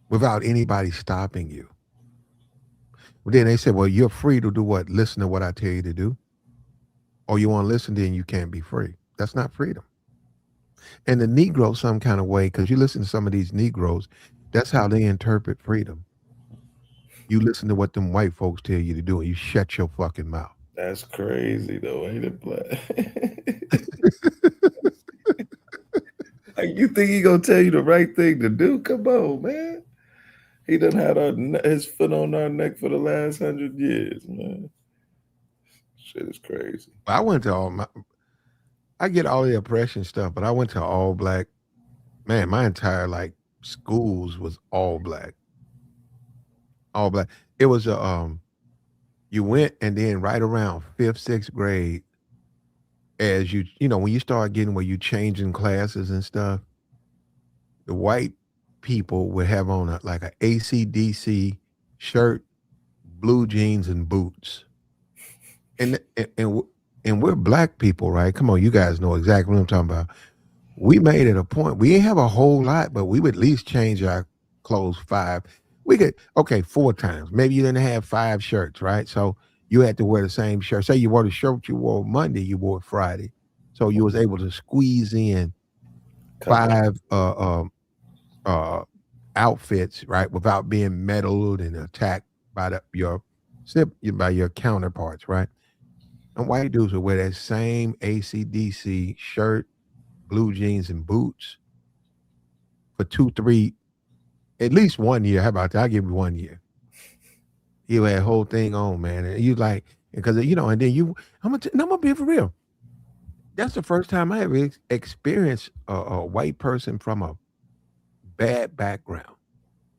without anybody stopping you. But then they said, well, you're free to do what? Listen to what I tell you to do. Or you want to listen, then you can't be free. That's not freedom. And the Negro, some kind of way, because you listen to some of these Negroes, that's how they interpret freedom. You listen to what them white folks tell you to do, and you shut your fucking mouth. That's crazy though, ain't it, Platt? Like you think he gonna tell you the right thing to do? Come on, man. He done had his foot on our neck for the last 100 years, man. Shit is crazy. I went to I get all the oppression stuff, but I went to all black. Man, my entire like schools was all black, all black. It was you went and then right around fifth, sixth grade, as when you start getting where you changing classes and stuff, the white people would have on like a ACDC shirt, blue jeans, and boots. And and and, w- and we're black people, right? Come on, you guys know exactly what I'm talking about. We made it a point. We didn't have a whole lot, but we would at least change our clothes five. We could okay 4 times. Maybe you didn't have 5 shirts, right? So you had to wear the same shirt. Say you wore the shirt you wore Monday, you wore it Friday. So you was able to squeeze in Couple. five uh outfits, right, without being meddled and attacked by by your counterparts, right? And white dudes would wear that same ACDC shirt, blue jeans, and boots for 2, 3, at least 1 year. How about that? I'll give you 1 year. You had whole thing on, man, and you like because and then I'm gonna be for real. That's the first time I ever experienced a white person from a bad background.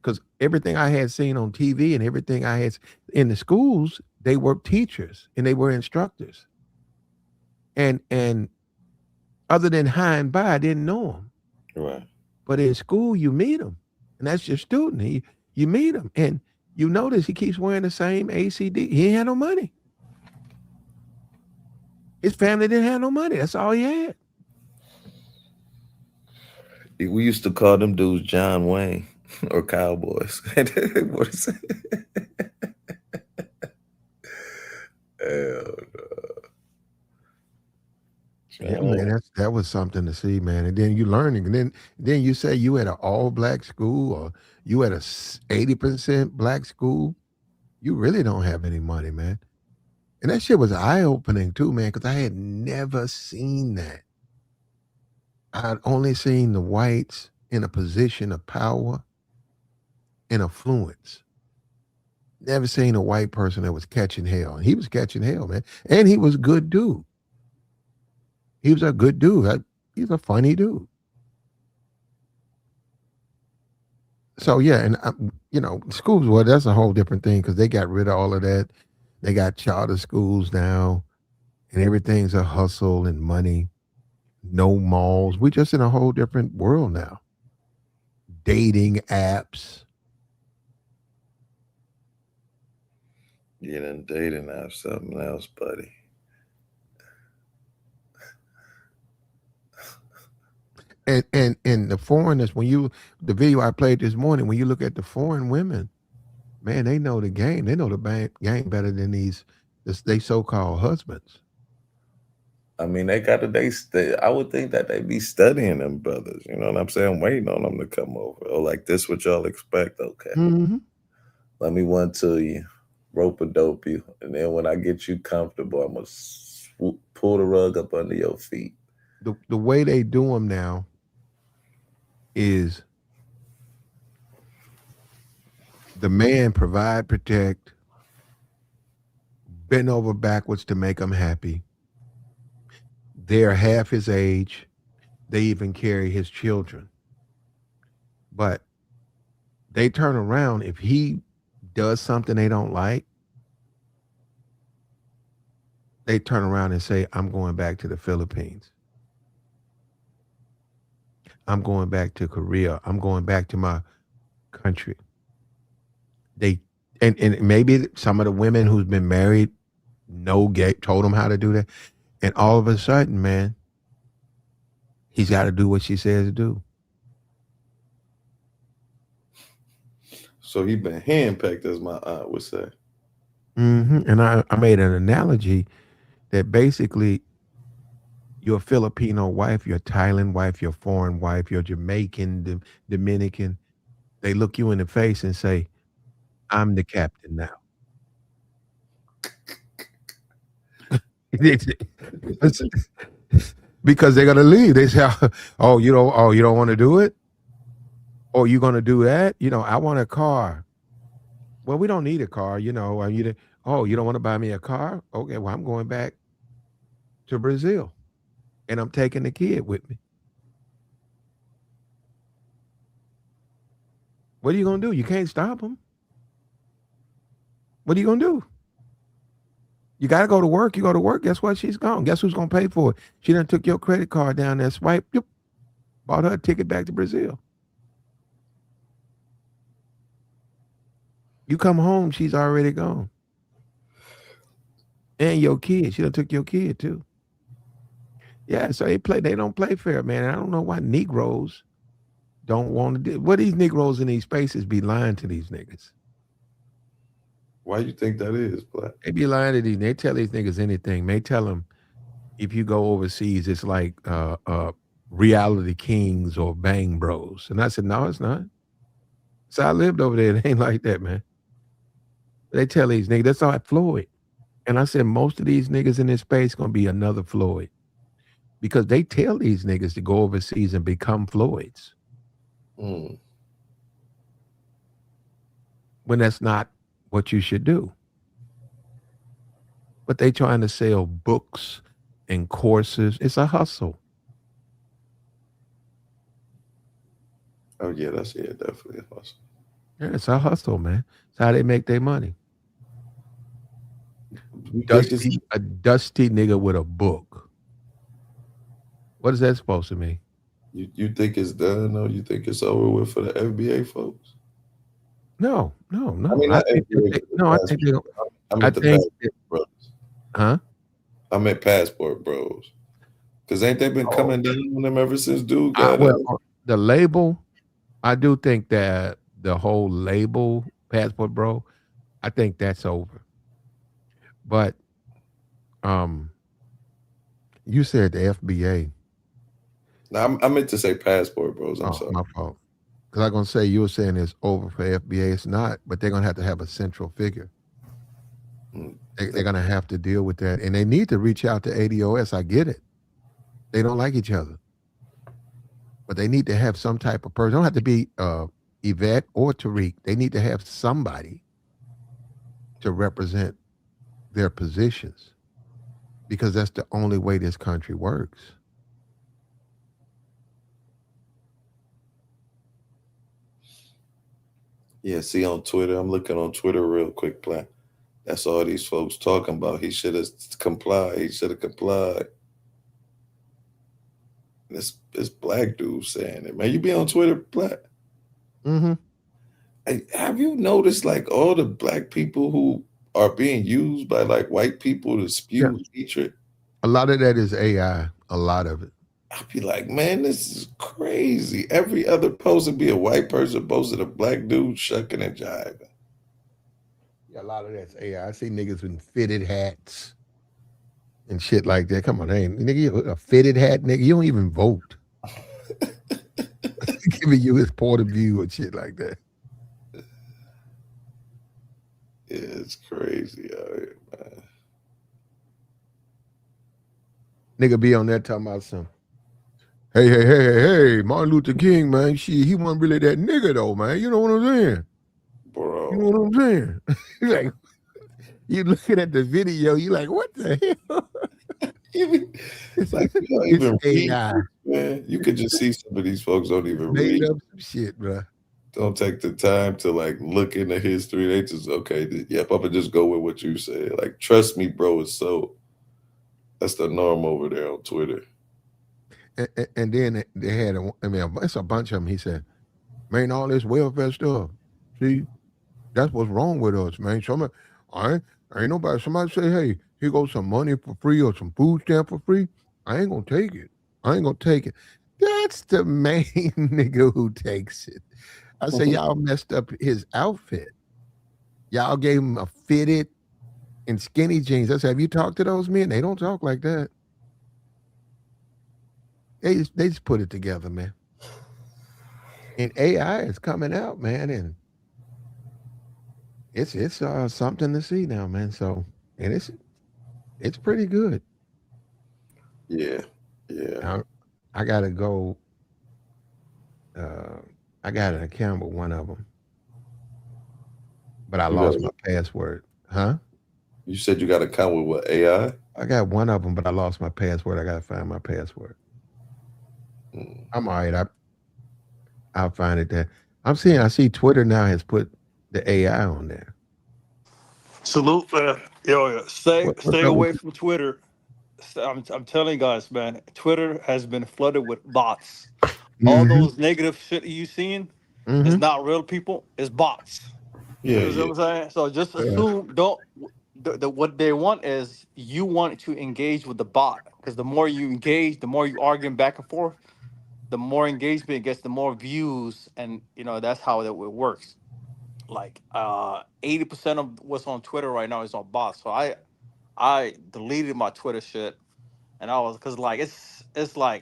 Because everything I had seen on TV and everything I had in the schools, they were teachers and they were instructors. And other than high and by, I didn't know them. Right. But in school, you meet him, and that's your student. You meet him, and you notice he keeps wearing the same ACD. He ain't had no money. His family didn't have no money. That's all he had. We used to call them dudes John Wayne or cowboys. What is it? Yeah, man, that was something to see, man. And then you learning, and then you say you at an all black school or you at a 80% black school. You really don't have any money, man. And that shit was eye opening too, man, because I had never seen that. I'd only seen the whites in a position of power and affluence. Never seen a white person that was catching hell. And he was catching hell, man. And he was a good dude. He was a good dude. He's a funny dude. So yeah, and schools. Well, that's a whole different thing because they got rid of all of that. They got charter schools now, and everything's a hustle and money. No malls. We're just in a whole different world now. Dating apps. Yeah, then dating app something else, buddy. And the foreigners, the video I played this morning, when you look at the foreign women, man, they know the game. They know the game better than they so-called husbands. I mean, I would think that they be studying them brothers. You know what I'm saying? Waiting on them to come over. Or like, this what y'all expect? Okay. Mm-hmm. Let me one to you, rope a dope you, and then when I get you comfortable, I'm gonna pull the rug up under your feet. The way they do them now is the man provide, protect, bend over backwards to make them happy. They're half his age. They even carry his children. But they turn around if he does something they don't like. They turn around and say, I'm going back to the Philippines. I'm going back to Korea. I'm going back to my country. They and maybe some of the women who's been married told them how to do that. And all of a sudden, man, he's got to do what she says to do. So he been handpicked, as my aunt would say. Mm-hmm. And I made an analogy that basically your Filipino wife, your Thailand wife, your foreign wife, your Jamaican, Dominican, they look you in the face and say, I'm the captain now. Because they're gonna leave. They say, "Oh, you don't want to do it? Oh, you gonna do that? I want a car." Well, we don't need a car. You don't want to buy me a car? Okay, well, I'm going back to Brazil, and I'm taking the kid with me. What are you gonna do? You can't stop them. What are you gonna do? You got to go to work. You go to work. Guess what? She's gone. Guess who's gonna pay for it? She done took your credit card down there, swipe, bought her a ticket back to Brazil. You come home, she's already gone. And your kid, she done took your kid too. Yeah, so they don't play fair, man. And I don't know why Negroes don't want to do. What these Negroes in these spaces be lying to these niggas? Why you think that is, Black? They be lying to these. They tell these niggas anything. They tell them if you go overseas, it's like reality kings or bang bros. And I said, no, it's not. So I lived over there. It ain't like that, man. They tell these niggas, that's all Floyd. And I said, most of these niggas in this space gonna be another Floyd. Because they tell these niggas to go overseas and become Floyds. Mm. When that's not what you should do. But they trying to sell books and courses. It's a hustle. Oh yeah, definitely a hustle. Yeah, it's a hustle, man. It's how they make their money. A dusty nigga with a book. What is that supposed to mean? You think it's done, or you think it's over with for the FBA folks? No. I mean, I think bros. Huh? I meant passport bros. Because ain't they been coming down on them ever since dude got the label, I do think that the whole label, passport bro, I think that's over. But You said the FBA. Now, I meant to say passport, bros. I'm Oh, sorry. my fault. Because I'm gonna say you were saying it's over for FBA. It's not, but they're gonna have a central figure. Mm, They're gonna have to deal with that, and they need to reach out to ADOS. I get it. They don't like each other, but they need to have some type of person. They don't have to be Yvette or Tariq. They need to have somebody to represent their positions because that's the only way this country works. Yeah, see on Twitter, I'm looking on Twitter real quick, plan. That's all these folks talking about. He should have complied. He should have complied. This black dude saying it, man. You be on Twitter, black. Mm-hmm. Hey, have you noticed like all the black people who are being used by like white people to Yeah. spew hatred? A lot of that is AI. A lot of it. I'd be like, man, this is crazy. Every other post would be a white person posted a black dude shucking and jiving. Yeah, a lot of that's AI. I see niggas with fitted hats and shit like that. Come on, ain't nigga, you a fitted hat, nigga. You don't even vote. Giving you his point of view and shit like that. Yeah, it's crazy out here, man. Nigga be on there talking about some. Hey, Martin Luther King, man. He wasn't really that nigga though, man. You know what I'm saying? You know Bro. what I'm saying? Like you looking at the video, you like, what the hell? Like you don't It's even read AI. this, man. You could just see some of these folks don't even Made read. up some shit, bro. Don't take the time to like look into history. They just yep, I'm gonna just go with what you said. Like, trust me, bro, it's so that's the norm over there on Twitter. And then they had, I mean, it's a bunch of them. He said, man, all this welfare stuff. See, that's what's wrong with us, man. Somebody, I ain't nobody. Somebody say, hey, here goes some money for free or some food stamp for free. I ain't gonna take it. I ain't gonna take it. That's the main nigga who takes it. I say, y'all messed up his outfit. Y'all gave him a fitted and skinny jeans. I said, have you talked to those men? They don't talk like that. They just put it together, man. And AI is coming out, man, and it's something to see now, man. So and it's pretty good. Yeah, yeah. I gotta go. Uh, I got an account with one of them, but I You got lost my password. Huh? you said you got to count with what AI? I got one of them, but I lost my password. I gotta find my password. Mm. I'm all right. I'll find it there. I see Twitter now has put the AI on there. Salute, man. Yo, yo. Stay What's stay up with away from Twitter. I'm telling you guys, man. Twitter has been flooded with bots. you? All Mm-hmm. those negative shit you seeing is Mm-hmm. not real people. It's bots. Yeah, You know yeah. what I'm saying? So just Yeah. assume don't. What they want is you want to engage with the bot because the more you engage, the more you arguing back and forth, the more engagement it gets, the more views, and that's how it works. Like 80% of what's on Twitter right now is on bots. So I deleted my Twitter shit, and I was because like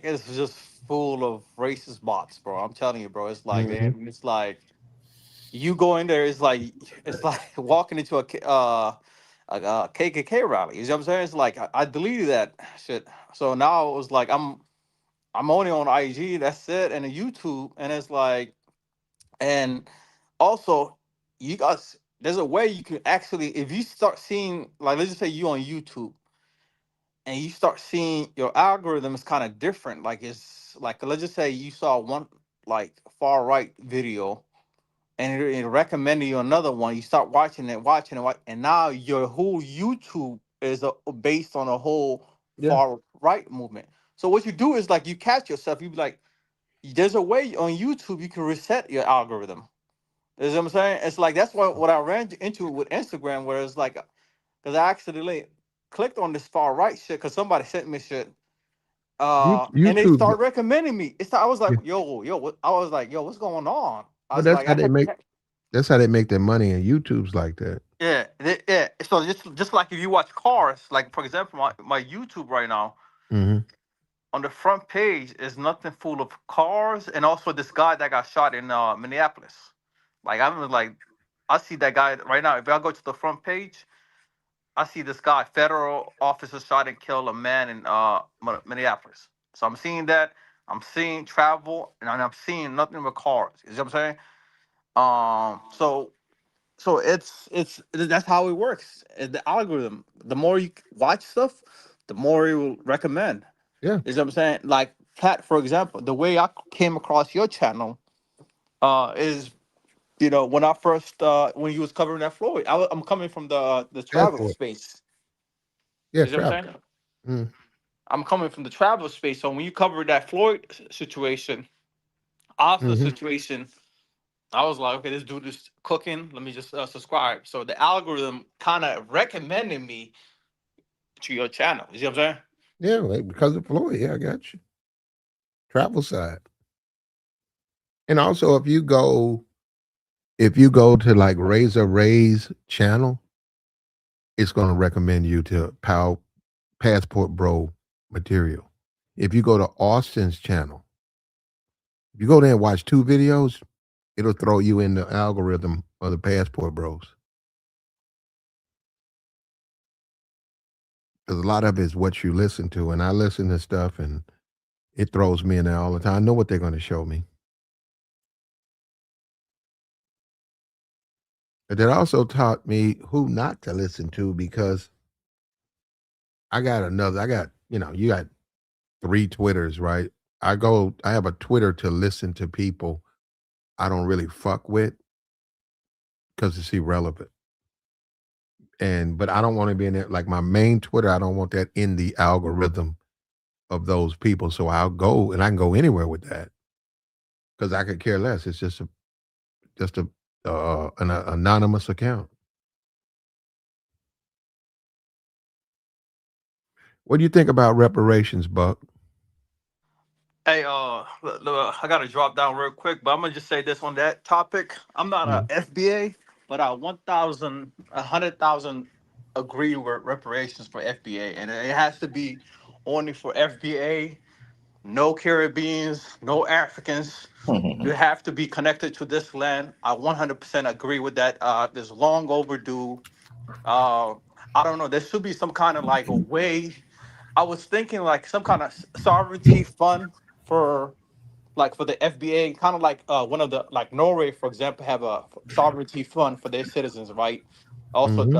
it's just full of racist bots, bro. I'm telling you, bro. It's like Mm-hmm. man, it's like you go in there, it's like walking into a KKK rally. You know what I'm saying? It's like I deleted that shit. So now it was like I'm only on IG. That's it, and YouTube, and it's like and also you guys. There's a way you can actually, if you start seeing, like, let's just say you on YouTube and you start seeing your algorithm is kind of different. Like it's like let's just say you saw one like far right video and it recommended you another one. You start watching it, and now your whole YouTube is based on a whole Yeah. far right movement. So what you do is like you catch yourself. You be like, there's a way on YouTube you can reset your algorithm. You know what I'm saying? It's like that's what I ran into with Instagram, where it's like because I accidentally clicked on this far right shit because somebody sent me shit. And they YouTube. start recommending me. I was like, Yeah. yo, I was like, yo, what's going on? I But was like, I had, that's how they make their money, and YouTube's like that. yeah. So just like if you watch cars, like for example, my YouTube right now, Mm-hmm. On the front page is nothing full of cars, and also this guy that got shot in Minneapolis. Like I'm like, I see that guy right now. If I go to the front page, I see this guy, federal officer shot and killed a man in Minneapolis. So I'm seeing that. I'm seeing travel, and I'm seeing nothing but cars. You know what I'm saying? So it's that's how it works. The algorithm. The more you watch stuff, the more it will recommend. Yeah. You know what I'm saying? Like Cat, for example, the way I came across your channel is when I first when you was covering that Floyd, I'm coming from the travel Airport. space. Yeah, You know what travel. I'm saying? Mm. I'm coming from the travel space. So when you covered that Floyd situation, Oscar Mm-hmm. situation, I was like, okay, this dude is cooking. Let me just subscribe. So the algorithm kind of recommended me to your channel. You see what I'm saying? Yeah, like because of Floyd. Yeah, I got you. Travel side. And also if you go to like Razor Ray's channel, it's gonna recommend you to Passport Bro material. If you go to Austin's channel, if you go there and watch 2 videos, it'll throw you in the algorithm of the Passport Bros. Because a lot of it is what you listen to, and I listen to stuff, and it throws me in there all the time. I know what they're going to show me. But it also taught me who not to listen to because I got, you got 3 Twitters, right? I have a Twitter to listen to people I don't really fuck with because it's irrelevant. But I don't want to be in there. Like my main Twitter, I don't want that in the algorithm of those people. So I'll go and I can go anywhere with that because I could care less. It's just an anonymous account. What do you think about reparations, Buck? Hey, look, I gotta drop down real quick, but I'm gonna just say this on that topic. I'm not a Mm. FBA, but I 100,000 agree with reparations for FBA, and it has to be only for FBA. No Caribbeans, no Africans. You have to be connected to this land. I 100% agree with that. There's long overdue. Uh, I don't know. There should be some kind of like a way. I was thinking like some kind of sovereignty fund for for the FBA, kind of like one of the like Norway, for example, have a sovereignty fund for their citizens, right? Also, Mhm.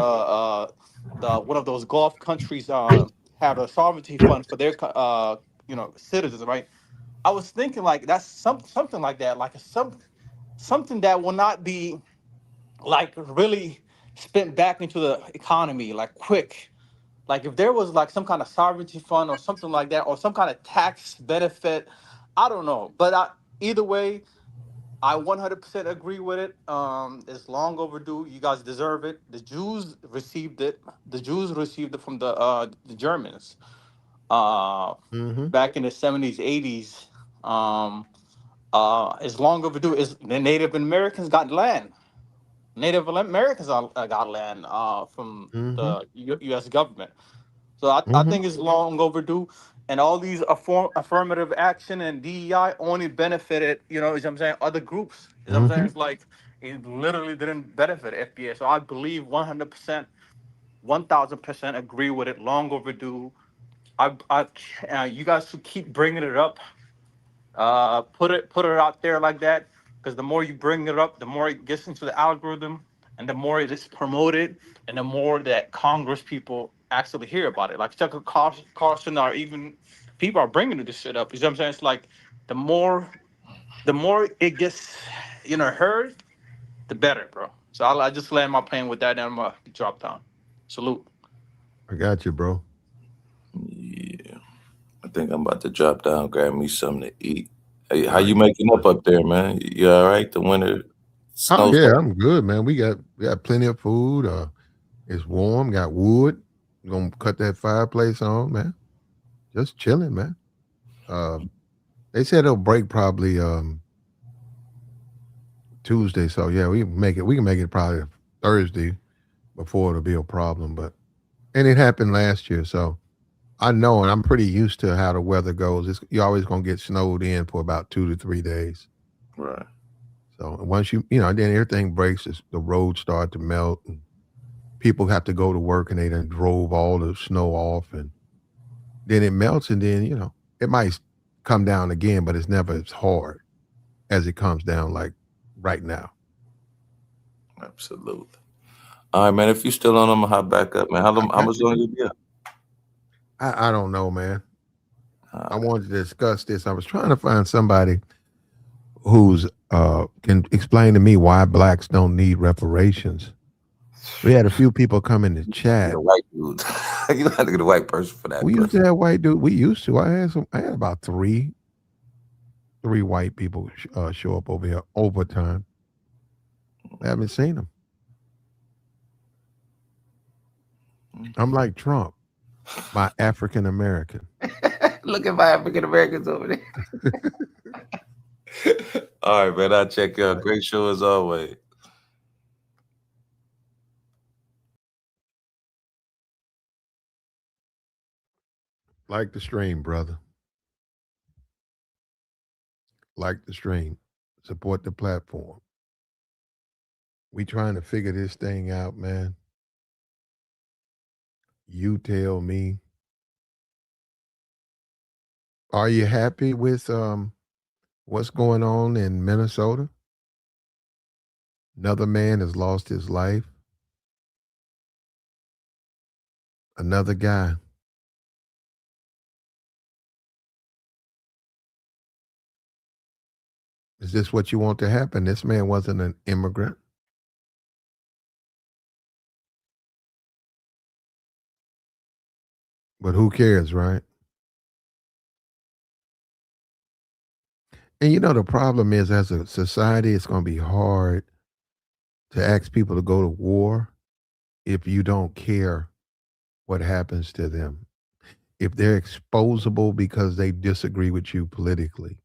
the one of those Gulf countries have a sovereignty fund for their citizens, right? I was thinking like that's something like that, like something that will not be like really spent back into the economy like quick. Like if there was like some kind of sovereignty fund or something like that, or some kind of tax benefit, I don't know. But either way, I 100% agree with it. It's long overdue. You guys deserve it. The Jews received it. The Jews received it from the Germans uh, Mhm. back in the 70s, 80s. Um, it's long overdue. Is the Native Americans got land? Native Americans got land from Mhm. the U.S. government. So I Mhm. think it's long overdue. And all these affirmative action and DEI only benefited, what I'm saying, other groups. You know what I'm saying? Mhm. It's like it literally didn't benefit FBA. So I believe 100%, 1,000% agree with it. Long overdue. You guys should keep bringing it up. Put it out there like that, because the more you bring it up, the more it gets into the algorithm, and the more it is promoted, and the more that Congress people actually hear about it. Like Tucker Carlson, or even people are bringing this shit up. You know what I'm saying? It's like the more it gets heard, the better, bro. So I just land my plane with that, and I'm gonna drop down. Salute. I got you, bro. Yeah. I think I'm about to drop down, grab me something to eat. Hey, how All you right. making up there, man? You all right? The winter Oh yeah, snowstorm? I'm good, man. We got plenty of food. It's warm. Got wood. Gonna cut that fireplace on, man. Just chilling, man. Uh, they said it'll break probably Tuesday. So yeah, we can make it. We can make it probably Thursday before it'll be a problem. And it happened last year, so I know, and I'm pretty used to how the weather goes. You're always gonna get snowed in for about 2 to 3 days. Right. So once then everything breaks. The roads start to melt, and people have to go to work, and they done drove all the snow off, and then it melts, and then it might come down again, but it's never as hard as it comes down like right now. Absolutely. All right, man. If you still on, I'm gonna hop back up, man. How much longer you be up? I don't know, man. All I right. wanted to discuss this. I was trying to find somebody who's can explain to me why blacks don't need reparations. We had a few people come in the Get chat. a white dude. You have to get a white person for that We used person. to have white dude. We used to. I had about three white people show up over here over time. I haven't seen them. I'm like Trump, my African American. Look at my African Americans over there. All right, man. I'll check you out. Great show as always. Like the stream, brother. Like the stream. Support the platform. We trying to figure this thing out, man. You tell me. Are you happy with what's going on in Minnesota? Another man has lost his life. Another guy. Is this what you want to happen? This man wasn't an immigrant. But who cares, right? And the problem is, as a society, it's going to be hard to ask people to go to war if you don't care what happens to them. If they're exposable because they disagree with you politically.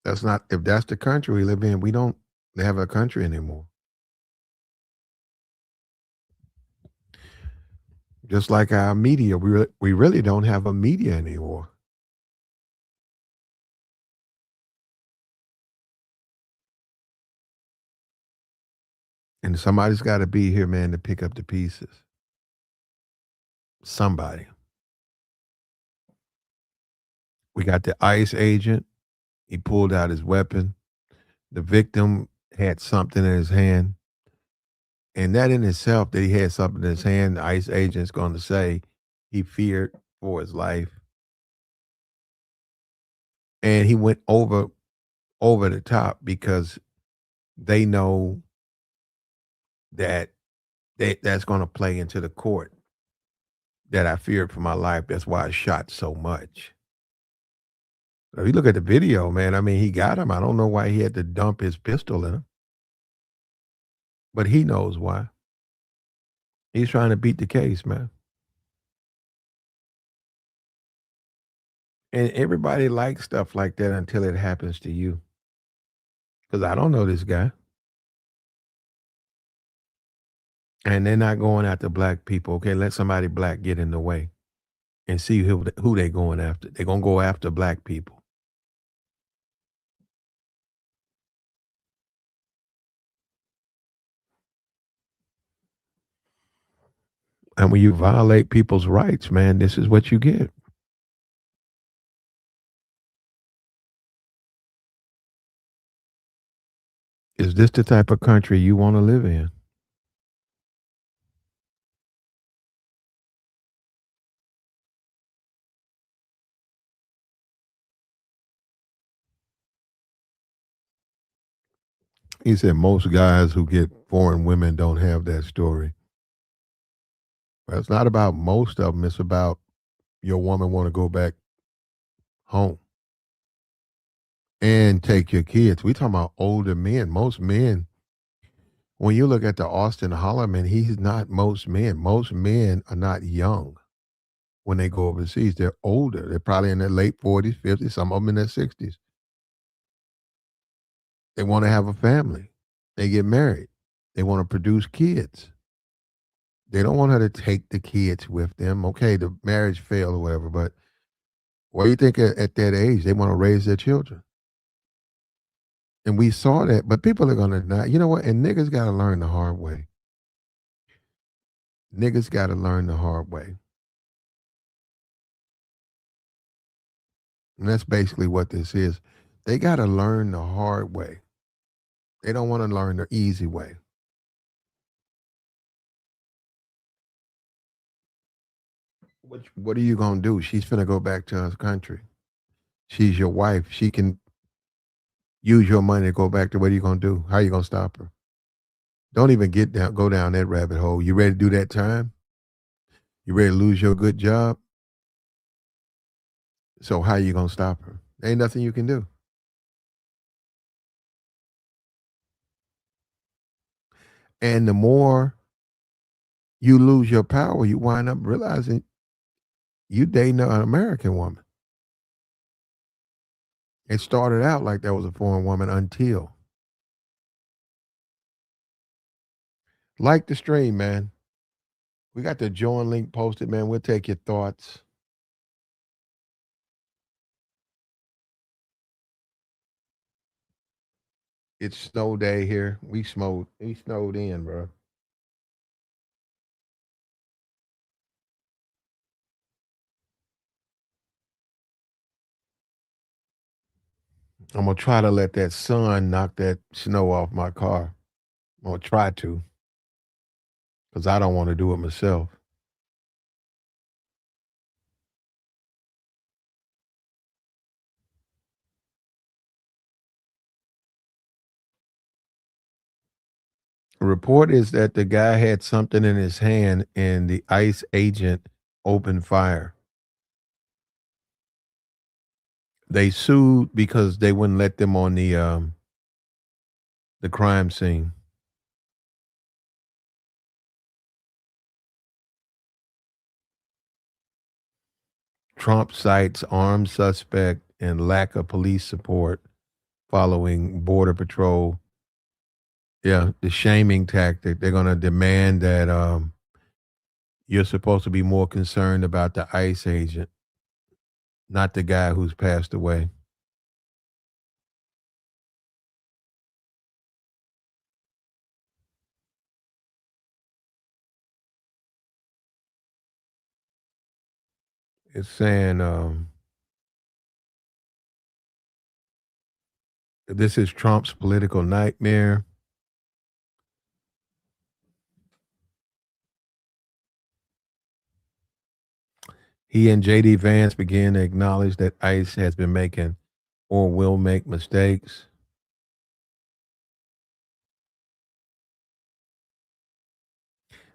If that's the country we live in, we don't have a country anymore. Just like our media, we really don't have a media anymore. And somebody's got to be here, man, to pick up the pieces. Somebody. We got the ICE agent. He pulled out his weapon. The victim had something in his hand. And that in itself, that he had something in his hand, the ICE agent's going to say he feared for his life. And he went over the top because they know that that's going to play into the court, that I feared for my life. That's why I shot so much. If you look at the video, man, I mean, he got him. I don't know why he had to dump his pistol in him, but he knows why. He's trying to beat the case, man. And everybody likes stuff like that until it happens to you. Because I don't know this guy. And they're not going after black people. Okay, let somebody black get in the way and see who they going after. They're going to go after black people. And when you violate people's rights, man, this is what you get. Is this the type of country you want to live in? He said most guys who get foreign women don't have that story. But it's not about most of them. It's about your woman want to go back home and take your kids. We talking about older men. Most men, when you look at the Austin Holloman, he's not most men. Most men are not young when they go overseas. They're older. They're probably in their late 40s, 50s, some of them in their 60s. They want to have a family. They get married. They want to produce kids. They don't want her to take the kids with them. Okay, the marriage failed or whatever, but what do you think at that age they want to raise their children? And we saw that, but people are gonna not. You know what? And niggas got to learn the hard way. Niggas got to learn the hard way, and that's basically what this is. They got to learn the hard way. They don't want to learn the easy way. What are you gonna do? She's finna go back to her country. She's your wife. She can use your money to go back to. What are you gonna do? How are you gonna stop her? Don't even go down that rabbit hole. You ready to do that time? You ready to lose your good job? So how you gonna stop her? Ain't nothing you can do. And the more you lose your power, you wind up realizing you dating an American woman. It started out like that was a foreign woman until. Like the stream, man. We got the join link posted, man. We'll take your thoughts. It's snow day here. We snowed in, bro. I'm gonna try to let that sun knock that snow off my car. I'm gonna try to, because I don't want to do it myself. The report is that the guy had something in his hand and the ICE agent opened fire. They sued because they wouldn't let them on the crime scene. Trump cites armed suspect and lack of police support following Border Patrol. Yeah, the shaming tactic. They're going to demand that you're supposed to be more concerned about the ICE agent, not the guy who's passed away. It's saying this is Trump's political nightmare. He and JD Vance began to acknowledge that ICE has been making or will make mistakes.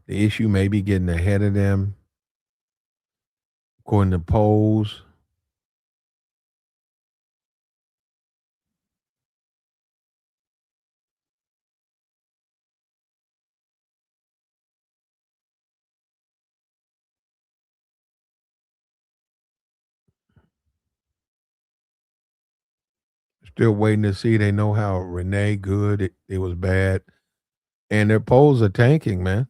The issue may be getting ahead of them, according to polls. Still waiting to see. They know how Renee good it was bad, and their polls are tanking, man.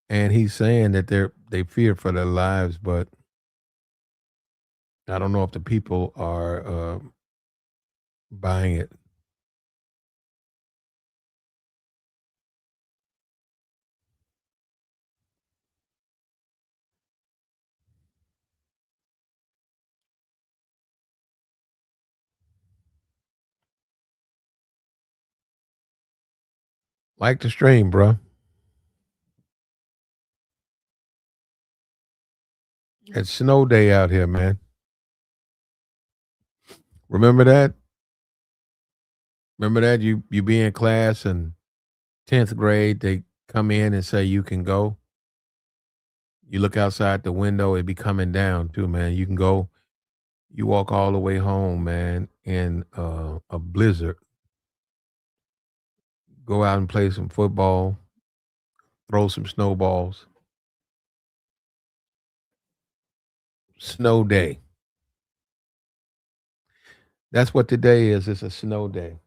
And he's saying that they fear for their lives, but I don't know if the people are buying it. Like the stream, bro. It's snow day out here, man. Remember that? Remember that you be in class and 10th grade, they come in and say you can go. You look outside the window, it be coming down too, man. You can go. You walk all the way home, man, in a blizzard. Go out and play some football, throw some snowballs. Snow day. That's what today is. It's a snow day.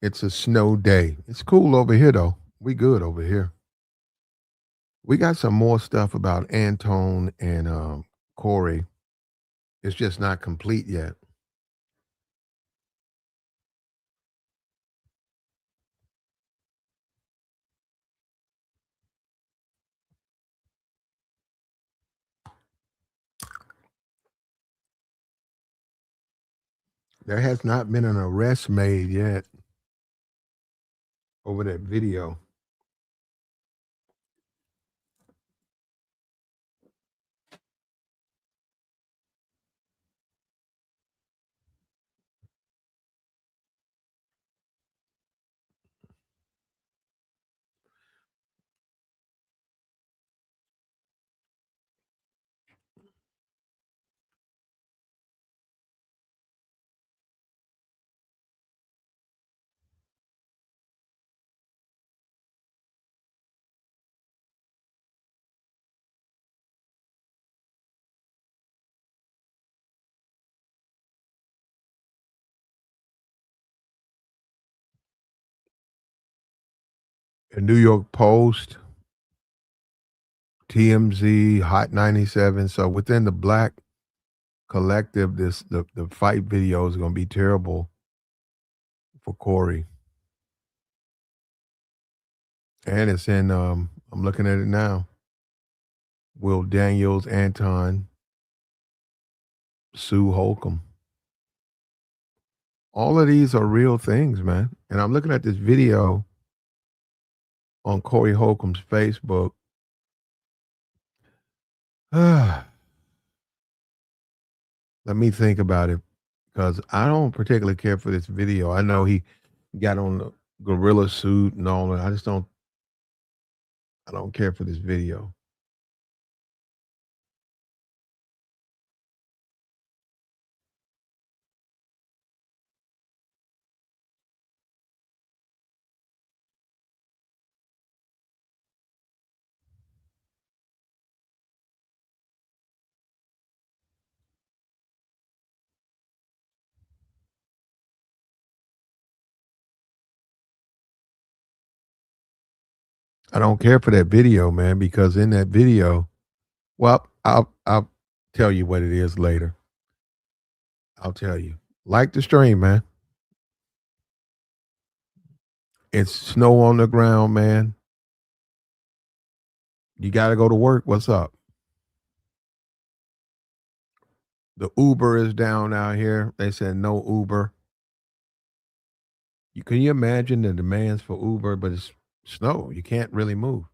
It's a snow day. It's cool over here though. We good over here. We got some more stuff about Antone and Corey. It's just not complete yet. There has not been an arrest made yet over that video. The New York Post, TMZ, Hot 97. So within the black collective, the fight video is gonna be terrible for Corey. And it's in I'm looking at it now. Will Daniels, Anton, Sue Holcomb. All of these are real things, man. And I'm looking at this video on Corey Holcomb's Facebook. Let me think about it because I don't particularly care for this video. I know he got on the gorilla suit and all that. I don't care for this video. I don't care for that video, man, because in that video, well, I'll tell you what it is later. I'll tell you. Like the stream, man. It's snow on the ground, man. You got to go to work. What's up? The Uber is down out here. They said no Uber. Can you imagine the demands for Uber, but it's snow. You can't really move.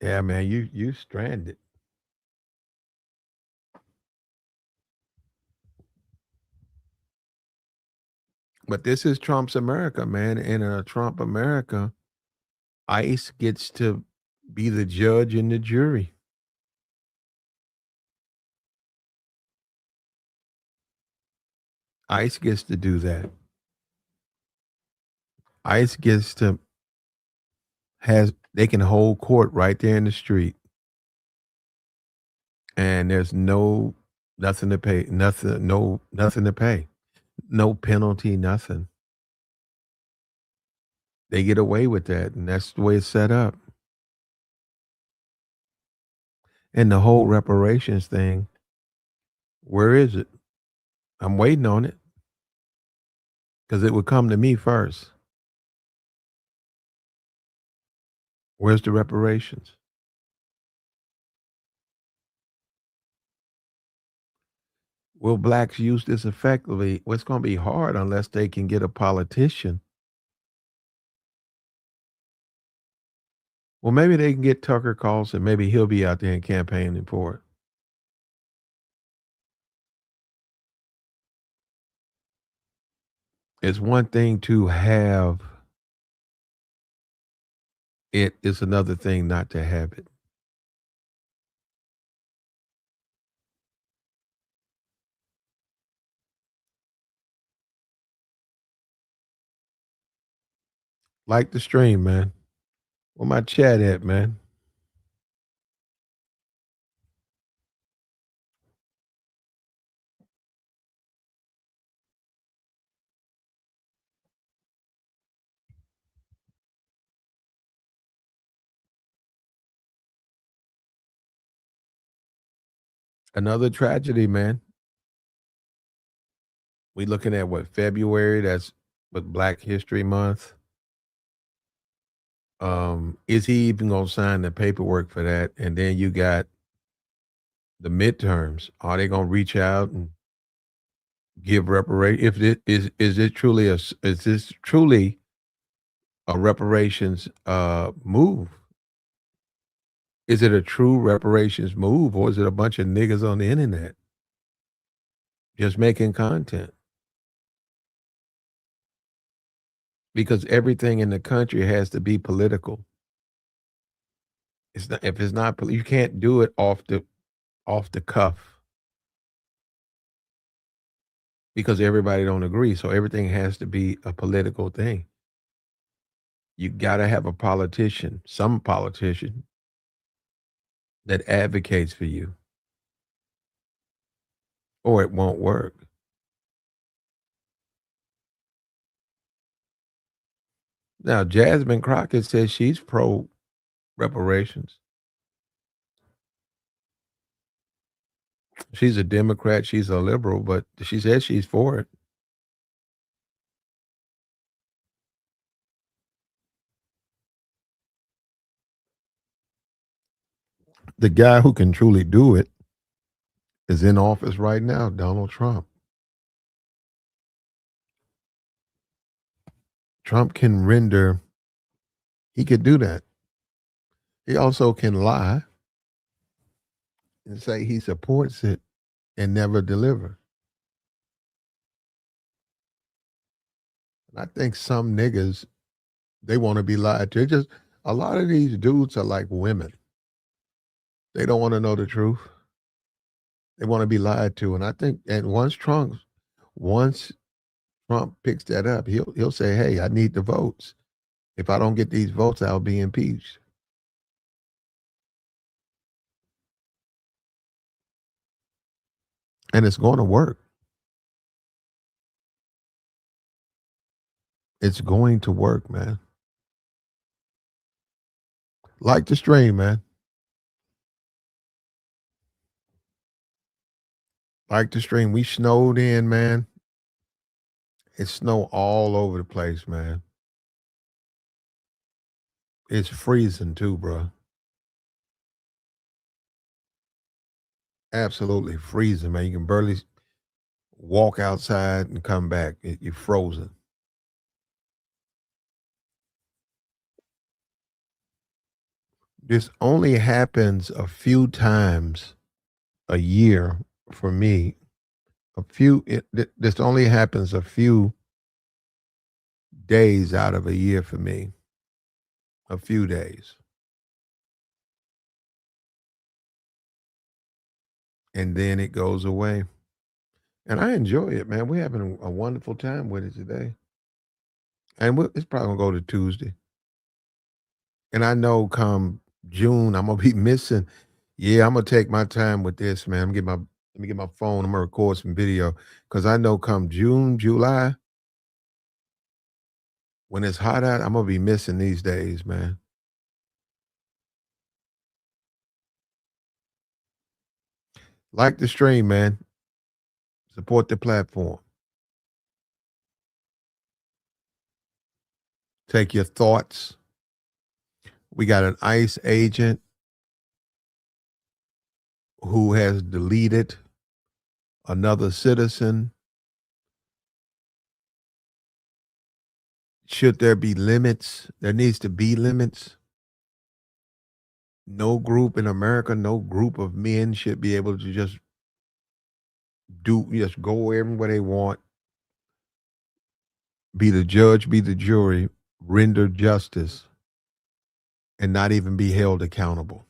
Yeah, man, you stranded. But this is Trump's America, man. In a Trump America, ICE gets to be the judge and the jury. ICE gets to do that. ICE gets to they can hold court right there in the street. And there's nothing to pay, nothing to pay. No penalty, nothing. They get away with that, and that's the way it's set up. And the whole reparations thing, where is it? I'm waiting on it because it would come to me first. Where's the reparations? Will blacks use this effectively? Well, it's going to be hard unless they can get a politician. Well, maybe they can get Tucker Carlson. Maybe he'll be out there and campaigning for it. It's one thing to have it, it's another thing not to have it. Like the stream, man. Where my chat at, man? Another tragedy, man. We looking at what, February? That's with Black History Month. Is he even gonna sign the paperwork for that? And then you got the midterms. Are they gonna reach out and give reparation? If it is it truly is this truly a reparations move? Is it a true reparations move, or is it a bunch of niggas on the internet just making content? Because everything in the country has to be political. It's not, if it's not, you can't do it off the cuff because everybody don't agree. So everything has to be a political thing. You got to have a politician, some politician that advocates for you, or it won't work. Now, Jasmine Crockett says she's pro reparations. She's a Democrat, she's a liberal, but she says she's for it. The guy who can truly do it is in office right now, Donald Trump. Trump can render, he could do that. He also can lie and say he supports it and never deliver. And I think some niggas, they want to be lied to. Just a lot of these dudes are like women. They don't want to know the truth. They want to be lied to. And I think, and once Trump picks that up, he'll say, "Hey, I need the votes. If I don't get these votes, I'll be impeached." And it's going to work. It's going to work, man. Like the stream, man. Like the stream. We snowed in, man. It's snow all over the place, man. It's freezing too, bro. Absolutely freezing, man. You can barely walk outside and come back. You're frozen. This only happens a few times a year for me. This only happens a few days out of a year for me. A few days. And then it goes away. And I enjoy it, man. We're having a wonderful time with it today. And it's probably going to go to Tuesday. And I know come June, I'm going to be missing. Yeah, I'm going to take my time with this, man. Let me get my phone. I'm going to record some video because I know come June, July, when it's hot out, I'm going to be missing these days, man. Like the stream, man. Support the platform. Take your thoughts. We got an ICE agent who has deleted another citizen. Should there be limits? There needs to be limits. No group in America, no group of men should be able to just go everywhere they want, be the judge, be the jury, render justice, and not even be held accountable.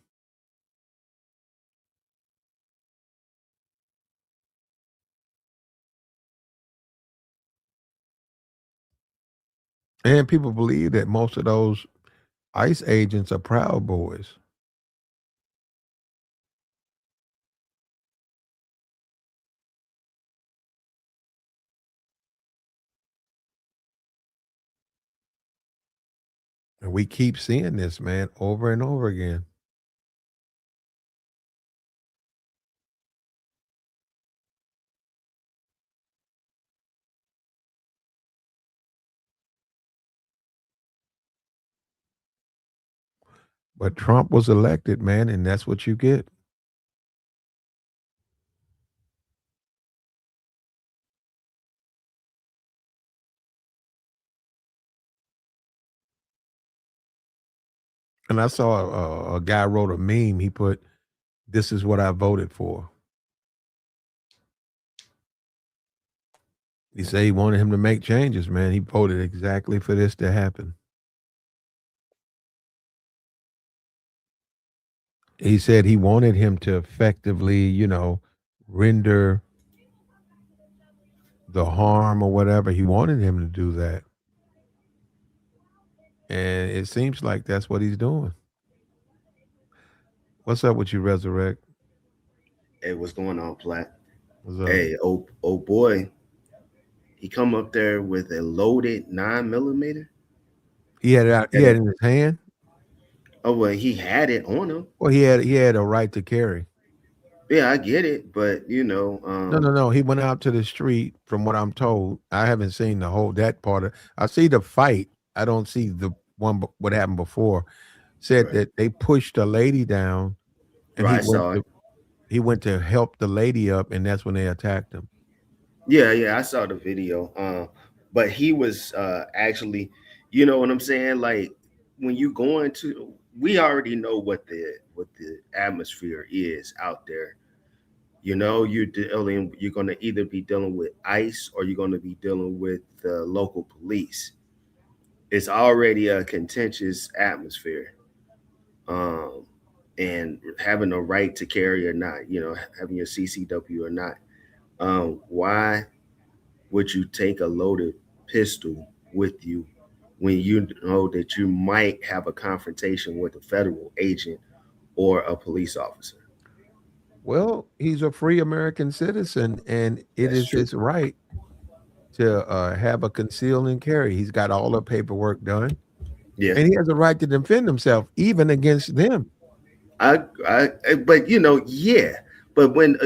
And people believe that most of those ICE agents are Proud Boys. And we keep seeing this, man, over and over again. But Trump was elected, man, and that's what you get. And I saw a guy wrote a meme. He put, "This is what I voted for." He said he wanted him to make changes, man. He voted exactly for this to happen. He said he wanted him to effectively, render the harm or whatever. He wanted him to do that. And it seems like that's what he's doing. What's up with you, Resurrect? Hey, what's going on, Platt? What's up? Hey, oh boy, he come up there with a loaded 9mm. He had it out, he had it in his hand. Oh well, he had it on him. Well, he had a right to carry. Yeah, I get it, but No. He went out to the street, from what I'm told. I haven't seen the whole that part of. I see the fight. I don't see the one what happened before. Said right, that they pushed a lady down, and right. I saw it. he went to help the lady up, and that's when they attacked him. Yeah, I saw the video. But he was actually, you know what I'm saying? Like when you go into, we already know what the atmosphere is out there. You're going to either be dealing with ICE or you're going to be dealing with the local police. It's already a contentious atmosphere. Um, and having a right to carry or not, having your CCW or not. Why would you take a loaded pistol with you when you know that you might have a confrontation with a federal agent or a police officer? Well, he's a free American citizen, and it That's is true. his right to have a conceal and carry. He's got all the paperwork done, Yeah. and he has a right to defend himself, even against them. But yeah. But when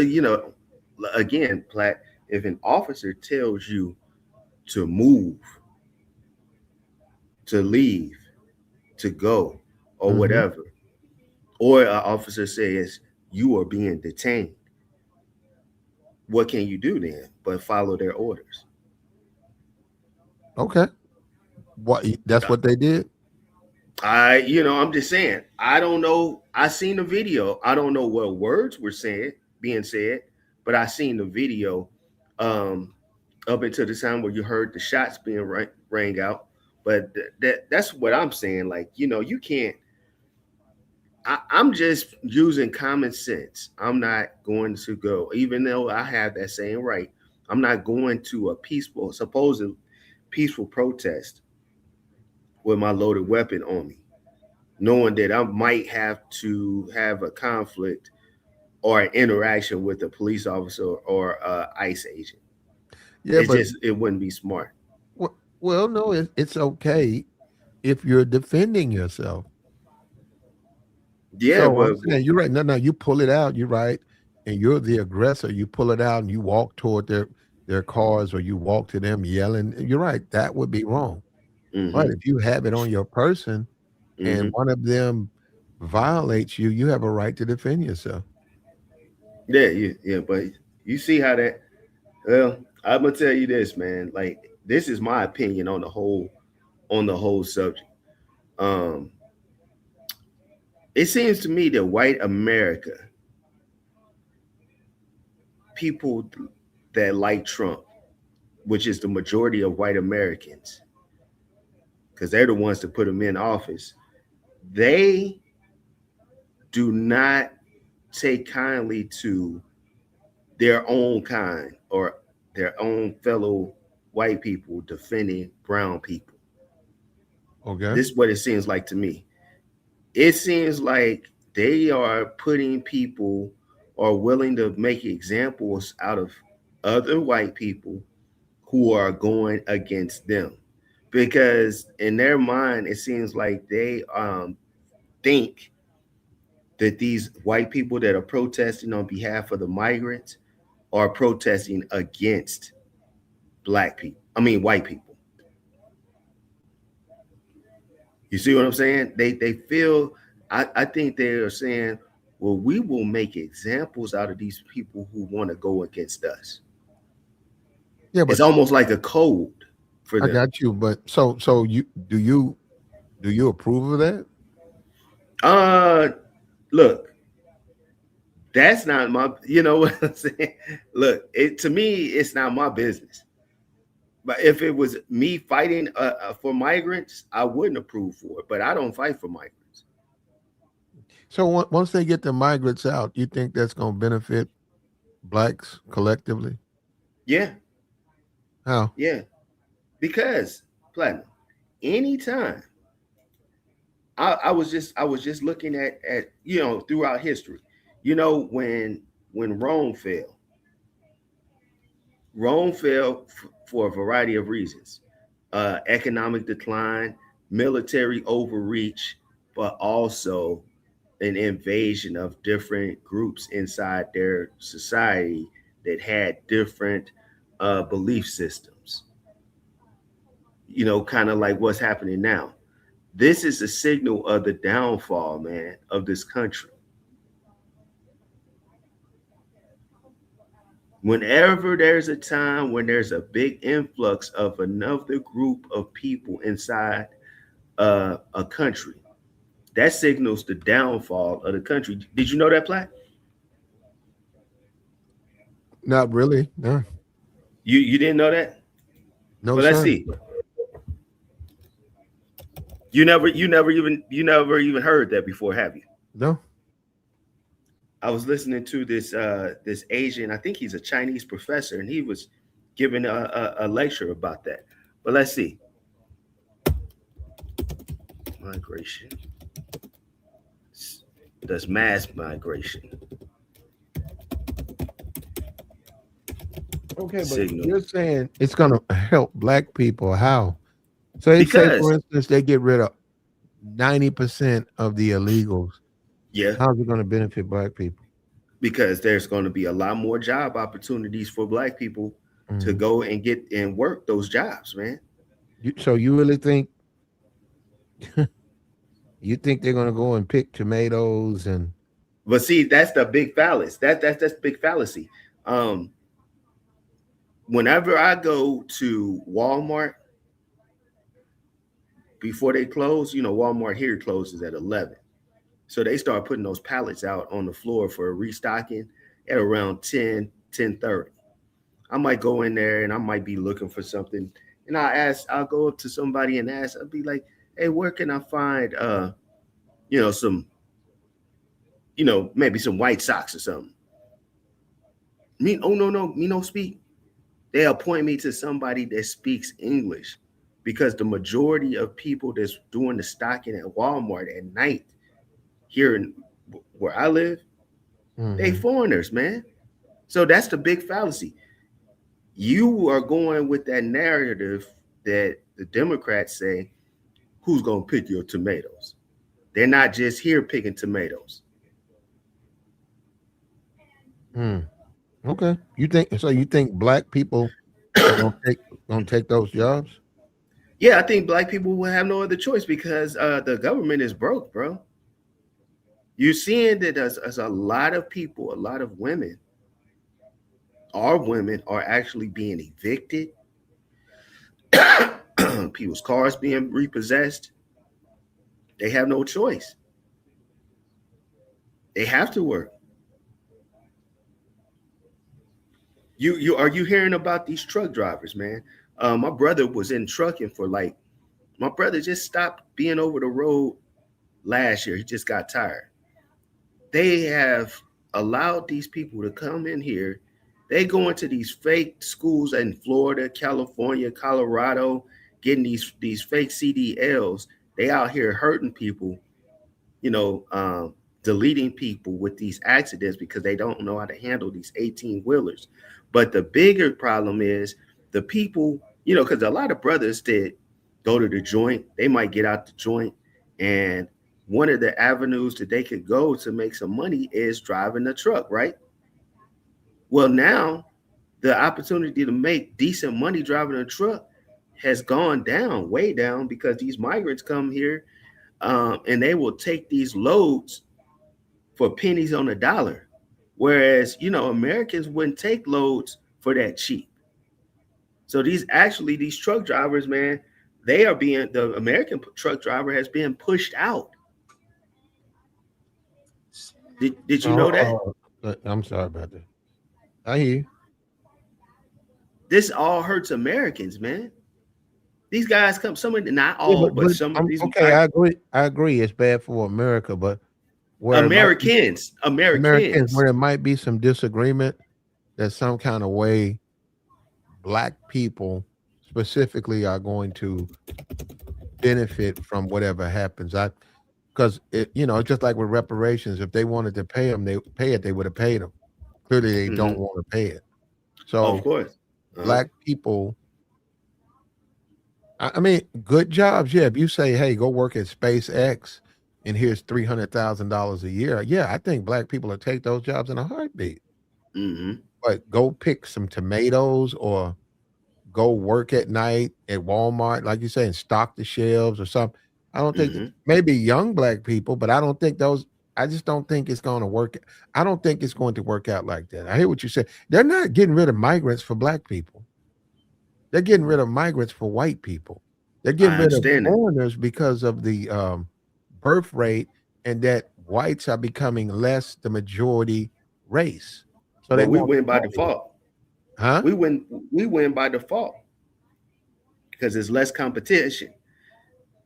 again, Platt, if an officer tells you to move, to leave, to go, or Hmm. whatever, or an officer says you are being detained, what can you do then but follow their orders? Okay, what? That's what they did. I'm just saying, I don't know. I seen the video. I don't know what words were being said, but I seen the video um, up until the time where you heard the shots being rang out. But that's what I'm saying. Like, you can't. I'm just using common sense. I'm not going to go, even though I have that same right. I'm not going to a supposed peaceful protest with my loaded weapon on me, knowing that I might have to have a conflict or an interaction with a police officer or a ICE agent. Yeah, but It wouldn't be smart. well, no, it's okay if you're defending yourself. Yeah, So I'm but saying you're right. No, you pull it out. You're right, and you're the aggressor. You pull it out and you walk toward their cars, or you walk to them yelling. You're right. That would be wrong. But hmm if you have it on your person and hmm one of them violates you, you have a right to defend yourself. yeah, but you see how that. Well, I'm gonna tell you this, man. Like this is my opinion on the whole subject. Um, it seems to me that white America, people that like Trump, which is the majority of white Americans, because they're the ones that put him in office, they do not take kindly to their own kind or their own fellow white people defending brown people. Okay. This is what it seems like to me. It seems like they are putting people or willing to make examples out of other white people who are going against them. Because in their mind, it seems like they think that these white people that are protesting on behalf of the migrants are protesting against black people. I mean, white people. You see what I'm saying? They feel. I think they are saying, well, we will make examples out of these people who want to go against us. Yeah, It's but almost like a code for I them. got you. But so you approve of that? Uh, look, that's not my. You know what I'm saying? Look, it to me, it's not my business. But if it was me fighting for migrants, I wouldn't approve for it. But I don't fight for migrants. So once they get the migrants out, you think that's going to benefit blacks collectively? Yeah, How? yeah. Because platinum, anytime I was just looking at throughout history, when Rome fell for a variety of reasons, economic decline, military overreach, but also an invasion of different groups inside their society that had different belief systems. Kind of like what's happening now. This is a signal of the downfall, man, of this country. Whenever there's a time when there's a big influx of another group of people inside a country, that signals the downfall of the country. Did you know that, Platt? Not really. No, You didn't know that? no, Well, let's sir. see. You never even heard that before, have you? No. I was listening to this Asian, I think he's a Chinese professor, and he was giving a lecture about that. But let's see. Migration. Does mass migration Okay, but signal? you're saying it's going to help black people. How? So they say, Because for instance, they get rid of 90% of the illegals. yeah, How's it going to benefit black people? because there's going to be a lot more job opportunities for black people to Mm. go and get and work those jobs, man. So you really think you think they're going to go and pick tomatoes and But see, that's the big fallacy. That's big fallacy. Um, Whenever I go to Walmart before they close, Walmart here closes at 11. So they start putting those pallets out on the floor for restocking at around 10:30. I might go in there and I might be looking for something. And I'll go up to somebody and ask, I'll be like, hey, where can I find some, maybe some white socks or something. Me, oh no, me no speak. They appoint me to somebody that speaks English because the majority of people that's doing the stocking at Walmart at night here in where I live, they Mhm. foreigners, man. So that's the big fallacy. You are going with that narrative that the Democrats say, who's going to pick your tomatoes? They're not just here picking tomatoes. Mm. Okay. You think so? You think black people are gonna take those jobs? Yeah, I think black people will have no other choice because the government is broke, bro. You're seeing that there's a lot of people, a lot of women, our women are actually being evicted. People's cars being repossessed. They have no choice. They have to work. You are you hearing about these truck drivers, man? My brother was in trucking for my brother just stopped being over the road last year. He just got tired. They have allowed these people to come in here. They go into these fake schools in Florida, California, Colorado, getting these fake CDLs. They out here hurting people, you know, deleting people with these accidents because they don't know how to handle these 18 wheelers. But the bigger problem is the people, because a lot of brothers that go to the joint, they might get out the joint, and one of the avenues that they could go to make some money is driving a truck, right? Well, now the opportunity to make decent money driving a truck has gone down, way down, because these migrants come here and they will take these loads for pennies on a dollar, whereas Americans wouldn't take loads for that cheap. So these truck drivers, man, the American truck driver has been pushed out. Did you know that? I'm sorry about that. I hear you. This all hurts Americans, man. These guys come, some of not Yeah, all, but some of I'm these okay. I agree. I agree. It's bad for America, but where it might be Americans, Americans. where there might be some disagreement, that some kind of way black people specifically are going to benefit from whatever happens. Because it's just like with reparations. If they wanted to pay them, they pay it. They would have paid them. Clearly, they don't want to pay it. Of So course, black people. I mean, good jobs. Yeah, if you say, "Hey, go work at SpaceX," and here's $300,000 a year. Yeah, I think black people will take those jobs in a heartbeat. But go pick some tomatoes or go work at night at Walmart, like you say, and stock the shelves or something. I don't think maybe young black people, but I don't think those. I just don't think it's going to work. I don't think it's going to work out like that. I hear what you said. They're not getting rid of migrants for black people. They're getting rid of migrants for white people. They're getting rid of foreigners because of the birth rate and that whites are becoming less the majority race. So but we win by default. Huh? We win by default because there's less competition.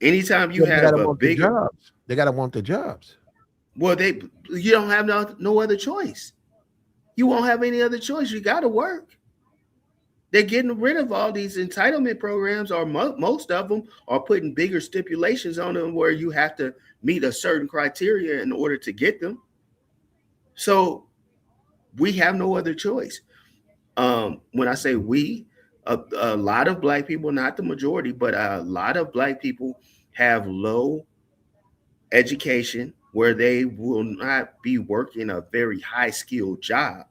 Anytime you have a bigger jobs, they gotta want the jobs. Well, you don't have no other choice. You won't have any other choice. You got to work. They're getting rid of all these entitlement programs, or most of them are putting bigger stipulations on them where you have to meet a certain criteria in order to get them. So we have no other choice. When I say we, a lot of black people, not the majority, but a lot of black people have low education where they will not be working a very high skilled job.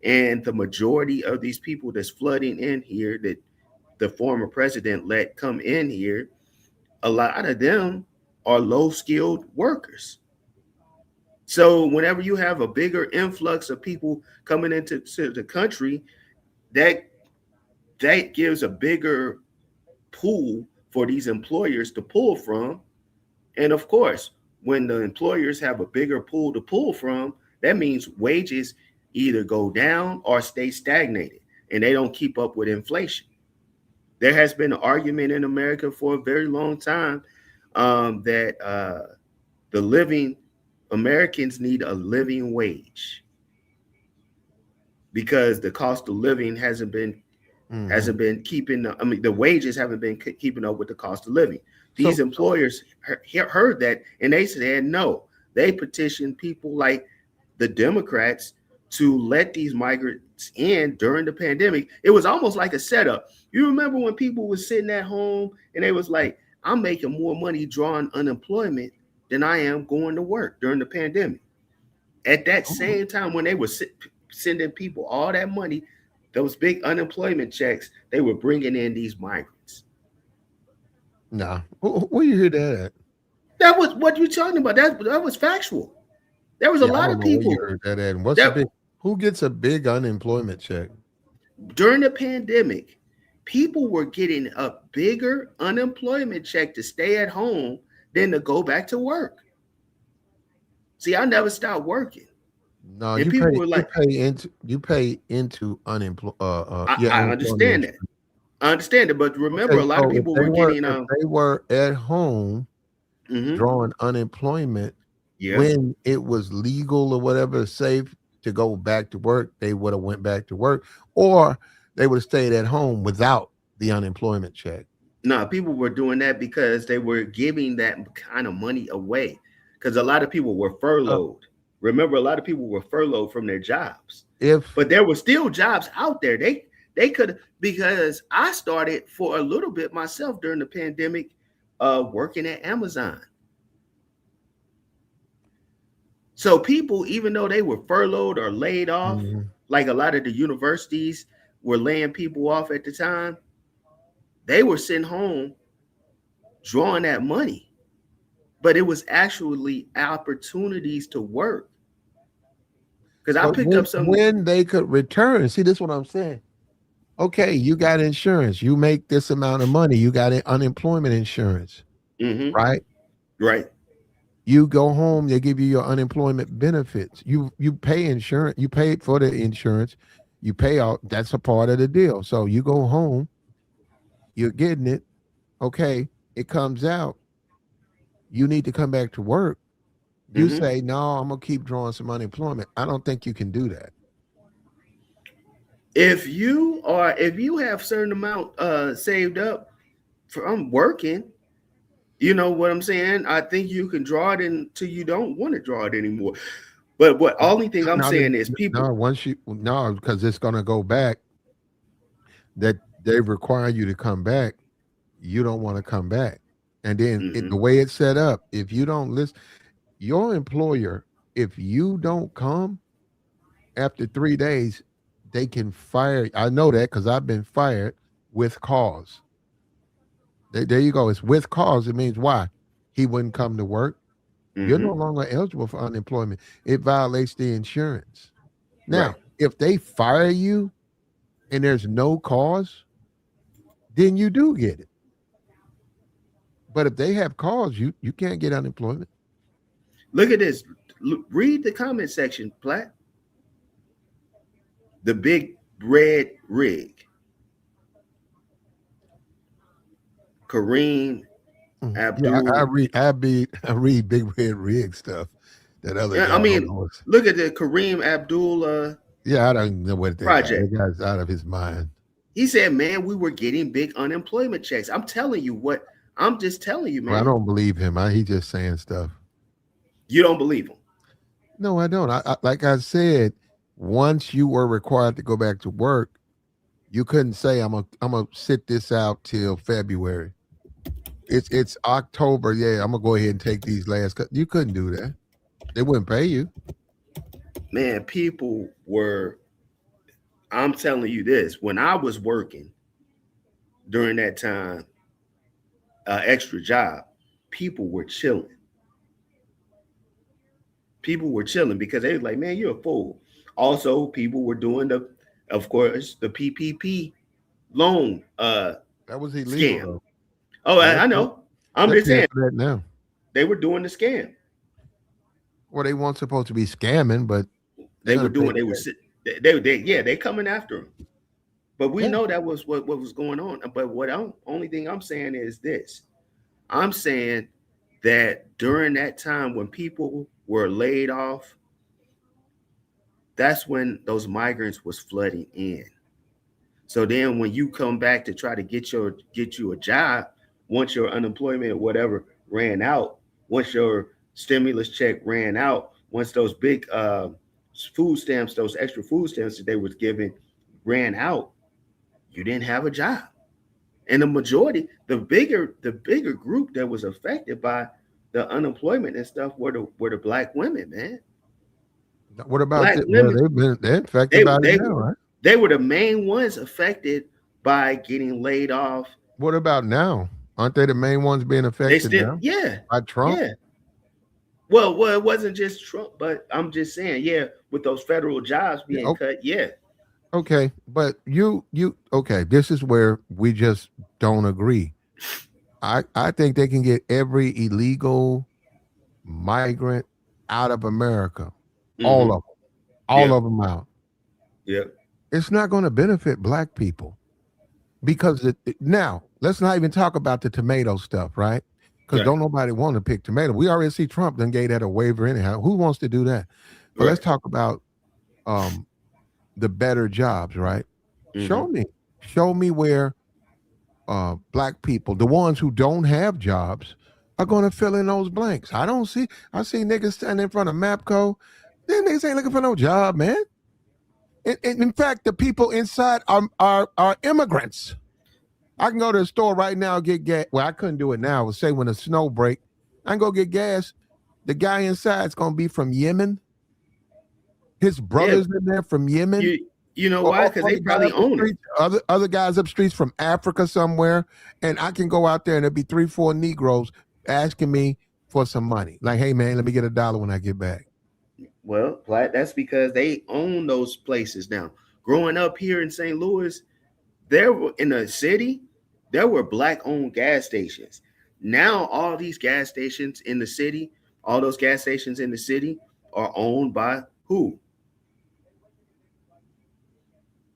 And the majority of these people that's flooding in here that the former president let come in here, a lot of them are low skilled workers. So whenever you have a bigger influx of people coming into the country, that gives a bigger pool for these employers to pull from. And of course, when the employers have a bigger pool to pull from, that means wages either go down or stay stagnated, and they don't keep up with inflation. There has been an argument in America for a very long time that the living Americans need a living wage because the cost of living hasn't been keeping. I mean, the wages haven't been keeping up with the cost of living. These employers heard that, and they said no. They petitioned people like the Democrats to let these migrants in during the pandemic. It was almost like a setup. You remember when people were sitting at home and they was like, I'm making more money drawing unemployment than I am going to work during the pandemic. At that same time, when they were sending people all that money, those big unemployment checks, they were bringing in these migrants. Nah, where you hear that at? That was what you're talking about. That was factual. There was a lot of people. Where you heard that at. And who gets a big unemployment check? During the pandemic, people were getting a bigger unemployment check to stay at home than to go back to work. See, I never stopped working. No, you pay into unemployment. I understand that. I understand it, but remember, a lot of people were getting. If they were at home drawing unemployment when it was legal or whatever, safe to go back to work, they would have went back to work, or they would have stayed at home without the unemployment check. No, people were doing that because they were giving that kind of money away. Because a lot of people were furloughed. Remember, a lot of people were furloughed from their jobs. But there were still jobs out there. They could, because I started for a little bit myself during the pandemic, working at Amazon. So people, even though they were furloughed or laid off, like a lot of the universities were laying people off at the time, they were sitting home drawing that money but it was actually opportunities to work. Because I But picked up some. when they could return, see, this is what I'm saying. Okay, you got insurance. You make this amount of money. You got unemployment insurance, Mm-hmm. right? Right. You go home, they give you your unemployment benefits. You pay insurance. You pay for the insurance. You pay out. That's a part of the deal. So you go home, you're getting it. Okay, it comes out. You need to come back to work. You Mm-hmm. say, no, I'm gonna keep drawing some unemployment. I don't think you can do that. If you have certain amount saved up from working, you know what I'm saying? I think you can draw it until you don't want to draw it anymore. But what only thing I'm saying is people. No, because it's gonna go back. That they require you to come back. You don't want to come back, and then the way it's set up, if you don't listen, your employer, if you don't come after 3 days, they can fire. I know that because I've been fired with cause. There you go. It's with cause. It means why? He wouldn't come to work. You're no longer eligible for unemployment. It violates the insurance. Now, if they fire you and there's no cause, then you do get it. But if they have cause, you can't get unemployment. Look at this. Read the comment section, Platt. The big red rig. Kareem Abdul. Yeah, I read big red rig stuff. That other guy. I mean, look at the Kareem Abdul. Yeah, I don't know what project. That guy's out of his mind. He said, "Man, we were getting big unemployment checks." I'm telling you what. I'm just telling you, man. Well, I don't believe him. He's just saying stuff. You don't believe him? No, I don't. I like I said, once you were required to go back to work, you couldn't say I'm gonna sit this out till February. It's October. Yeah, I'm gonna go ahead and take these last. You couldn't do that. They wouldn't pay you. Man, people were. I'm telling you this. When I was working during that time, extra job, people were chilling. People were chilling because they were like, "Man, you're a fool." Also, people were doing of course, the PPP loan. That was illegal. Scam. Though. Oh, I know. I'm just saying that now. They were doing the scam. Well, they weren't supposed to be scamming, but they were doing. They coming after them. But we know that was what was going on. But only thing I'm saying is this. I'm saying that during that time when people were laid off, that's when those migrants was flooding in. So then when you come back to try to get you a job, once your unemployment or whatever ran out, once your stimulus check ran out, once those big food stamps, those extra food stamps that they was giving ran out, you didn't have a job. And the majority, the bigger group that was affected by the unemployment and stuff were the black women, man. What about they're affected by it now, right? They were the main ones affected by getting laid off. What about now? Aren't they the main ones being affected now? Yeah. By Trump? Yeah. Well, it wasn't just Trump, but I'm just saying, yeah, with those federal jobs being cut, yeah. Okay, but okay, this is where we just don't agree. I think they can get every illegal migrant out of America. All of them out. Yeah. It's not going to benefit black people because now let's not even talk about the tomato stuff, right? Because don't nobody want to pick tomato. We already see Trump then gave that a waiver anyhow. Who wants to do that? But let's talk about the better jobs, right? Show me where black people, the ones who don't have jobs, are going to fill in those blanks. I see niggas standing in front of MAPCO. Then niggas ain't looking for no job, man. In fact, the people inside are immigrants. I can go to the store right now and get gas. Well, I couldn't do it now. Say when the snow break, I can go get gas. The guy inside is going to be from Yemen. His brother's in there from Yemen. You know why? Because they probably own it. Other guys up streets from Africa somewhere. And I can go out there and there'll be 3-4 Negroes asking me for some money. Like, hey man, let me get $1 when I get back. Well, that's because they own those places now. Growing up here in St. Louis, there were in the city, there were black-owned gas stations. Now all these gas stations in the city, all those gas stations in the city are owned by who?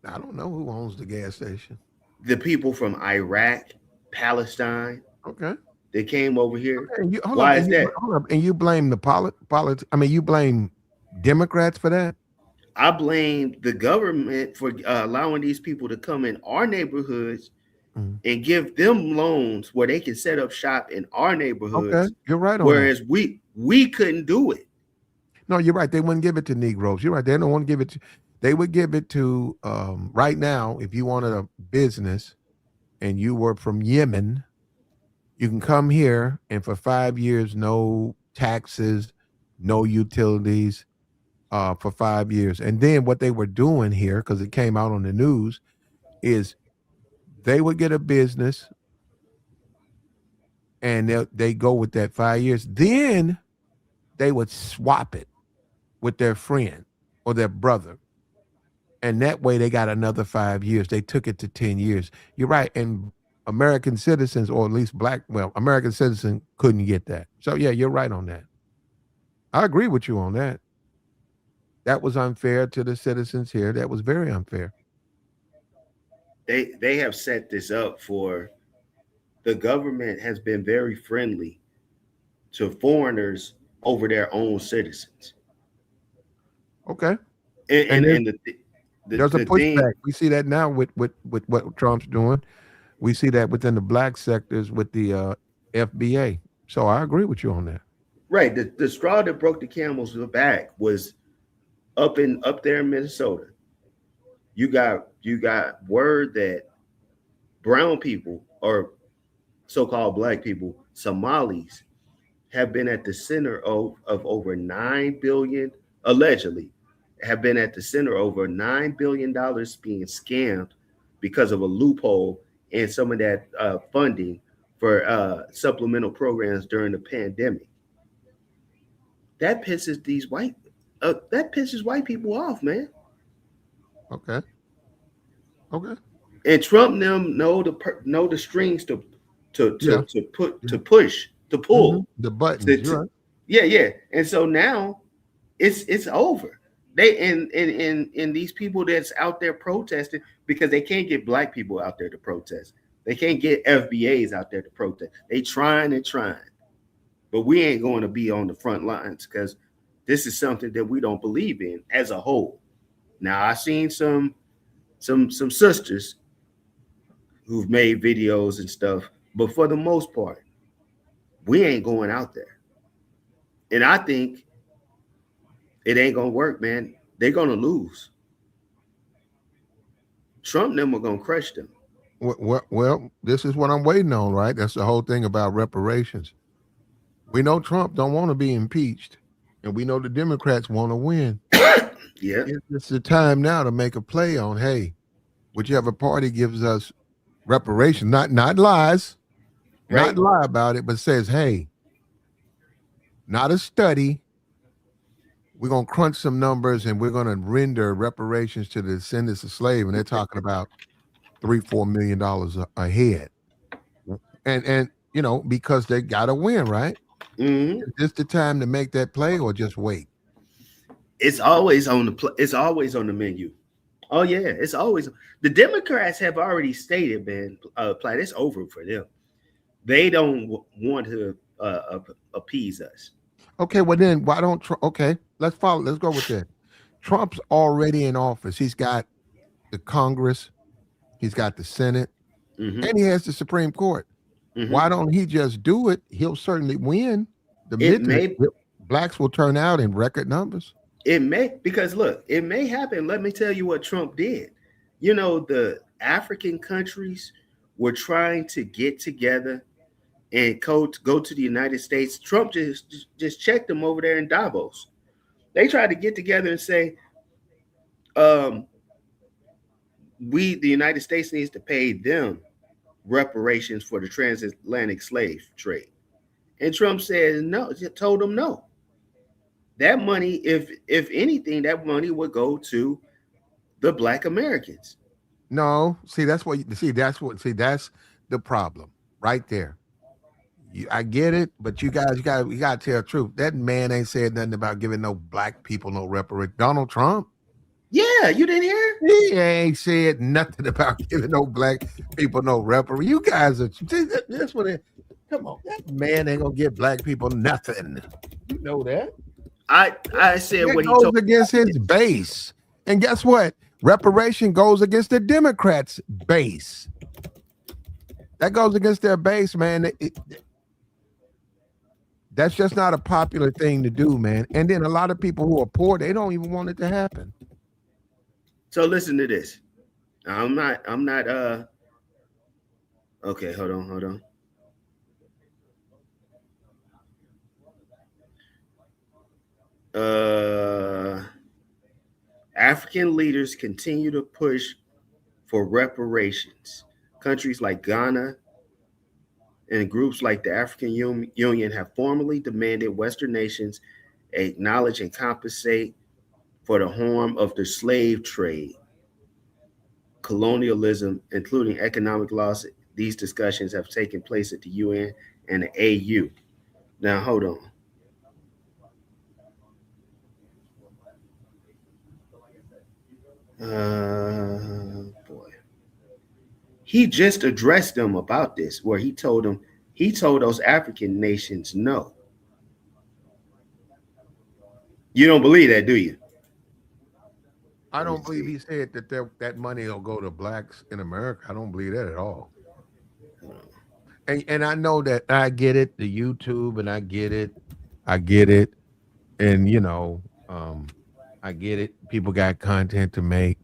I don't know who owns the gas station. The people from Iraq, Palestine. Okay. They came over here. And you hold up, Why and is you that? hold up, and you blame the you blame Democrats for that? I blame the government for allowing these people to come in our neighborhoods and give them loans where they can set up shop in our neighborhoods. Okay, you're right on whereas that. we couldn't do it. No, you're right. They wouldn't give it to Negroes. You're right. They don't want to give it to. They would give it to right now. If you wanted a business and you were from Yemen, you can come here and for 5 years, no taxes, no utilities, for 5 years. And then what they were doing here, because it came out on the news, is they would get a business and they go with that 5 years. Then they would swap it with their friend or their brother. And that way they got another 5 years. They took it to 10 years. You're right. And American citizens, or at least American citizens couldn't get that. So yeah, you're right on that. I agree with you on that. That was unfair to the citizens here. That was very unfair. They have set this up for the government has been very friendly to foreigners over their own citizens. Okay. And there's a pushback. We see that now with what Trump's doing. We see that within the black sectors with the FBA. So I agree with you on that. Right. The straw that broke the camel's back was up there in Minnesota. You got word that brown people or so-called black people, Somalis, have been at the center of over $9 billion, allegedly, have been at the center of over $9 billion being scammed because of a loophole in some of that funding for supplemental programs during the pandemic. That pisses white people off, man. Okay. And Trump them know the strings to pull the buttons. Right. Yeah. And so now it's over. They and these people that's out there protesting because they can't get black people out there to protest. They can't get FBAs out there to protest. They trying, but we ain't going to be on the front lines because this is something that we don't believe in as a whole. Now I've seen some sisters who've made videos and stuff, but for the most part, we ain't going out there. And I think it ain't gonna work, man. They're gonna lose. Trump and them are gonna crush them. Well, this is what I'm waiting on, right? That's the whole thing about reparations. We know Trump don't want to be impeached, and we know the Democrats want to win. Yeah, it's the time now to make a play on, hey, whichever party gives us reparations, not lies, right. Not lie about it, but says, hey, not a study. We're going to crunch some numbers and we're going to render reparations to the descendants of slaves. And they're talking about $3-4 million a head. And because they got to win, right? Mm-hmm. Is this the time to make that play or just wait? It's always on the menu. Oh yeah, it's always. The Democrats have already stated, man, Platt, it's over for them. They don't want to appease us. Okay, well then why don't let's follow. Let's go with that. Trump's already in office. He's got the Congress, he's got the Senate, and he has the Supreme Court. Why don't he just do it? He'll certainly win. Blacks will turn out in record numbers. It may, because look, it may happen. Let me tell you what Trump did. The African countries were trying to get together and go to the United States. Trump just checked them over there in Davos. They tried to get together and say, the United States needs to pay them reparations for the transatlantic slave trade. And Trump said no, told him no. That money, if anything, that money would go to the black Americans. No, see, that's what that's the problem right there. I get it, but you got to tell the truth. That man ain't said nothing about giving no black people no reparation. Donald Trump, Yeah, you didn't hear? he ain't said nothing about giving no black people no reparation. You guys are that's what it. Come on, that man ain't gonna give black people nothing. You know that. I said That what he goes told. against his base, and guess what? Reparation goes against the Democrats' base. That goes against their base, man. That's just not a popular thing to do, man. And then a lot of people who are poor, they don't even want it to happen. So listen to this. I'm not okay, hold on. African leaders continue to push for reparations. Countries like Ghana and groups like the African Union have formally demanded Western nations acknowledge and compensate for the harm of the slave trade, colonialism, including economic loss. These discussions have taken place at the UN and the AU. Now, hold on. Boy. He just addressed them about this, where he told those African nations no. You don't believe that, do you? I don't believe he said that that money will go to blacks in America. I don't believe that at all. And I know that I get it, the YouTube, and I get it, and I get it. People got content to make,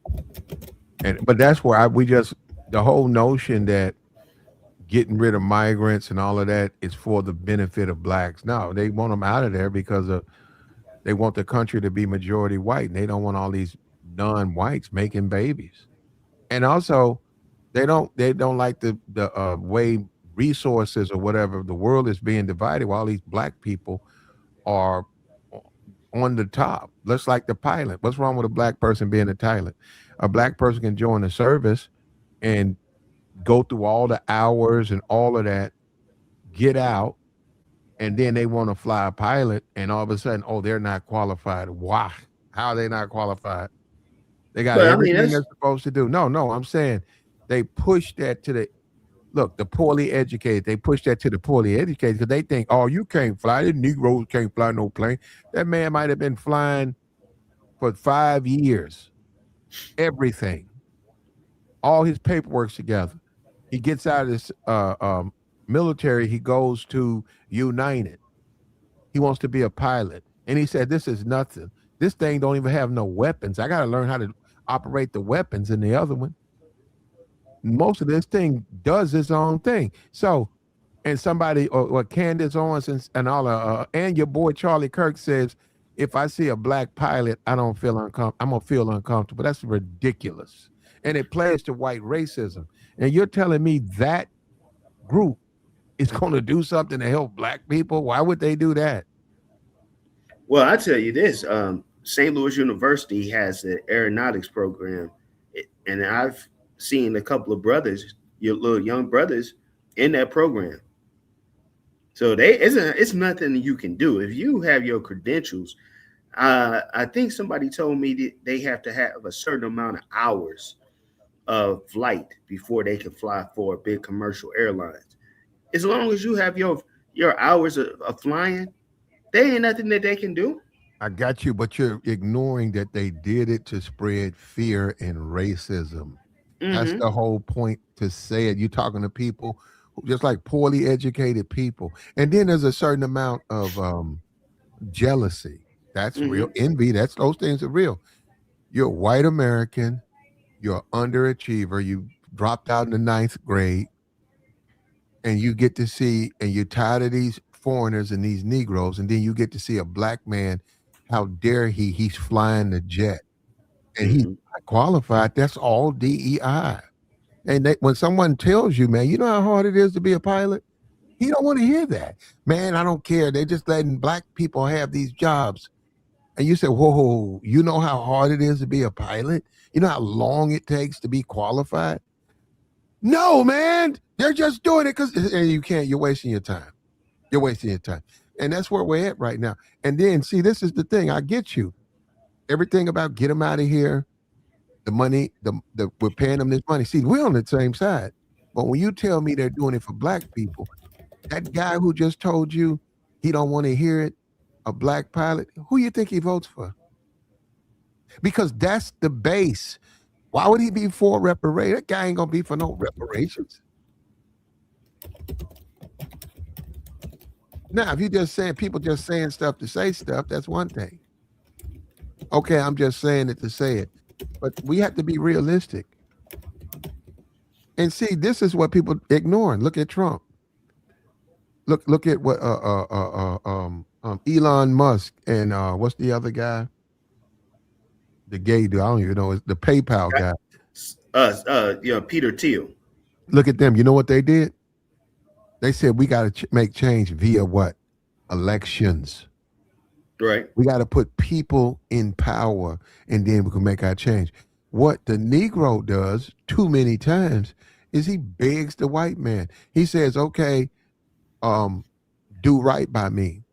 but that's where we just the whole notion that getting rid of migrants and all of that is for the benefit of blacks. No, they want them out of there because they want the country to be majority white, and they don't want all these non-whites making babies. And also, they don't like the way resources or whatever the world is being divided while these black people are on the top. Just like the pilot. What's wrong with a black person being a pilot? A black person can join the service and go through all the hours and all of that, get out, and then they want to fly a pilot, and all of a sudden, oh, they're not qualified. Why? How are they not qualified? They got But I mean, everything that's they're supposed to do. No, I'm saying they push that to the poorly educated. They push that to the poorly educated because they think, oh, you can't fly. The Negroes can't fly no plane. That man might have been flying for 5 years. Everything. All his paperwork's together. He gets out of this military. He goes to United. He wants to be a pilot. And he said, this is nothing. This thing don't even have no weapons. I got to learn how to operate the weapons in the other one. Most of this thing does its own thing. So, and somebody or Candace Owens and all and your boy Charlie Kirk says, if I see a black pilot, I don't feel uncomfortable. I'm gonna feel uncomfortable. That's ridiculous, and it plays to white racism. And you're telling me that group is going to do something to help black people? Why would they do that? Well, I tell you this: St. Louis University has an aeronautics program, and I've seen a couple of brothers, your little young brothers, in that program. So it's nothing you can do if you have your credentials. I think somebody told me that they have to have a certain amount of hours of flight before they can fly for big commercial airlines. As long as you have your hours of flying, there ain't nothing that they can do. I got you, but you're ignoring that they did it to spread fear and racism. That's the whole point to say it. You're talking to people just like poorly educated people. And then there's a certain amount of jealousy. That's real. Envy, those things are real. You're a white American, you're an underachiever, you dropped out in the 9th grade, and you get to see, and you're tired of these foreigners and these Negroes, and then you get to see a black man. How dare he's flying the jet and he's not qualified. That's all DEI. And when someone tells you, man, you know how hard it is to be a pilot? He don't want to hear that. Man, I don't care. They're just letting black people have these jobs. And you say, whoa, you know how hard it is to be a pilot? You know how long it takes to be qualified? No, man, they're just doing it because, and you can't, you're wasting your time. You're wasting your time. And that's where we're at right now. And then, see, this is the thing. I get you. Everything about get them out of here, the money, we're paying them this money. See, we're on the same side. But when you tell me they're doing it for black people, that guy who just told you he don't want to hear it, a black pilot, who you think he votes for? Because that's the base. Why would he be for reparations? That guy ain't gonna be for no reparations. Now, if you just saying people just saying stuff to say stuff, that's one thing. Okay, I'm just saying it to say it. But we have to be realistic. And see, this is what people ignoring. Look at Trump. Look at what Elon Musk and what's the other guy? The gay dude. I don't even know. It's the PayPal guy. Peter Thiel. Look at them. You know what they did? They said we got to make change via what? Elections. Right. We got to put people in power, and then we can make our change. What the Negro does too many times is he begs the white man. He says, "Okay, do right by me,"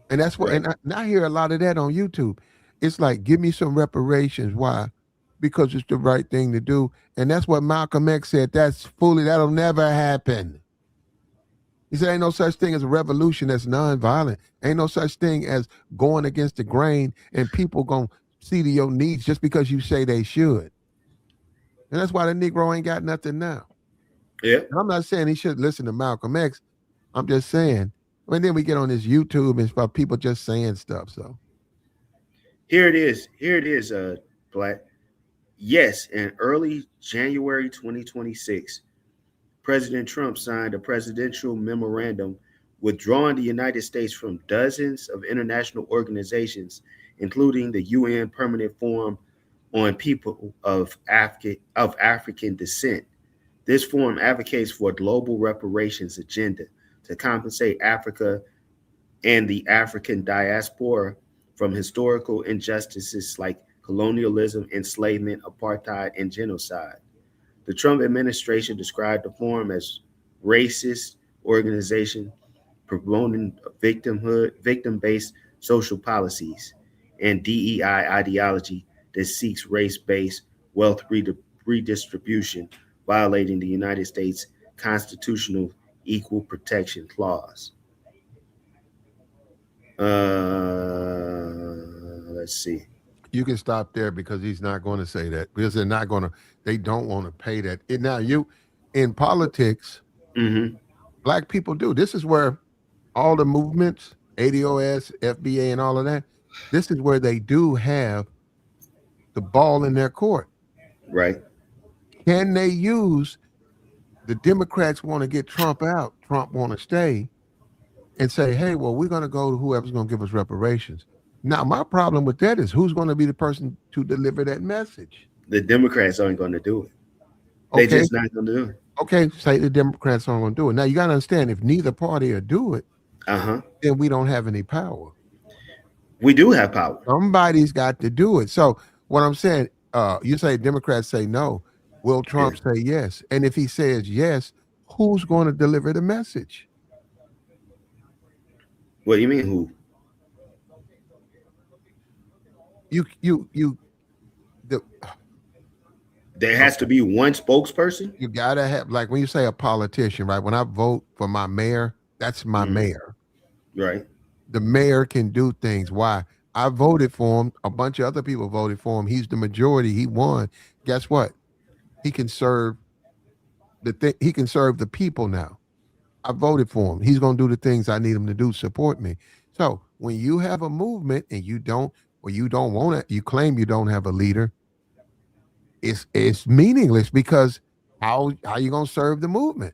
and that's what. Right. And I hear a lot of that on YouTube. It's like, give me some reparations. Why? Because it's the right thing to do, and that's what Malcolm X said. That's fully. That'll never happen. He said, ain't no such thing as a revolution that's nonviolent. Ain't no such thing as going against the grain and people going to see to your needs just because you say they should. And that's why the Negro ain't got nothing now. Yeah. And I'm not saying he should listen to Malcolm X. I'm just saying, and then we get on this YouTube and it's about people just saying stuff. So here it is. Black. Yes, in early January 2026, President Trump signed a presidential memorandum withdrawing the United States from dozens of international organizations, including the UN Permanent Forum on People of African Descent. This forum advocates for a global reparations agenda to compensate Africa and the African diaspora from historical injustices like colonialism, enslavement, apartheid, and genocide. The Trump administration described the forum as racist organization promoting victim-based social policies, and DEI ideology that seeks race-based wealth redistribution, violating the United States constitutional equal protection clause. Let's see. you can stop there because he's not going to say that because they're not going to. They don't want to pay that. And now you, in politics, black people do. This is where all the movements, ADOS, FBA, and all of that. This is where they do have the ball in their court. Right. Can they use the Democrats want to get Trump out, Trump want to stay, and say, hey, well, we're going to go to whoever's going to give us reparations. Now, my problem with that is who's going to be the person to deliver that message? The Democrats aren't going to do it. They're just not going to do it. Okay, say the Democrats aren't going to do it. Now, you got to understand, if neither party will do it, then we don't have any power. We do have power. Somebody's got to do it. So what I'm saying, you say Democrats say no. Will Trump say yes? And if he says yes, who's going to deliver the message? What do you mean who? There has to be one spokesperson. You gotta have, like when you say a politician, right? When I vote for my mayor, that's my mayor. Right. The mayor can do things. Why? I voted for him. A bunch of other people voted for him. He's the majority. He won. Guess what? He can serve he can serve the people now. I voted for him. He's gonna do the things I need him to do, support me. So when you have a movement and you don't want it, you claim you don't have a leader, it's meaningless because how you gonna serve the movement?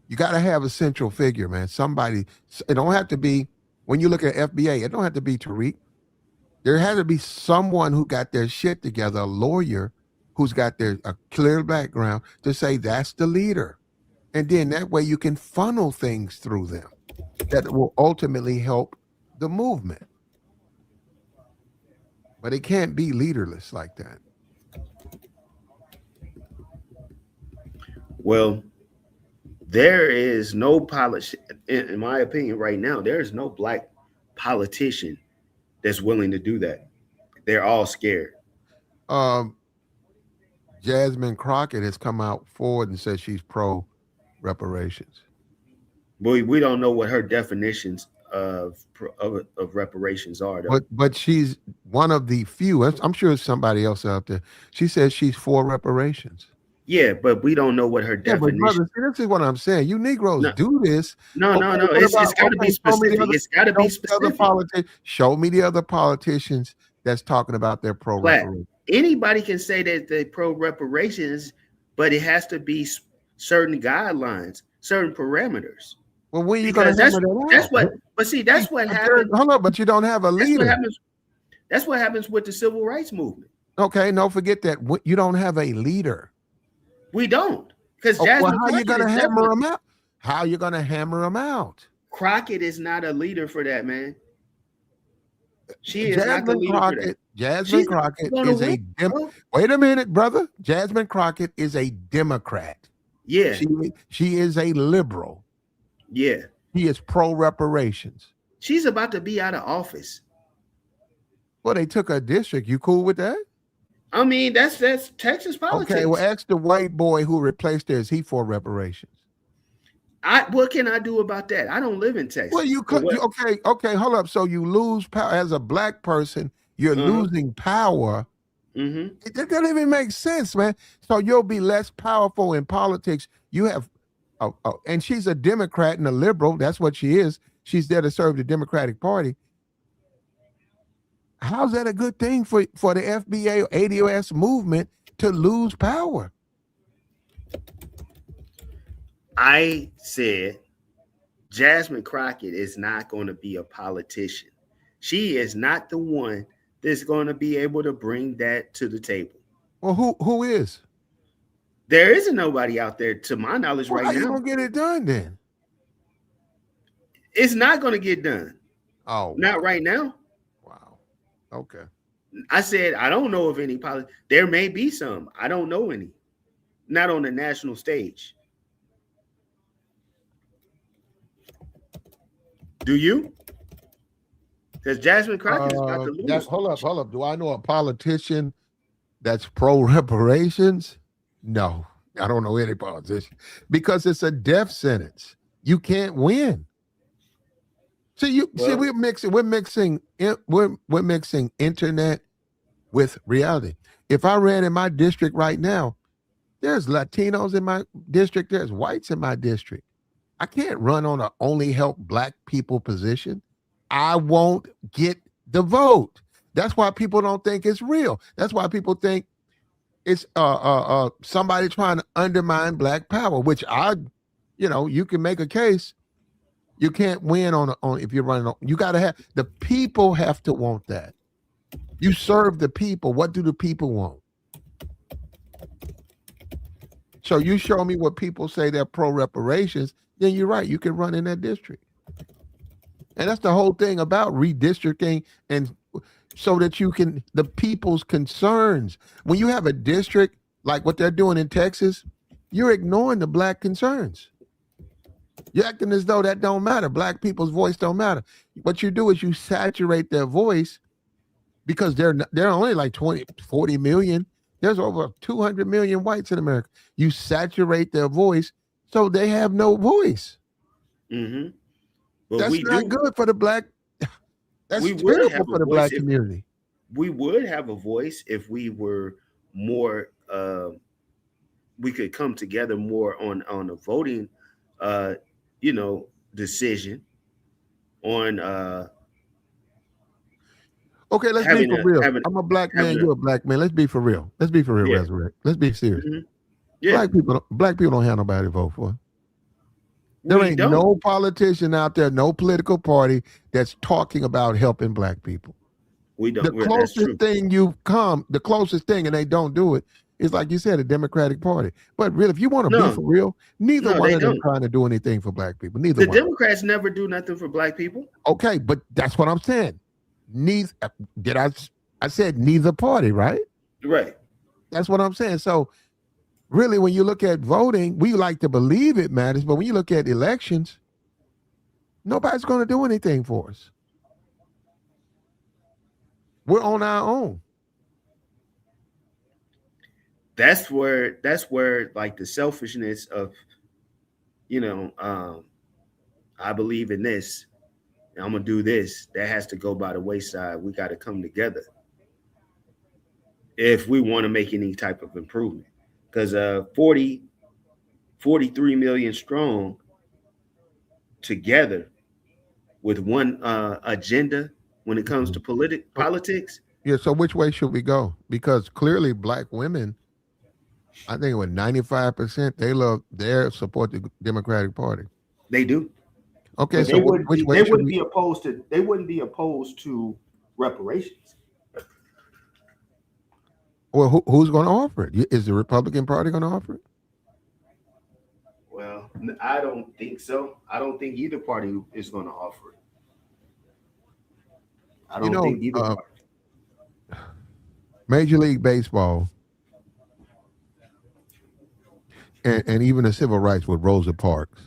You got to have a central figure, man. Somebody. It don't have to be, when you look at FBA, it don't have to be Tariq. There has to be someone who got their shit together, a lawyer who's got a clear background to say that's the leader. And then that way you can funnel things through them that will ultimately help the movement. But it can't be leaderless like that. Well, there is no in my opinion, right now, there is no black politician that's willing to do that. They're all scared. Jasmine Crockett has come out forward and said she's pro reparations. We don't know what her definitions of reparations are, though. But she's one of the few. I'm sure there's somebody else out there. She says she's for reparations. Yeah, but we don't know what her definition. Brother, see, this is what I'm saying. You Negroes do this. No. It's got to be specific. It's got to be specific. Show me the other politicians that's talking about their pro reparations. Anybody can say that they're pro reparations, but it has to be certain guidelines, certain parameters. Well, when are you going to hammer that out? That's what. But see, that's what happens. Hold on, but you don't have a leader. That's what happens with the civil rights movement. Okay, no, forget that. You don't have a leader. We don't, because how are you going to hammer them out? How are you going to hammer them out? Crockett is not a leader for that, man. She is not the leader for that. Jasmine Crockett is wait a minute, brother. Jasmine Crockett is a Democrat. Yeah. She is a liberal. Yeah. He is pro reparations. She's about to be out of office. Well, they took her district. You cool with that? I mean, that's Texas politics. Okay, well, ask the white boy who replaced her. Is he for reparations? What can I do about that? I don't live in Texas. Well, okay, hold up. So you lose power as a black person. You're losing power. That doesn't even make sense, man. So you'll be less powerful in politics. You have, and she's a Democrat and a liberal. That's what she is. She's there to serve the Democratic Party. How's that a good thing for the FBA or ADOS movement to lose power? I said Jasmine Crockett is not going to be a politician. She is not the one that's going to be able to bring that to the table. Well, who is? There isn't nobody out there, to my knowledge, right now. How you gonna get it done then? It's not going to get done. Oh, not right now. Wow. Okay. I said I don't know of any There may be some. I don't know any. Not on the national stage. Do you? Because Jasmine Crockett is about to lose. Hold up. Do I know a politician that's pro reparations? No, I don't know any politician because it's a death sentence. You can't win. See, we're mixing internet with reality. If I ran in my district right now, there's Latinos in my district, there's whites in my district. I can't run on a only help black people position. I won't get the vote. That's why people don't think it's real. That's why people think it's somebody trying to undermine black power, which you can make a case. You can't win on if you're running on. You got to have the people have to want that. You serve the people. What do the people want? So you show me what people say they're pro reparations, then you're right. You can run in that district. And that's the whole thing about redistricting, and so that you can, the people's concerns. When you have a district like what they're doing in Texas, you're ignoring the black concerns. You're acting as though that don't matter. Black people's voice don't matter. What you do is you saturate their voice because they're only like 40 million. There's over 200 million whites in America. You saturate their voice so they have no voice. Mm-hmm. That's not good for the black. That's terrible for the black community. We would have a voice if we were more. We could come together more on a voting, decision on. Okay, let's be for real. I'm a black man. You're a black man. Let's be for real. Let's be for real, yeah. Resurrect. Let's be serious. Mm-hmm. Yeah. Black people don't have nobody to vote for. There ain't no politician out there, no political party that's talking about helping black people. We don't. The closest thing, and they don't do it, It's like you said, a Democratic Party. But really, if you want to be No, for real, neither no, one they of them don't. trying to do anything for black people. Neither The one. Democrats never do nothing for black people. Okay, but that's what I'm saying. Neither did I said neither party, right? Right. That's what I'm saying. So really, when you look at voting, we like to believe it matters, but when you look at elections, nobody's going to do anything for us. We're on our own. That's where like the selfishness of, I believe in this, and I'm gonna do this. That has to go by the wayside. We got to come together if we want to make any type of improvement. Because 43 million strong together with one agenda when it comes to politics. Yeah, so which way should we go? Because clearly black women, I think with 95%, they support the Democratic Party. They do. Okay, But so which way they should wouldn't we? be opposed to reparations. Well, who's going to offer it? Is the Republican Party going to offer it? Well, I don't think so. I don't think either party is going to offer it. I don't think either party. Major League Baseball and even the civil rights with Rosa Parks.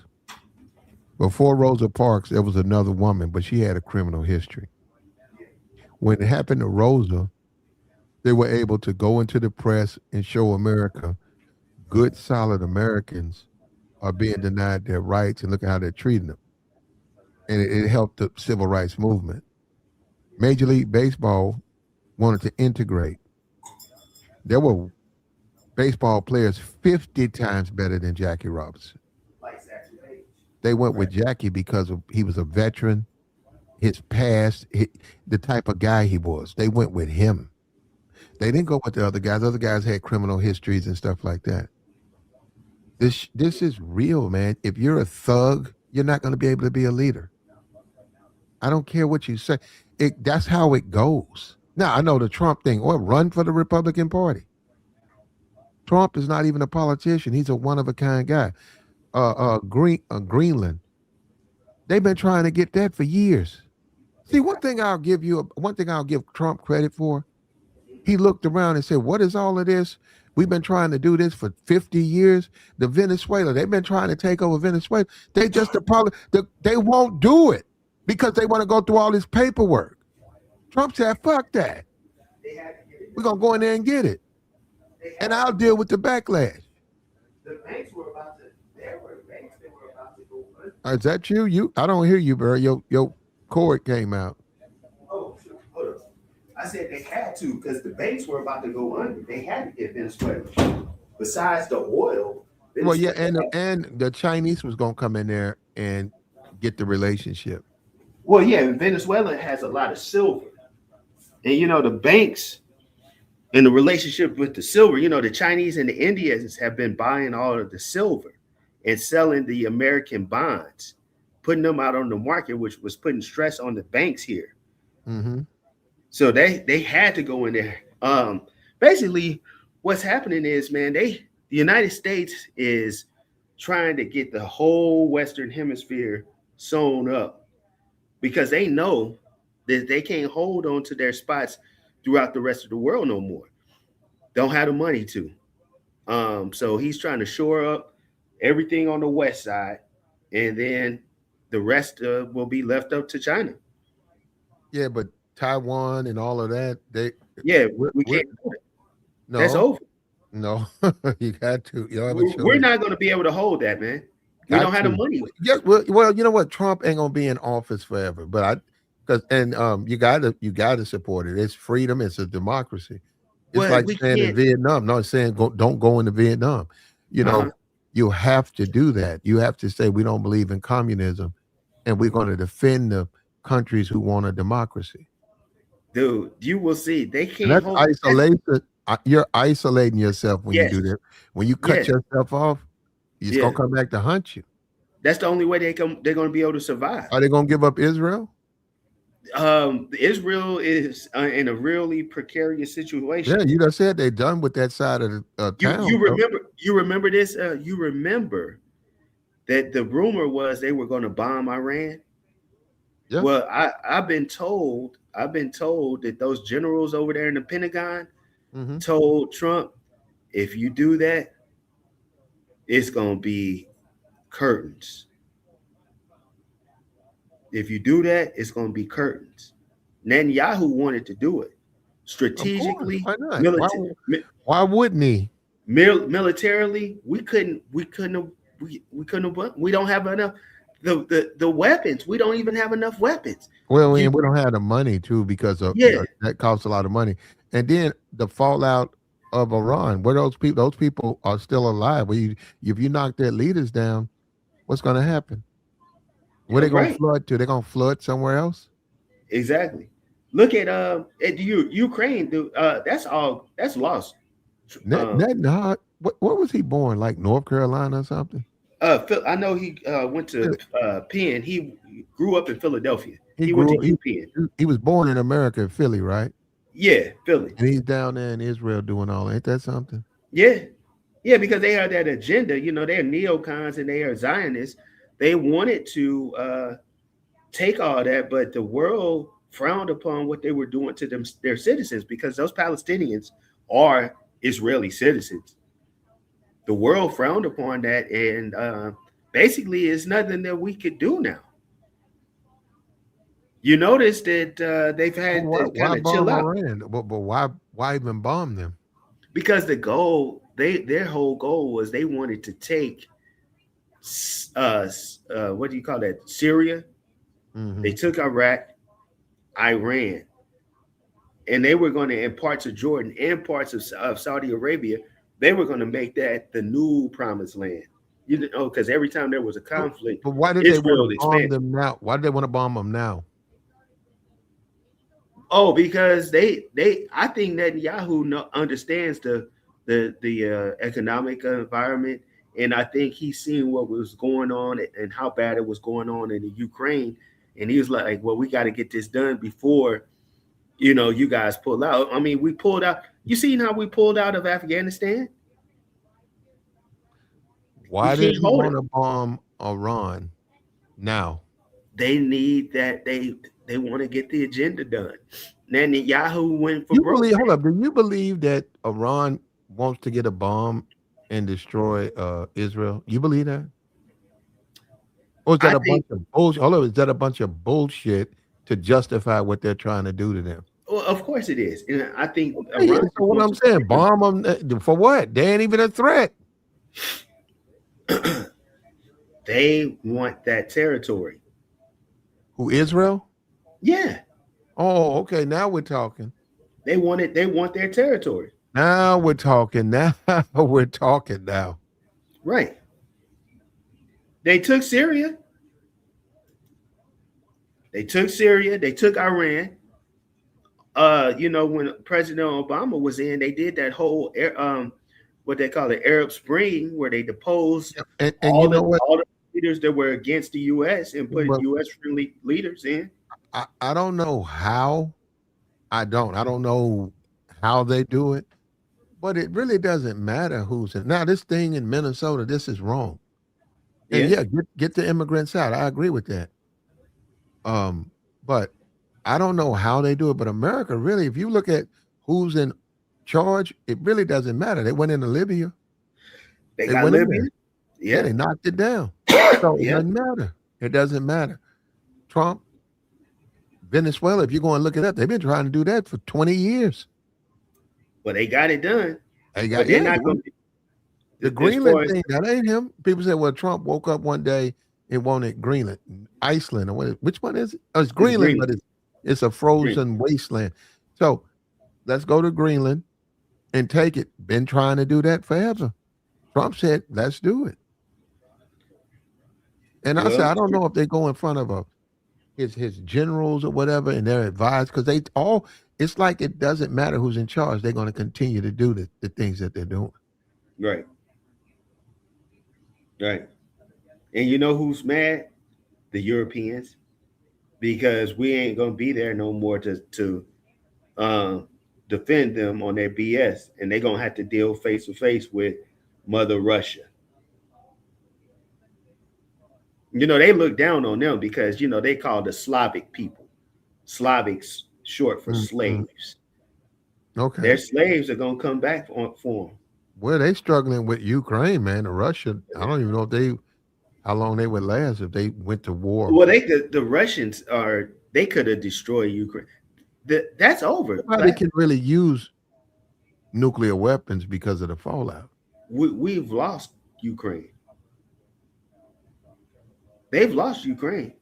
Before Rosa Parks, there was another woman, but she had a criminal history. When it happened to Rosa, they were able to go into the press and show America good, solid Americans are being denied their rights, and look at how they're treating them. And it helped the civil rights movement. Major League Baseball wanted to integrate. There were baseball players 50 times better than Jackie Robinson. They went with Jackie because he was a veteran, his past, the type of guy he was. They went with him. They didn't go with the other guys. Other guys had criminal histories and stuff like that. This is real, man. If you're a thug, you're not going to be able to be a leader. I don't care what you say. That's how it goes. Now, I know the Trump thing, or run for the Republican Party. Trump is not even a politician. He's a one-of-a-kind guy. Greenland, they've been trying to get that for years. See, one thing I'll give Trump credit for, he looked around and said, what is all of this? We've been trying to do this for 50 years. The Venezuela, they've been trying to take over Venezuela. They won't do it because they want to go through all this paperwork. Trump said, fuck that. We're going to go in there and get it. And I'll deal with the backlash. The banks were about to, there were banks that were about to go under. Is that you? I don't hear you, bro. Your cord came out. Oh, sure. Hold on. I said they had to because the banks were about to go under. They had to get Venezuela. Besides the oil. Well, yeah, and the Chinese was going to come in there and get the relationship. Well, yeah, Venezuela has a lot of silver. And, the banks and the relationship with the silver, the Chinese and the Indians have been buying all of the silver and selling the American bonds, putting them out on the market, which was putting stress on the banks here. Mm-hmm. So they had to go in there. Basically, what's happening is, man, the United States is trying to get the whole Western Hemisphere sewn up because they know that they can't hold on to their spots throughout the rest of the world no more. Don't have the money to. So he's trying to shore up everything on the west side, and then the rest will be left up to China. Yeah, but Taiwan and all of that, we can't do it. No, that's over. No, you got to. We're not going to be able to hold that, man. We don't have the money. Yes, well, you know what? Trump ain't gonna be in office forever, but you gotta support it. It's freedom. It's a democracy. It's like saying in Vietnam. Not saying don't go into Vietnam. You have to do that. You have to say we don't believe in communism, and we're going to defend the countries who want a democracy. Dude, you will see. They can't hold isolation. You're isolating yourself when you do that. When you cut yourself off, it's gonna come back to hunt you. That's the only way they're going to be able to survive. Are they going to give up Israel? Israel is in a really precarious situation. Yeah, you just said they done with that side of the You town. you remember this? You remember that the rumor was they were going to bomb Iran? Yeah. Well, I've been told that those generals over there in the Pentagon Mm-hmm. told Trump, if you do that, it's going to be curtains. If you do that, it's going to be curtains. Netanyahu wanted to do it Of course. strategically, Why not? Why wouldn't he? militarily. We couldn't have. We don't have enough. The weapons. We don't even have enough weapons. Well, and we don't have the money too because of Yeah, that costs a lot of money. And then the fallout of Iran, where those people are still alive. If you knock their leaders down, what's going to happen? Where they going to right. flood to? They're going to flood somewhere else. Exactly. Look at Ukraine. That's all. That's lost. What was he born? Like North Carolina or something? I know he went to Penn. He grew up in Philadelphia. He went to UPenn. He was born in America, Philly, right? Yeah, Philly. And he's down there in Israel doing all. Ain't that something? Yeah, yeah, because they have that agenda. You know, they're neocons and they are Zionists. They wanted to take all that, but the world frowned upon what they were doing to their citizens, because those Palestinians are Israeli citizens. The world frowned upon that, and basically, it's nothing that we could do now. You notice that they've had to kind of chill out. Iran? But why even bomb them? Because their whole goal was they wanted to take what do you call that? Syria. Mm-hmm. They took Iraq, Iran, and they were going to, in parts of Jordan and parts of Saudi Arabia, they were going to make that the new promised land. You know, because every time there was a conflict, but why did Israel they want to bomb them now? Why did they want to bomb them now? Oh, because I think Netanyahu understands the economic environment, and I think he's seen what was going on and how bad it was going on in the Ukraine, and he was like, "Well, we got to get this done before, you guys pull out." I mean, we pulled out. You seen how we pulled out of Afghanistan? Why did he want to bomb Iran now? They need that. They want to get the agenda done. Netanyahu went for broke. Hold up. Do you believe that Iran wants to get a bomb and destroy Israel? You believe that? Or is that bunch of bullshit? Hold up. Is that a bunch of bullshit to justify what they're trying to do to them? Well, of course it is. And I think Iran, so what I'm saying, bomb them for what? They ain't even a threat. They want that territory. Who, Israel? Yeah. Oh, okay. Now we're talking. They want their territory. Now we're talking. Now we're talking now. Right. They took Syria. They took Iran. When President Obama was in, they did that whole what they call the Arab Spring, where they deposed all the leaders that were against the U.S. and put U.S. friendly leaders in. I don't know how. I don't know how they do it, but it really doesn't matter who's in. Now, this thing in Minnesota, this is wrong. And get the immigrants out. I agree with that. But I don't know how they do it. But America, really, if you look at who's in charge, it really doesn't matter. They went into Libya. They got Libya. Yeah, they knocked it down. So it doesn't matter. It doesn't matter. Trump, Venezuela, if you're going to look it up, they've been trying to do that for 20 years. Well, they got it done. They're not going to. The Greenland thing, that ain't him. People say, well, Trump woke up one day and wanted Greenland, Iceland, or which one is it? Oh, it's Greenland, but it's a frozen wasteland. So let's go to Greenland and take it. Been trying to do that forever. Trump said, let's do it. And I said, I don't know if they go in front of his generals or whatever and they're advised, because it's like it doesn't matter who's in charge. They're going to continue to do the things that they're doing. Right. Right. And you know who's mad? The Europeans. because we ain't gonna be there no more to defend them on their BS, and they're gonna have to deal face to face with Mother Russia. You know, they look down on them because you know they call the Slavic people. Slavics short for Mhm. slaves. Okay. Their slaves are gonna come back for them. Well, they struggling with Ukraine, man. Russia, I don't even know if how long they would last if they went to war. Well, the Russians they could have destroyed Ukraine. That's over. Nobody can really use nuclear weapons because of the fallout. We've lost Ukraine. They've lost Ukraine.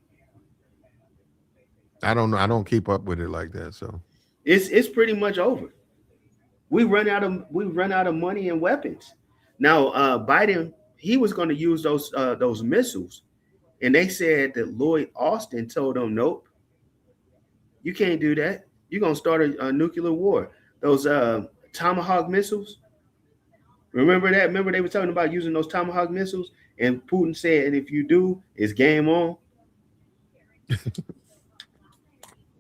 I don't know. I don't keep up with it like that. So It's pretty much over. We run out of money and weapons. Now Biden, he was going to use those missiles, and they said that Lloyd Austin told them, nope, you can't do that. You're going to start a nuclear war. Those Tomahawk missiles. Remember that? Remember they were talking about using those Tomahawk missiles, and Putin said, and if you do, it's game on.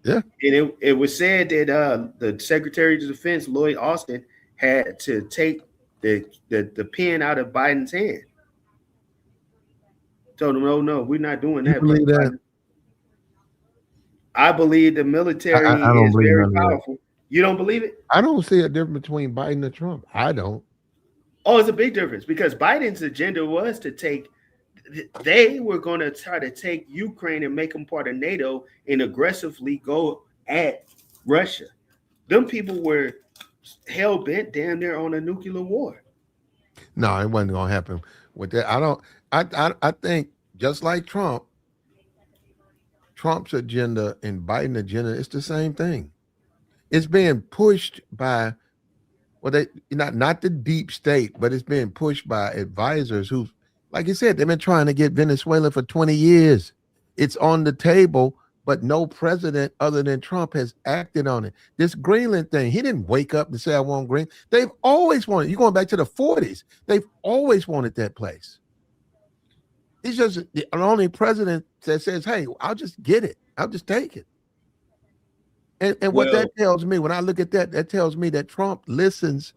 yeah. And it was said that the Secretary of Defense, Lloyd Austin, had to take the pen out of Biden's hand. Told him, oh, no, we're not doing You that. believe that? I believe the military I don't is believe very none of that. powerful. You don't believe it? I don't see a difference between Biden and Trump. I don't. Oh, it's a big difference because Biden's agenda was to take, they were going to try to take Ukraine and make them part of NATO and aggressively go at Russia. Them people were hell bent damn near on a nuclear war. No, it wasn't gonna happen with that. I think just like Trump's agenda and Biden's agenda, it's the same thing. It's being pushed by they not the deep state, but it's being pushed by advisors who, like you said, they've been trying to get Venezuela for 20 years. It's on the table, but no president other than Trump has acted on it. This Greenland thing, he didn't wake up and say, I want Green. They've always wanted, you're going back to the 40s. They've always wanted that place. He's just the only president that says, hey, I'll just get it. I'll just take it. And what that tells me, when I look at that, that tells me that Trump listens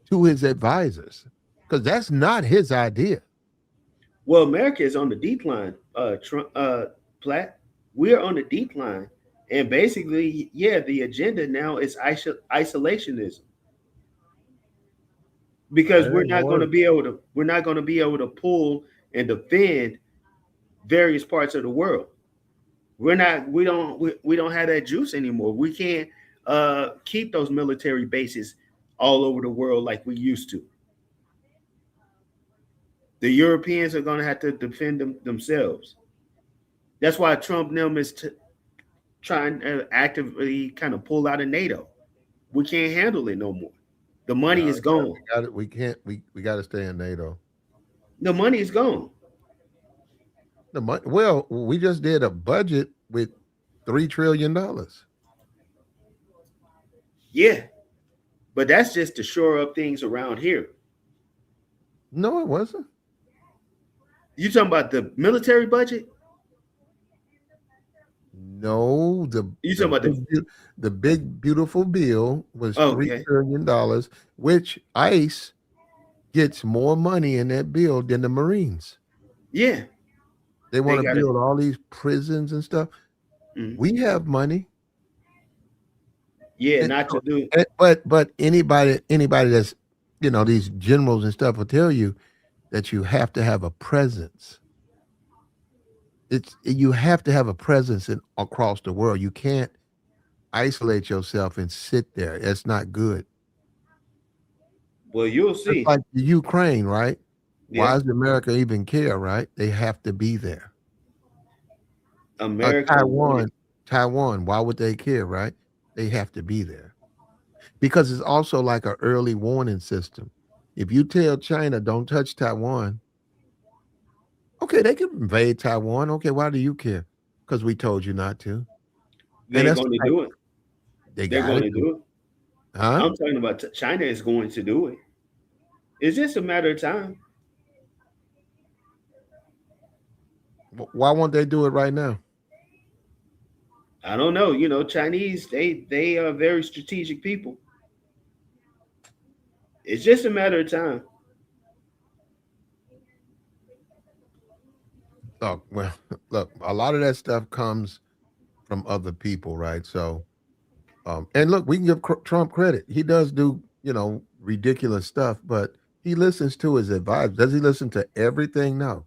to his advisors because that's not his idea. Well, America is on the decline, Platt. We're on the decline. And basically, yeah, the agenda now is isolationism. Because we're not going to be able to pull and defend various parts of the world. We don't have that juice anymore. We can't keep those military bases all over the world like we used to. The Europeans are going to have to defend themselves. That's why Trump now is trying to actively kind of pull out of NATO. We can't handle it no more. The money is gone. We got to stay in NATO. The money is gone. The money. Well, we just did a budget with $3 trillion. Yeah, but that's just to shore up things around here. No, it wasn't. You talking about the military budget? No, you talking about the big beautiful bill was $3 trillion, which ICE gets more money in that bill than the Marines. Yeah. They want to build all these prisons and stuff. Mm-hmm. We have money. Yeah, not to do. But anybody that's, these generals and stuff will tell you that you have to have a presence. You have to have a presence across the world. You can't isolate yourself and sit there. That's not good. Well, you'll see. It's like the Ukraine, right? Yeah. Why does America even care, right? They have to be there. Taiwan, why would they care, right? They have to be there. Because it's also like an early warning system. If you tell China, don't touch Taiwan, okay, they can invade Taiwan. Okay, why do you care? Because we told you not to. They're going to do it. They're going to do it. Huh? I'm talking about China is going to do it. It's just a matter of time. Why won't they do it right now? I don't know. You know, Chinese, they are very strategic people. It's just a matter of time. Look, well, look, a lot of that stuff comes from other people, right? So, and look, we can give Trump credit. He does do, ridiculous stuff, but he listens to his advisors. Does he listen to everything? No,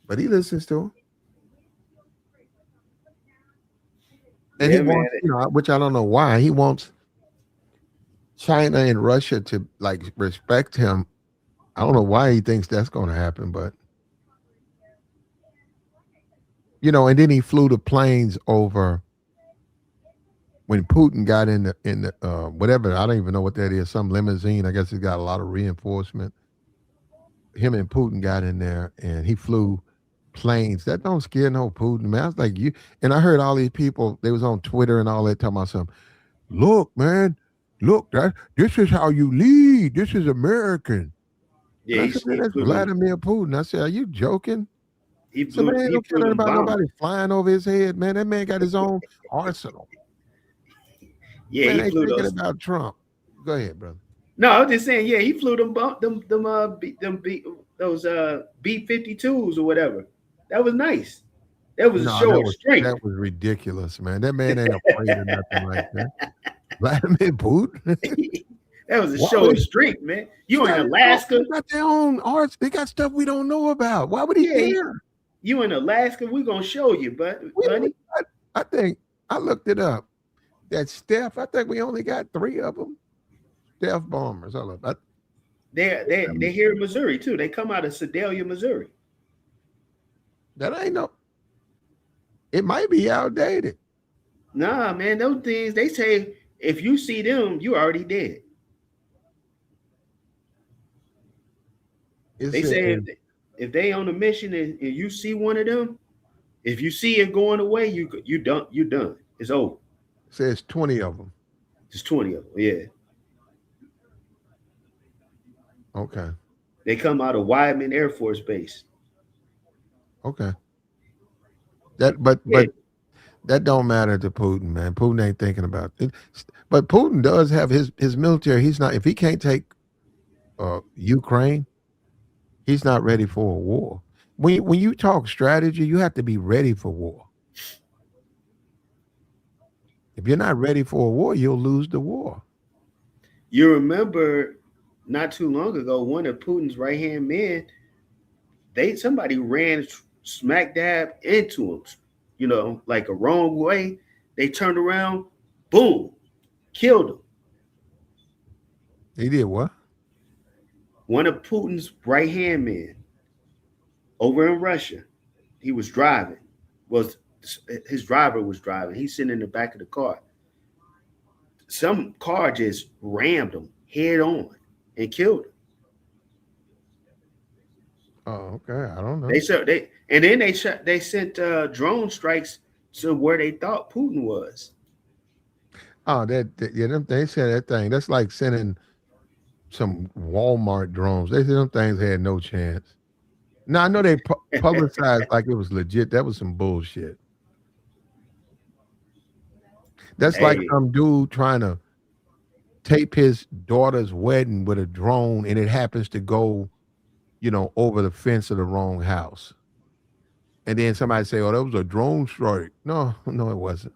but he listens to him, and he Yeah, man. wants, which I don't know why he wants China and Russia to like respect him. I don't know why he thinks that's going to happen, but and then he flew the planes over when Putin got in the whatever, I don't even know what that is, some limousine. I guess it's got a lot of reinforcement. Him and Putin got in there and he flew planes. That don't scare no Putin, man. I was like, you and I heard all these people, they was on Twitter and all that talking about something. Look, man, look, this is how you lead. This is American. And Yeah, I said, man, he that's flew them. Vladimir Putin. I said, are you joking? He So flew. man, He don't care flew nothing them about bombs. nobody flying over his head, man. That man got his own arsenal. Yeah, Man he ain't flew thinking those. about Trump. Go ahead, brother. No, I was just saying. Yeah, he flew those B-52s or whatever. That was nice. That was a No, show of strength. that was ridiculous, man. That man ain't afraid of nothing like that. Vladimir Putin. That was a Why show would of he? strength, man. He You in got his own, Alaska? they got their own arts. They got stuff we don't know about. Why would he Yeah, care? you in Alaska? We're gonna show you, We only buddy. I think I looked it up. That Steph, I think we only got 3 of them. Steph bombers. Hold up. They here in Missouri too. They come out of Sedalia, Missouri. That ain't no. It might be outdated. Nah, man, those things they say if you see them, you already dead. It They say says if they on a mission and you see one of them, if you see it going away, you done. You done. It's over. 20 of them. There's 20 of them. Yeah, Okay. they come out of Wyman Air Force Base. Okay. That but Yeah, but that don't matter to Putin, man. Putin ain't thinking about it. But Putin does have his military. He's not, if he can't take Ukraine, he's not ready for a war. When you talk strategy, you have to be ready for war. If you're not ready for a war, you'll lose the war. you remember not too long ago, one of Putin's right hand men, somebody ran smack dab into him, like a wrong way. They turned around, boom, killed him. He did what? One of Putin's right hand men over in Russia, he was driving. Was his driver was driving. He's sitting in the back of the car. Some car just rammed him head on and killed him. Oh, okay. I don't know. They sent drone strikes to where they thought Putin was. Oh, yeah, they said that thing. That's like sending some Walmart drones. They said them things had no chance. Now I know they publicized like it was legit. That was some bullshit. That's like Hey, some dude trying to tape his daughter's wedding with a drone, and it happens to go, over the fence of the wrong house. And then somebody say, "Oh, that was a drone strike." No, no, it wasn't.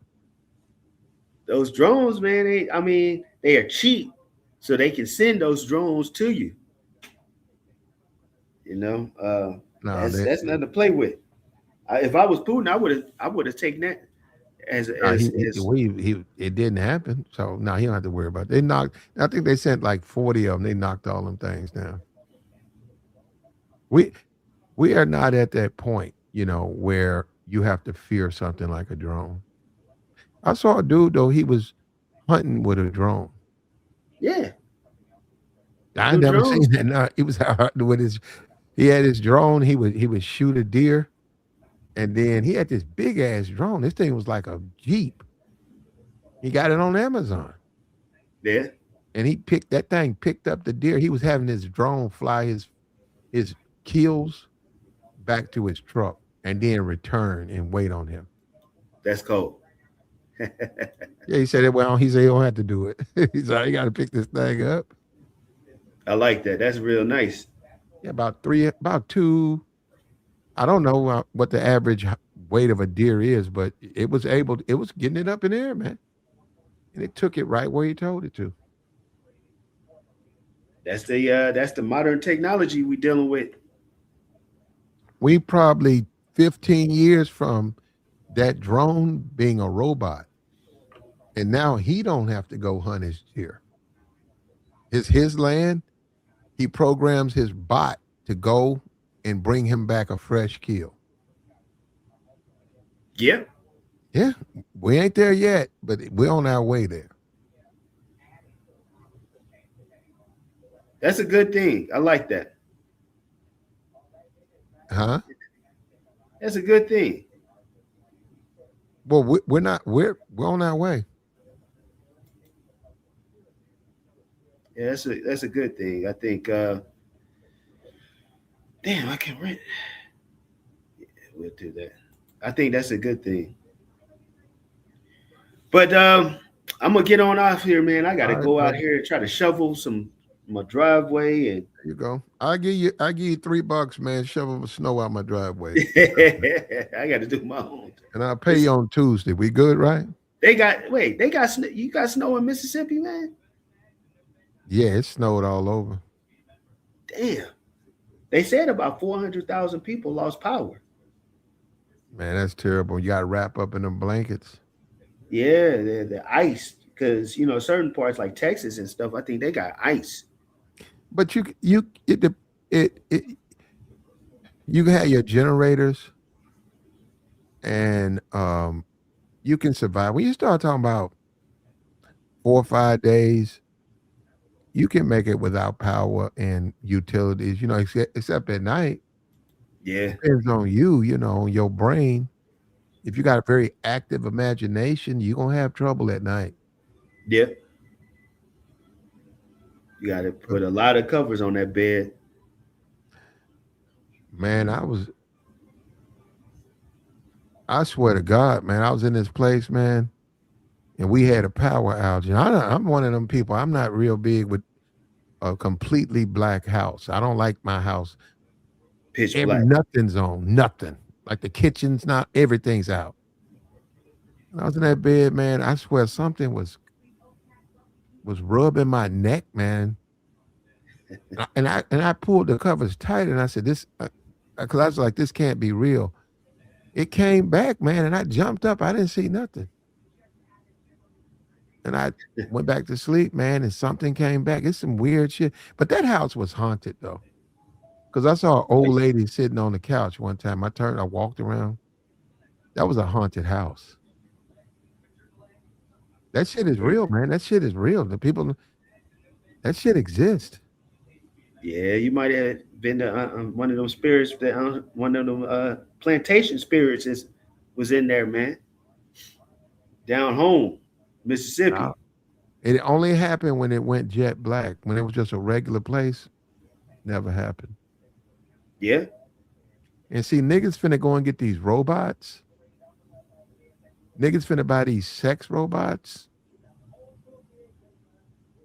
those drones, man. They are cheap, so they can send those drones to you. No, That's nothing to play with. If I was Putin, I would have taken that as no, as as it didn't happen. So no, he don't have to worry about it. They knocked. I think they sent like 40 of them. They knocked all them things down. We we are not at that point, where you have to fear something like a drone. I saw a dude though. He was hunting with a drone. yeah. I The never seen drones, that. No, he was out hunting with his. He had his drone. He would shoot a deer, and then he had this big ass drone. This thing was like a jeep. He got it on Amazon, yeah. and picked up the deer. He was having his drone fly his kills back to his truck, and then return and wait on him. That's cold. Yeah, he said it. Well, he said he don't have to do it. He said, "You got to pick this thing up." I like that. That's real nice. Yeah, about two. I don't know what the average weight of a deer is, but it was getting it up in the air, man, and it took it right where he told it to. That's the modern technology we dealing with. We probably 15 years from that drone being a robot, and now he don't have to go hunt his deer. It's his land. He programs his bot to go and bring him back a fresh kill. Yeah, Yeah, we ain't there yet, but we're on our way there. that's a good thing. I like that. Huh? That's a good thing. Well, we're not. We're on our way. Yeah, that's a good thing. I think. Damn, I can't rent. Yeah, we'll do that. I think that's a good thing. But I'm gonna get on off here, man. I gotta All right, go out buddy. here and try to shovel some my driveway and There you go. I give you $3, man. Shovel the snow out my driveway, I got to do my own. and I'll pay you on Tuesday. We good, right? They got you got snow in Mississippi, man. Yeah, it snowed all over. Damn. They said about 400,000 people lost power. Man, that's terrible. You got to wrap up in them blankets. Yeah, the ice because certain parts like Texas and stuff. I think they got ice. But it you can have your generators, and you can survive. When you start talking about 4 or 5 days, you can make it without power and utilities. Except at night. Yeah, Depends on you. On your brain. If you got a very active imagination, you're gonna have trouble at night. yeah. You got to But put a lot of covers on that bed. man, I swear to God, man, I was in this place, man, and we had a power outage. And I'm one of them people. I'm not real big with a completely black house. I don't like my house. Pitch black. Nothing's on, nothing. Like the kitchen's not, everything's out. And I was in that bed, man. I swear something was rubbing my neck, man. And I pulled the covers tight, and I said, "This," because I was like, "This can't be real." It came back, man, and I jumped up. I didn't see nothing, and I went back to sleep, man. And something came back. It's some weird shit. But that house was haunted though, because I saw an old lady sitting on the couch one time. I walked around. That was a haunted house. That shit is real, man. That shit is real. That shit exists. Yeah, you might have been one of them spirits that one of them plantation spirits was in there, man. Down home, Mississippi. It only happened when it went jet black. When it was just a regular place, never happened. Yeah, And see, niggas finna go and get these robots. Niggas finna buy these sex robots.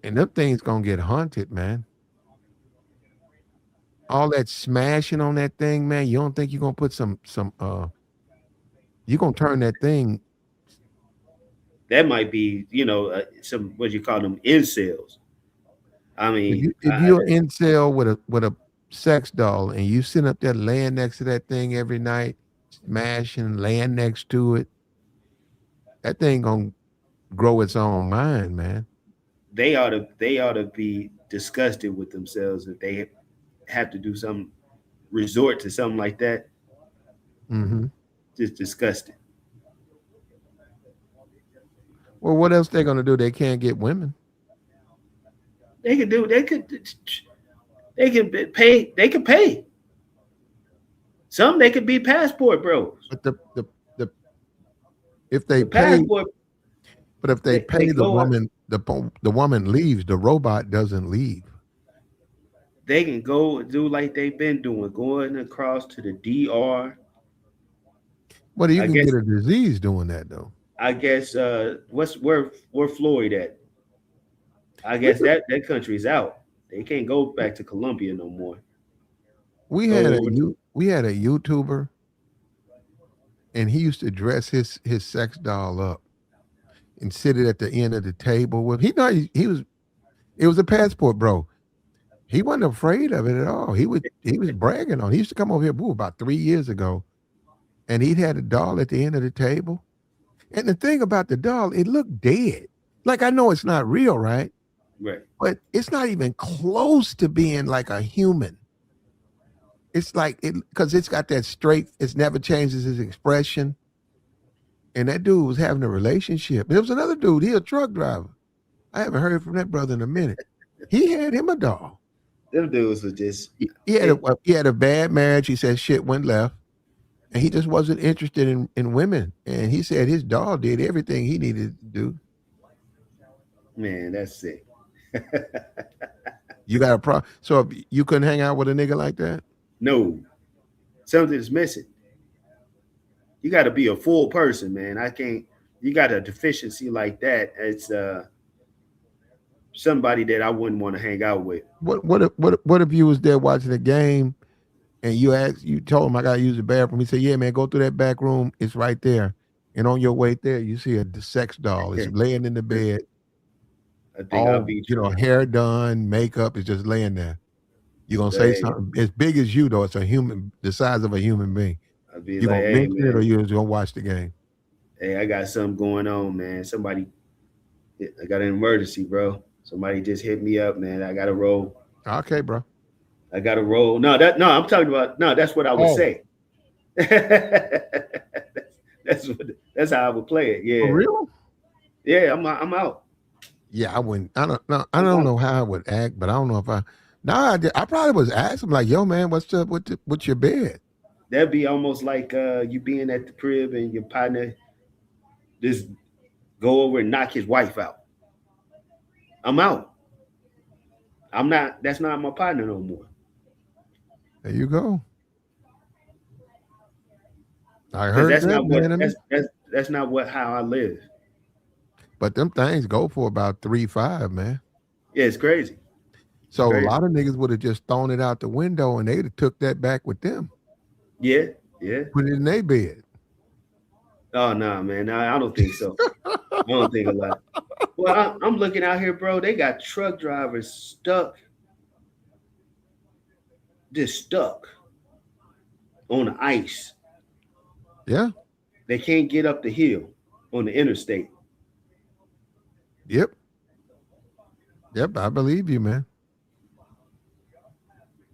And them things gonna get haunted, man. All that smashing on that thing, man. You don't think you're gonna put you gonna turn that thing. that might be some what you call them incels. I mean, If you're in incel with a sex doll and you sit up there laying next to that thing every night, smashing, laying next to it, that thing gonna grow its own mind, man. they ought to be disgusted with themselves if they have to do some resort to something like that. Mm-hmm. Just disgusted. Well, what else they gonna do? They can't get women. They could do. They can pay. They could pay. Some they could be passport bros. But the if they The pay, passport. but if they They pay the go up. woman, the woman leaves. The robot doesn't leave. They can go and do like they've been doing, going across to the DR. Well, you I can guess get a disease doing that though. I guess where Floyd at? I guess that country's out. They can't go back to Colombia no more. We had Go a over. we had a YouTuber, and he used to dress his sex doll up and sit it at the end of the table with. He was it was a passport, bro. He wasn't afraid of it at all. He was bragging on. He used to come over here about 3 years ago, and he'd had a doll at the end of the table. And the thing about the doll, it looked dead. Like I know it's not real, right? Right. But it's not even close to being like a human. It's like it because it's got that straight. It's never changes his expression. And that dude was having a relationship. There was another dude. He a truck driver. I haven't heard from that brother in a minute. He had him a doll. Them dudes was just He had a bad marriage. He said shit went left, and he just wasn't interested in women. And he said his doll did everything he needed to do. man, that's sick. You got a problem. So if you couldn't hang out with a nigga like that? No, something's missing. You got to be a full person, man. I can't. You got a deficiency like that. It's somebody that I wouldn't want to hang out with. What if you was there watching the game and you told him I gotta use the bathroom? He said, "Yeah, man, go through that back room. It's right there." And on your way there, you see the sex doll. It's laying in the bed. I think I'll All be hair done, makeup is just laying there. You're gonna say something as big as you though. It's a human, the size of a human being. I'll be You like, gonna hey, mention it or man, you just gonna watch the game? hey, I got something going on, man. I got an emergency, bro. Somebody just hit me up, man. I got to roll. Okay, bro. I got to roll. No, I'm talking about. No, that's what I would say. That's how I would play it. Yeah. For real? Yeah, I'm out. Yeah, I wouldn't. I don't know how I would act, but I don't know if I. No, I probably was asking like, "Yo, man, what's up with your bed?" That'd be almost like you being at the crib and your partner just go over and knock his wife out. I'm out. I'm not. That's not my partner no more. There you go. I Because heard that's that, not what man. that's not what how I live. But them things go for about 3-5, man. Yeah, it's crazy. So a Crazy. lot of niggas would have just thrown it out the window and they'd have took that back with them. Yeah. Put it in their bed. Oh no, man. No, I don't think so. I don't think a lot. Well, I'm looking out here, bro. They got truck drivers stuck on the ice. Yeah. They can't get up the hill on the interstate. Yep. I believe you, man.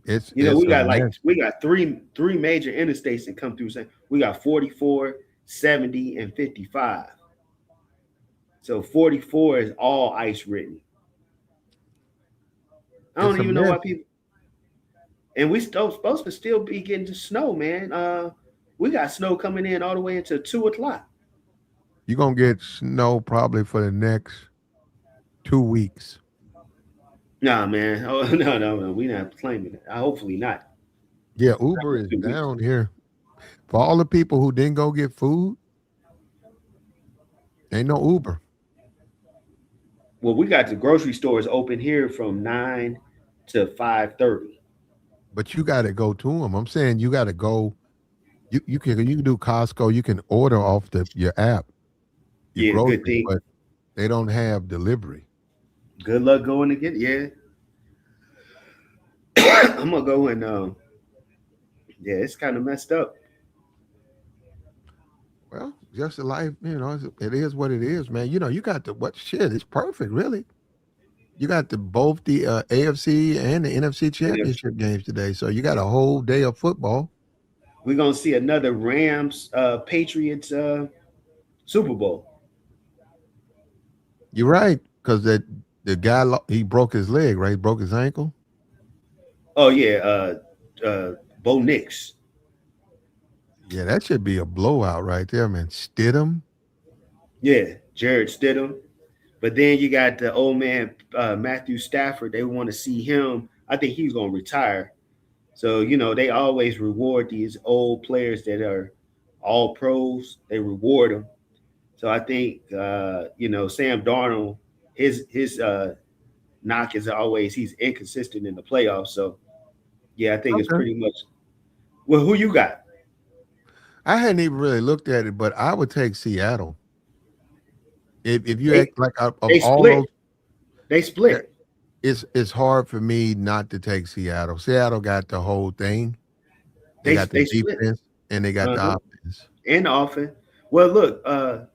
We got three major interstates that come through. We got 44, 70, and 55. So 44 is all ice ridden. I don't even know why people. And we supposed to still be getting to snow, man. We got snow coming in all the way into 2 o'clock. You're gonna get snow probably for the next 2 weeks. Nah, man. Oh no. We not claiming it. Hopefully not. Yeah, Uber is down here. For all the people who didn't go get food, ain't no Uber. Well, we got the grocery stores open here from 9 to 5:30. But you got to go to them. I'm saying you got to go. You can do Costco. You can order off your app. Yeah, good thing. But they don't have delivery. Good luck going to get it. Yeah. I'm gonna go and yeah, it's kind of messed up. Well, just a life, it is what it is, man. You got it's perfect, really. You got both the AFC and the NFC championship games today. So you got a whole day of football. We're gonna see another Rams Patriots Super Bowl. You're right, because the guy he broke his leg, right? He broke his ankle. Oh yeah, Bo Nix. Yeah, that should be a blowout right there, man. Stidham. Yeah, Jared Stidham. But then you got the old man Matthew Stafford. They want to see him. I think he's gonna retire. So they always reward these old players that are all pros. They reward them. So I think Sam Darnold, his knock is always he's inconsistent in the playoffs. So yeah, I think it's Okay. pretty much. Well, who you got? I hadn't even really looked at it, but I would take Seattle. If you They act like of they all those, split. They yeah, split. it's hard for me not to take Seattle. Seattle got the whole thing. They got the They split. defense and they got the Uh-huh. offense. And the offense. Well, look, the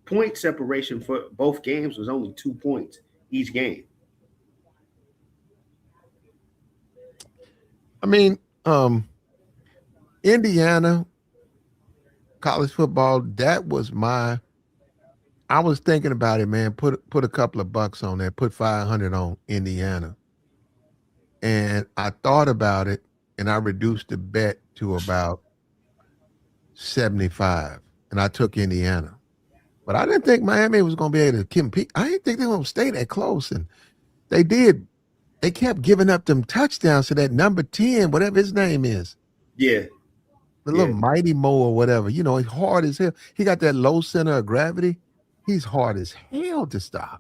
point separation for both games was only 2 points each game. I mean, Indiana college football, that was I was thinking about it, man. Put a couple of bucks on that, put 500 on Indiana. And I thought about it and I reduced the bet to about 75. And I took Indiana. But I didn't think Miami was going to be able to compete. I didn't think they were going to stay that close. And they did. They kept giving up them touchdowns to that number 10, whatever his name is. Yeah. The Yeah. little Mighty Mo or whatever. You know, he's hard as hell. He got that low center of gravity. He's hard as hell to stop.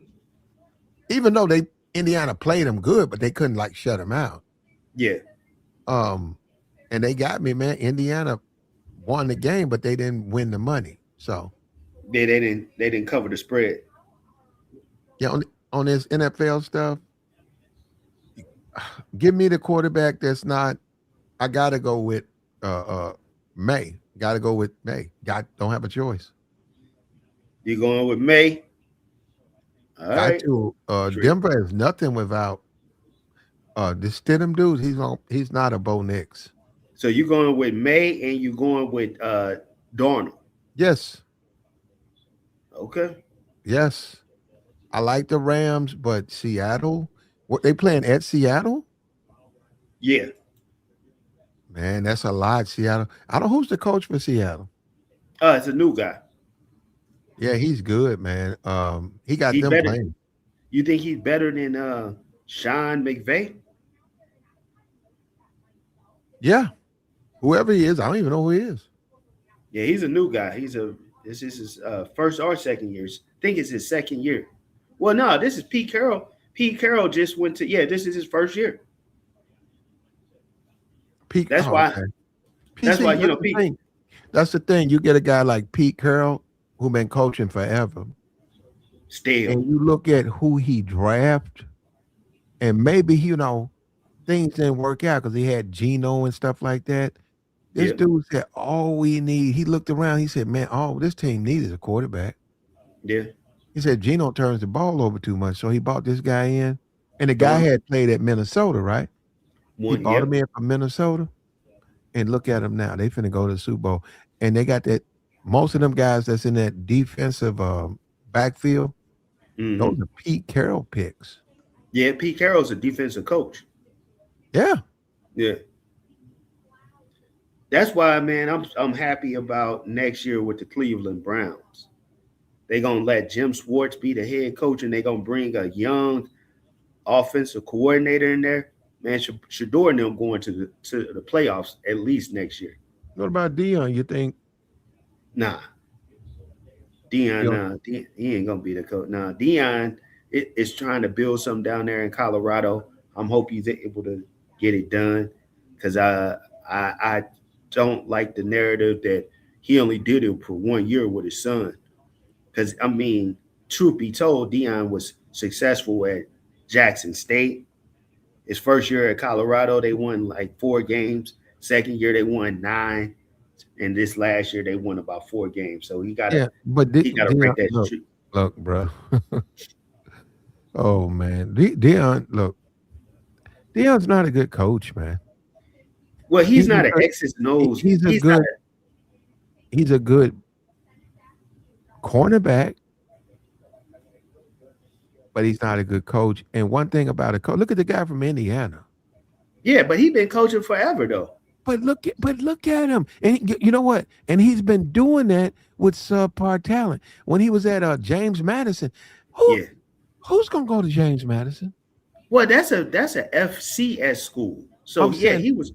Even though Indiana played him good, but they couldn't like shut him out. Yeah. And they got me, man. Indiana won the game, but they didn't win the money. So They didn't cover the spread. yeah, on this NFL stuff, give me the quarterback that's not. I gotta go with May. Gotta go with May. Don't have a choice. You going with May? All Got right. to. Denver is nothing without this Stidham dude. He's not a Bo Nix. So you going with May and you going with Darnold. Yes. Okay. Yes. I like the Rams, but Seattle, what they playing at Seattle? Yeah. Man, that's a lot. Seattle. I don't. Who's the coach for Seattle? It's a new guy. Yeah, he's good, man. He got He's them better. playing. You think he's better than Sean McVay? Yeah, whoever he is, I don't even know who he is. Yeah, he's a new guy. This is his first or second year. I think it's his second year. Well, no, this is Pete Carroll. Pete Carroll just went to this is his first year. Pete. That's why. Okay. That's why Pete. That's the thing. You get a guy like Pete Carroll who been coaching forever, still, and you look at who he drafted, and maybe things didn't work out because he had Geno and stuff like that. This dude said, all we need, he looked around, he said, man, all this team needs is a quarterback. Yeah. He said, Geno turns the ball over too much. So he bought this guy in. And the guy had played at Minnesota, right? He bought him in from Minnesota. And look at him now. They finna go to the Super Bowl. And they got that, most of them guys that's in that defensive backfield, those are Pete Carroll picks. Yeah, Pete Carroll's a defensive coach. Yeah. Yeah. That's why, man, I'm happy about next year with the Cleveland Browns. They're gonna let Jim Schwartz be the head coach, and they're gonna bring a young offensive coordinator in there. Man, Shador and them going to the playoffs at least next year. What about Dion? You think? Nah. Dion, he ain't gonna be the coach. Nah, Dion is trying to build something down there in Colorado. I'm hoping he's able to get it done because I don't like the narrative that he only did it for 1 year with his son. Because, I mean, truth be told, Dion was successful at Jackson State. His first year at Colorado, they won like 4 games. Second year, they won 9. And this last year, they won about 4 games. So he got to break that streak. Look, bro. Oh, man. Dion, look. Dion's not a good coach, man. Well, he's not an X's and O's. He's a good cornerback, but he's not a good coach. And one thing about a coach, look at the guy from Indiana. Yeah, but he's been coaching forever, though. But look at him. And you know what? And he's been doing that with subpar talent. When he was at James Madison, who's gonna go to James Madison? Well, that's a FCS school. So he was.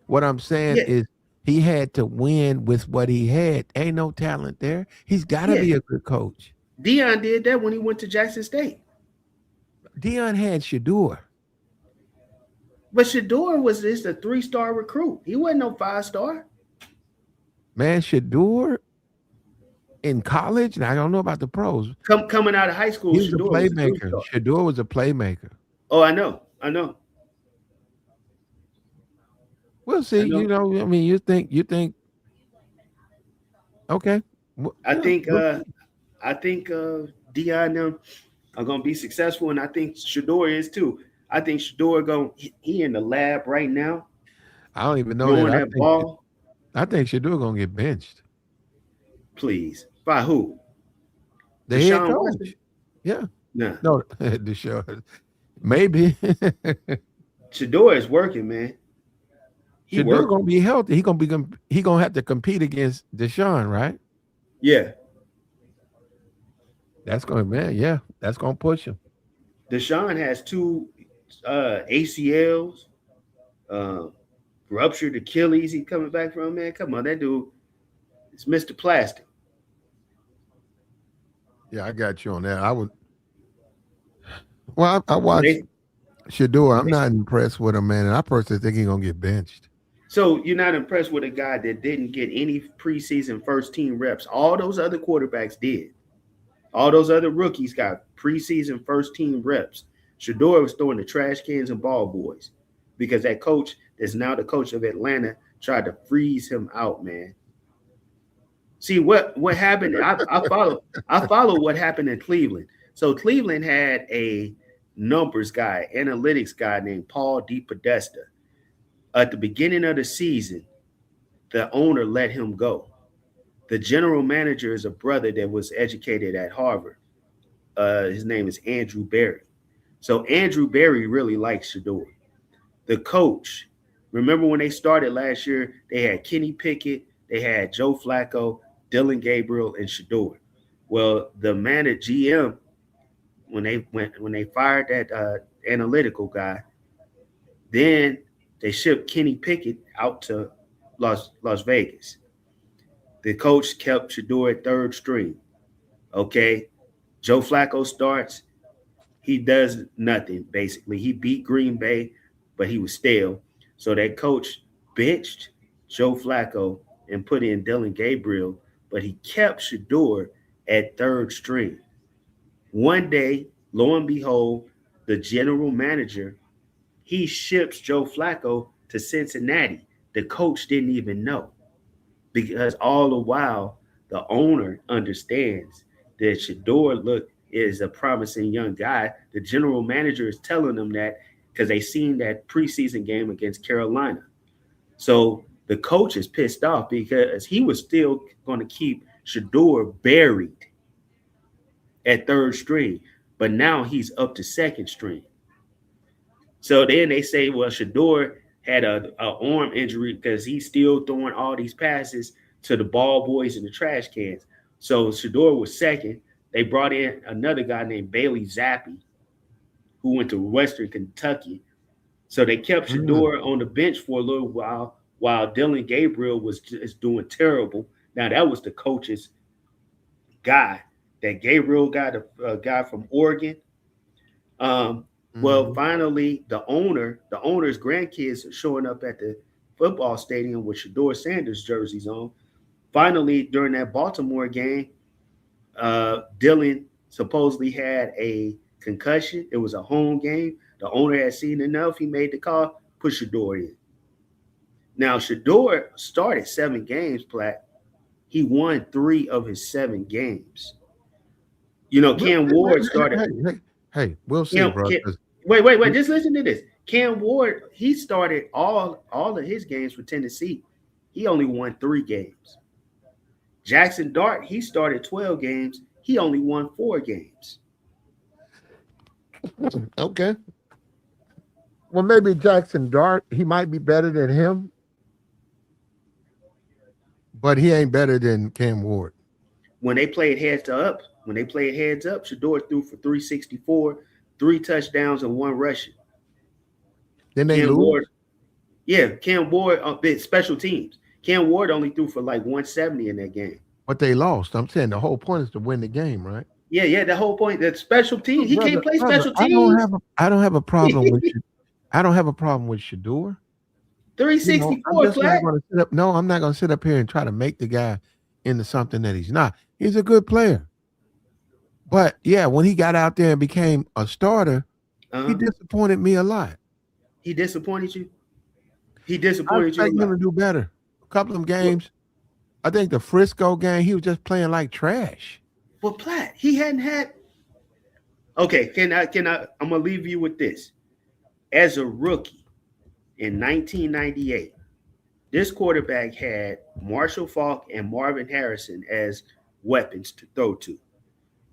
What I'm saying is He had to win with what he had. Ain't no talent there. He's got to Yeah. be a good coach. Deion did that when he went to Jackson State. Deion had Shador. But Shador was just a 3-star recruit. He wasn't no 5-star. Man, Shador in college, and I don't know about the pros. Coming out of high school, He was a Shador was a playmaker. 3-star. Shador was a playmaker. Oh, I know. We'll see. know. You know, I mean, you think, okay. I Yeah, think we'll see. Deion and them are gonna be successful, and I think Shador is too. I think Shador he in the lab right now. I don't even know Throwing that. that ball. I think Shador gonna get benched. Please. By who? The head Deshaun coach. Watson? Yeah. Nah. No, Deshaun. Maybe. Shador is working, man. Shador gonna be healthy. He gonna have to compete against Deshaun, right? Yeah. That's gonna push him. Deshaun has 2 ACLs, ruptured Achilles. He coming back from, man. Come on, that dude is Mr. Plastic. Yeah, I got you on that. I watched Shador. I'm not impressed with him, man, and I personally think he's gonna get benched. So you're not impressed with a guy that didn't get any preseason first team reps. All those other quarterbacks did. All those other rookies got preseason first team reps. Shador was throwing the trash cans and ball boys because that coach that's now the coach of Atlanta tried to freeze him out, man. See what happened. I follow what happened in Cleveland. So Cleveland had a numbers guy, analytics guy named Paul DePodesta. At the beginning of the season, the owner let him go. The general manager is a brother that was educated at Harvard. His name is Andrew Berry. So Andrew Berry really likes Shador. The coach, remember when they started last year, they had Kenny Pickett, they had Joe Flacco, Dylan Gabriel, and Shador. Well, the GM, when they fired that analytical guy, then they shipped Kenny Pickett out to Las Vegas. The coach kept Shador at third string. Okay. Joe Flacco starts. He does nothing, basically. He beat Green Bay, but he was stale. So that coach benched Joe Flacco and put in Dylan Gabriel, but he kept Shador at third string. One day, lo and behold, the general manager, he ships Joe Flacco to Cincinnati. The coach didn't even know, because all the while the owner understands that Shador is a promising young guy. The general manager is telling them that because they seen that preseason game against Carolina. So the coach is pissed off because he was still going to keep Shador buried at third string, but now he's up to second string. So then they say, well, Shador had a arm injury because he's still throwing all these passes to the ball boys and the trash cans. So Shador was second. They brought in another guy named Bailey Zappi, who went to Western Kentucky. So they kept Shador on the bench for a little while Dylan Gabriel was just doing terrible. Now, that was the coach's guy. That Gabriel got a guy from Oregon. Well, finally, the owner's grandkids are showing up at the football stadium with Shador Sanders jerseys on. Finally, during that Baltimore game, Dylan supposedly had a concussion. It was a home game. The owner had seen enough. He made the call, put Shador in. Now, Shador started 7 games, Platt. He won 3 of his 7 games. You know, Cam Ward started. Hey, we'll see, bro. Wait. Just listen to this. Cam Ward, he started all of his games for Tennessee. He only won 3 games. Jackson Dart, he started 12 games. He only won 4 games. Okay. Well, maybe Jackson Dart, he might be better than him, but he ain't better than Cam Ward. When they played heads up, Shador threw for 364, 3 touchdowns and 1 rushing. Then they lose? Cam Ward, special teams. Cam Ward only threw for like 170 in that game. But they lost. I'm saying the whole point is to win the game, right? Yeah. The whole point that special team. He Brother, can't play brother, special teams. I don't have a problem with you. I don't have a problem with Shador. You know, I'm 364 just not flat. going to sit up. No, I'm not going to sit up here and try to make the guy into something that he's not. He's a good player. But yeah, when he got out there and became a starter, he disappointed me a lot. He disappointed you? He I disappointed you a expect him lot. to do better. A couple of games. I think the Frisco game, he was just playing like trash. Well, Platt, he hadn't had. Okay, can I? I'm gonna leave you with this. As a rookie in 1998, this quarterback had Marshall Faulk and Marvin Harrison as weapons to throw to.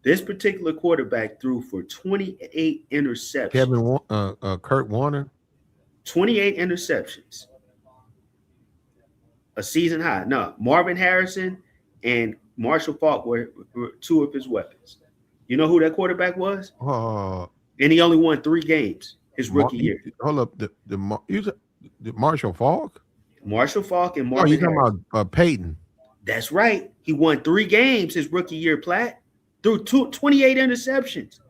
This particular quarterback threw for 28 interceptions. Kurt Warner. 28 interceptions. A season high. No, Marvin Harrison and Marshall Faulk were two of his weapons. You know who that quarterback was? And he only won 3 games his rookie year. Hold up, the Marshall Faulk? Marshall Faulk and Marvin You're talking Harrison. about Peyton. That's right. He won 3 games his rookie year, Platt. Threw 28 interceptions.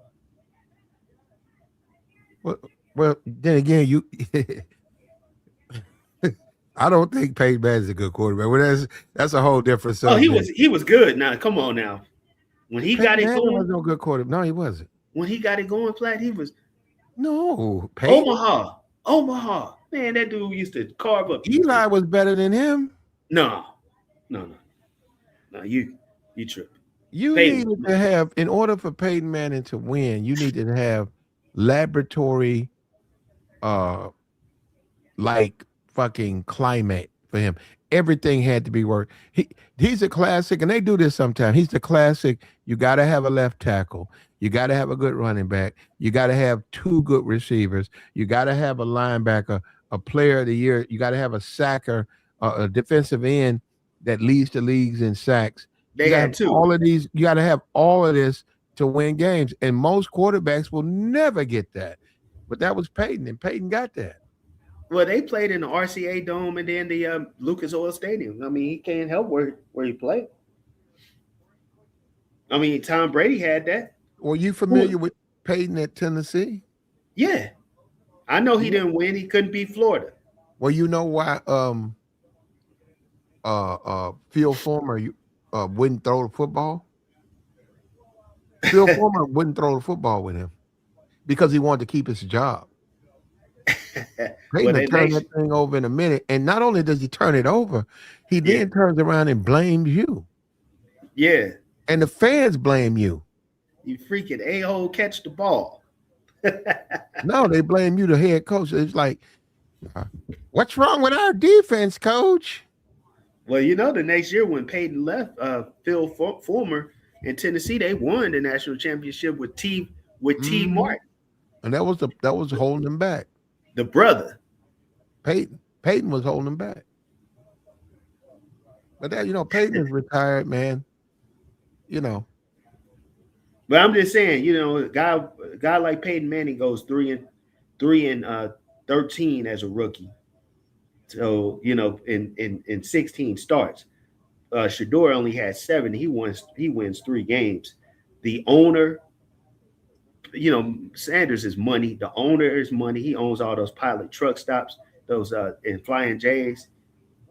Well, then again, you I don't think Peyton Manning's a good quarterback. Well, that's a whole different subject. Oh, he was good. Now, come on now. When he got it going, was no good quarterback. No, he wasn't. When he got it going, Platt, he was Peyton. Omaha. Man, that dude used to carve up. Eli was better than him. No, you tripping. You needed to have, in order for Peyton Manning to win, you needed to have laboratory like fucking climate for him. Everything had to be worked. He's a classic, and they do this sometimes. He's the classic. You got to have a left tackle. You got to have a good running back. You got to have 2 good receivers. You got to have a linebacker, a player of the year. You got to have a sacker, a defensive end that leads the leagues in sacks. They had 2. All of these. You got to have all of this to win games, and most quarterbacks will never get that. But that was Peyton, and Peyton got that. Well, they played in the RCA Dome and then the Lucas Oil Stadium. I mean, he can't help where he played. I mean, Tom Brady had that. Were you familiar with Peyton at Tennessee? Yeah. I know he didn't win. He couldn't beat Florida. Well, you know why Phil Fulmer wouldn't throw the football? Phil Fulmer wouldn't throw the football with him because he wanted to keep his job. Peyton turned that thing over in a minute, and not only does he turn it over, he then turns around and blames you. Yeah. And the fans blame you. You freaking a-hole catch the ball. No, they blame you, the head coach. It's like, what's wrong with our defense, coach? Well, you know, the next year when Peyton left, Phil Fulmer in Tennessee, they won the national championship with T Martin. And that was holding him back. The brother. Peyton was holding him back. But that, Peyton is retired, man. But I'm just saying, a guy like Peyton Manning goes 3 and 13 as a rookie. So, in 16 starts. Shador only had 7. He wins 3 games. The owner, Sanders is money. The owner is money. He owns all those pilot truck stops, those and Flying J's.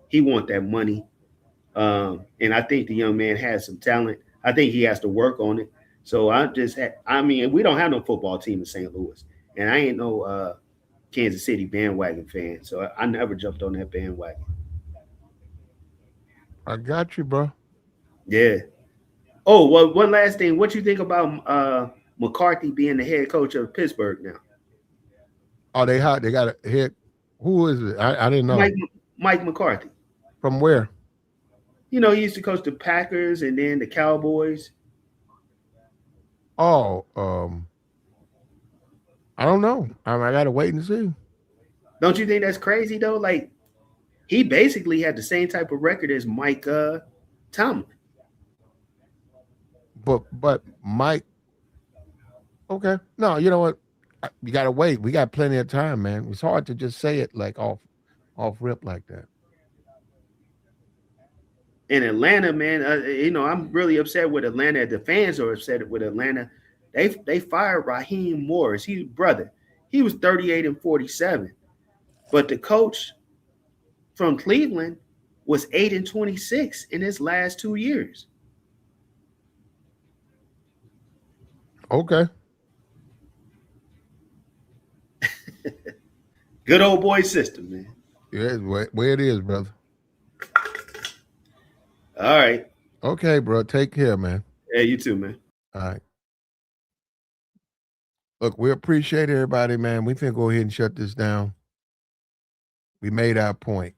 He want that money. And I think the young man has some talent. I think he has to work on it. So we don't have no football team in St. Louis. And I ain't no Kansas City bandwagon fan. So I never jumped on that bandwagon. I got you, bro. Yeah. Oh, well, one last thing. What you think about McCarthy being the head coach of Pittsburgh now? Oh, they hot. They got a head. Who is it? I didn't know. Mike McCarthy. From where? He used to coach the Packers and then the Cowboys. Oh, I don't know. I got to wait and see. Don't you think that's crazy though? Like, he basically had the same type of record as Mike Tomlin. But Mike. Okay. No, you know what? You got to wait. We got plenty of time, man. It's hard to just say it like off rip like that. in Atlanta, man, I'm really upset with Atlanta. The fans are upset with Atlanta. They fired Raheem Morris. He's brother. He was 38 and 47. But the coach from Cleveland was 8 and 26 in his last 2 years. Okay. Good old boy system, man. Yeah, where it is, brother. All right. Okay, bro. Take care, man. Yeah, you too, man. All right. Look, we appreciate everybody, man. We finna go ahead and shut this down. We made our point.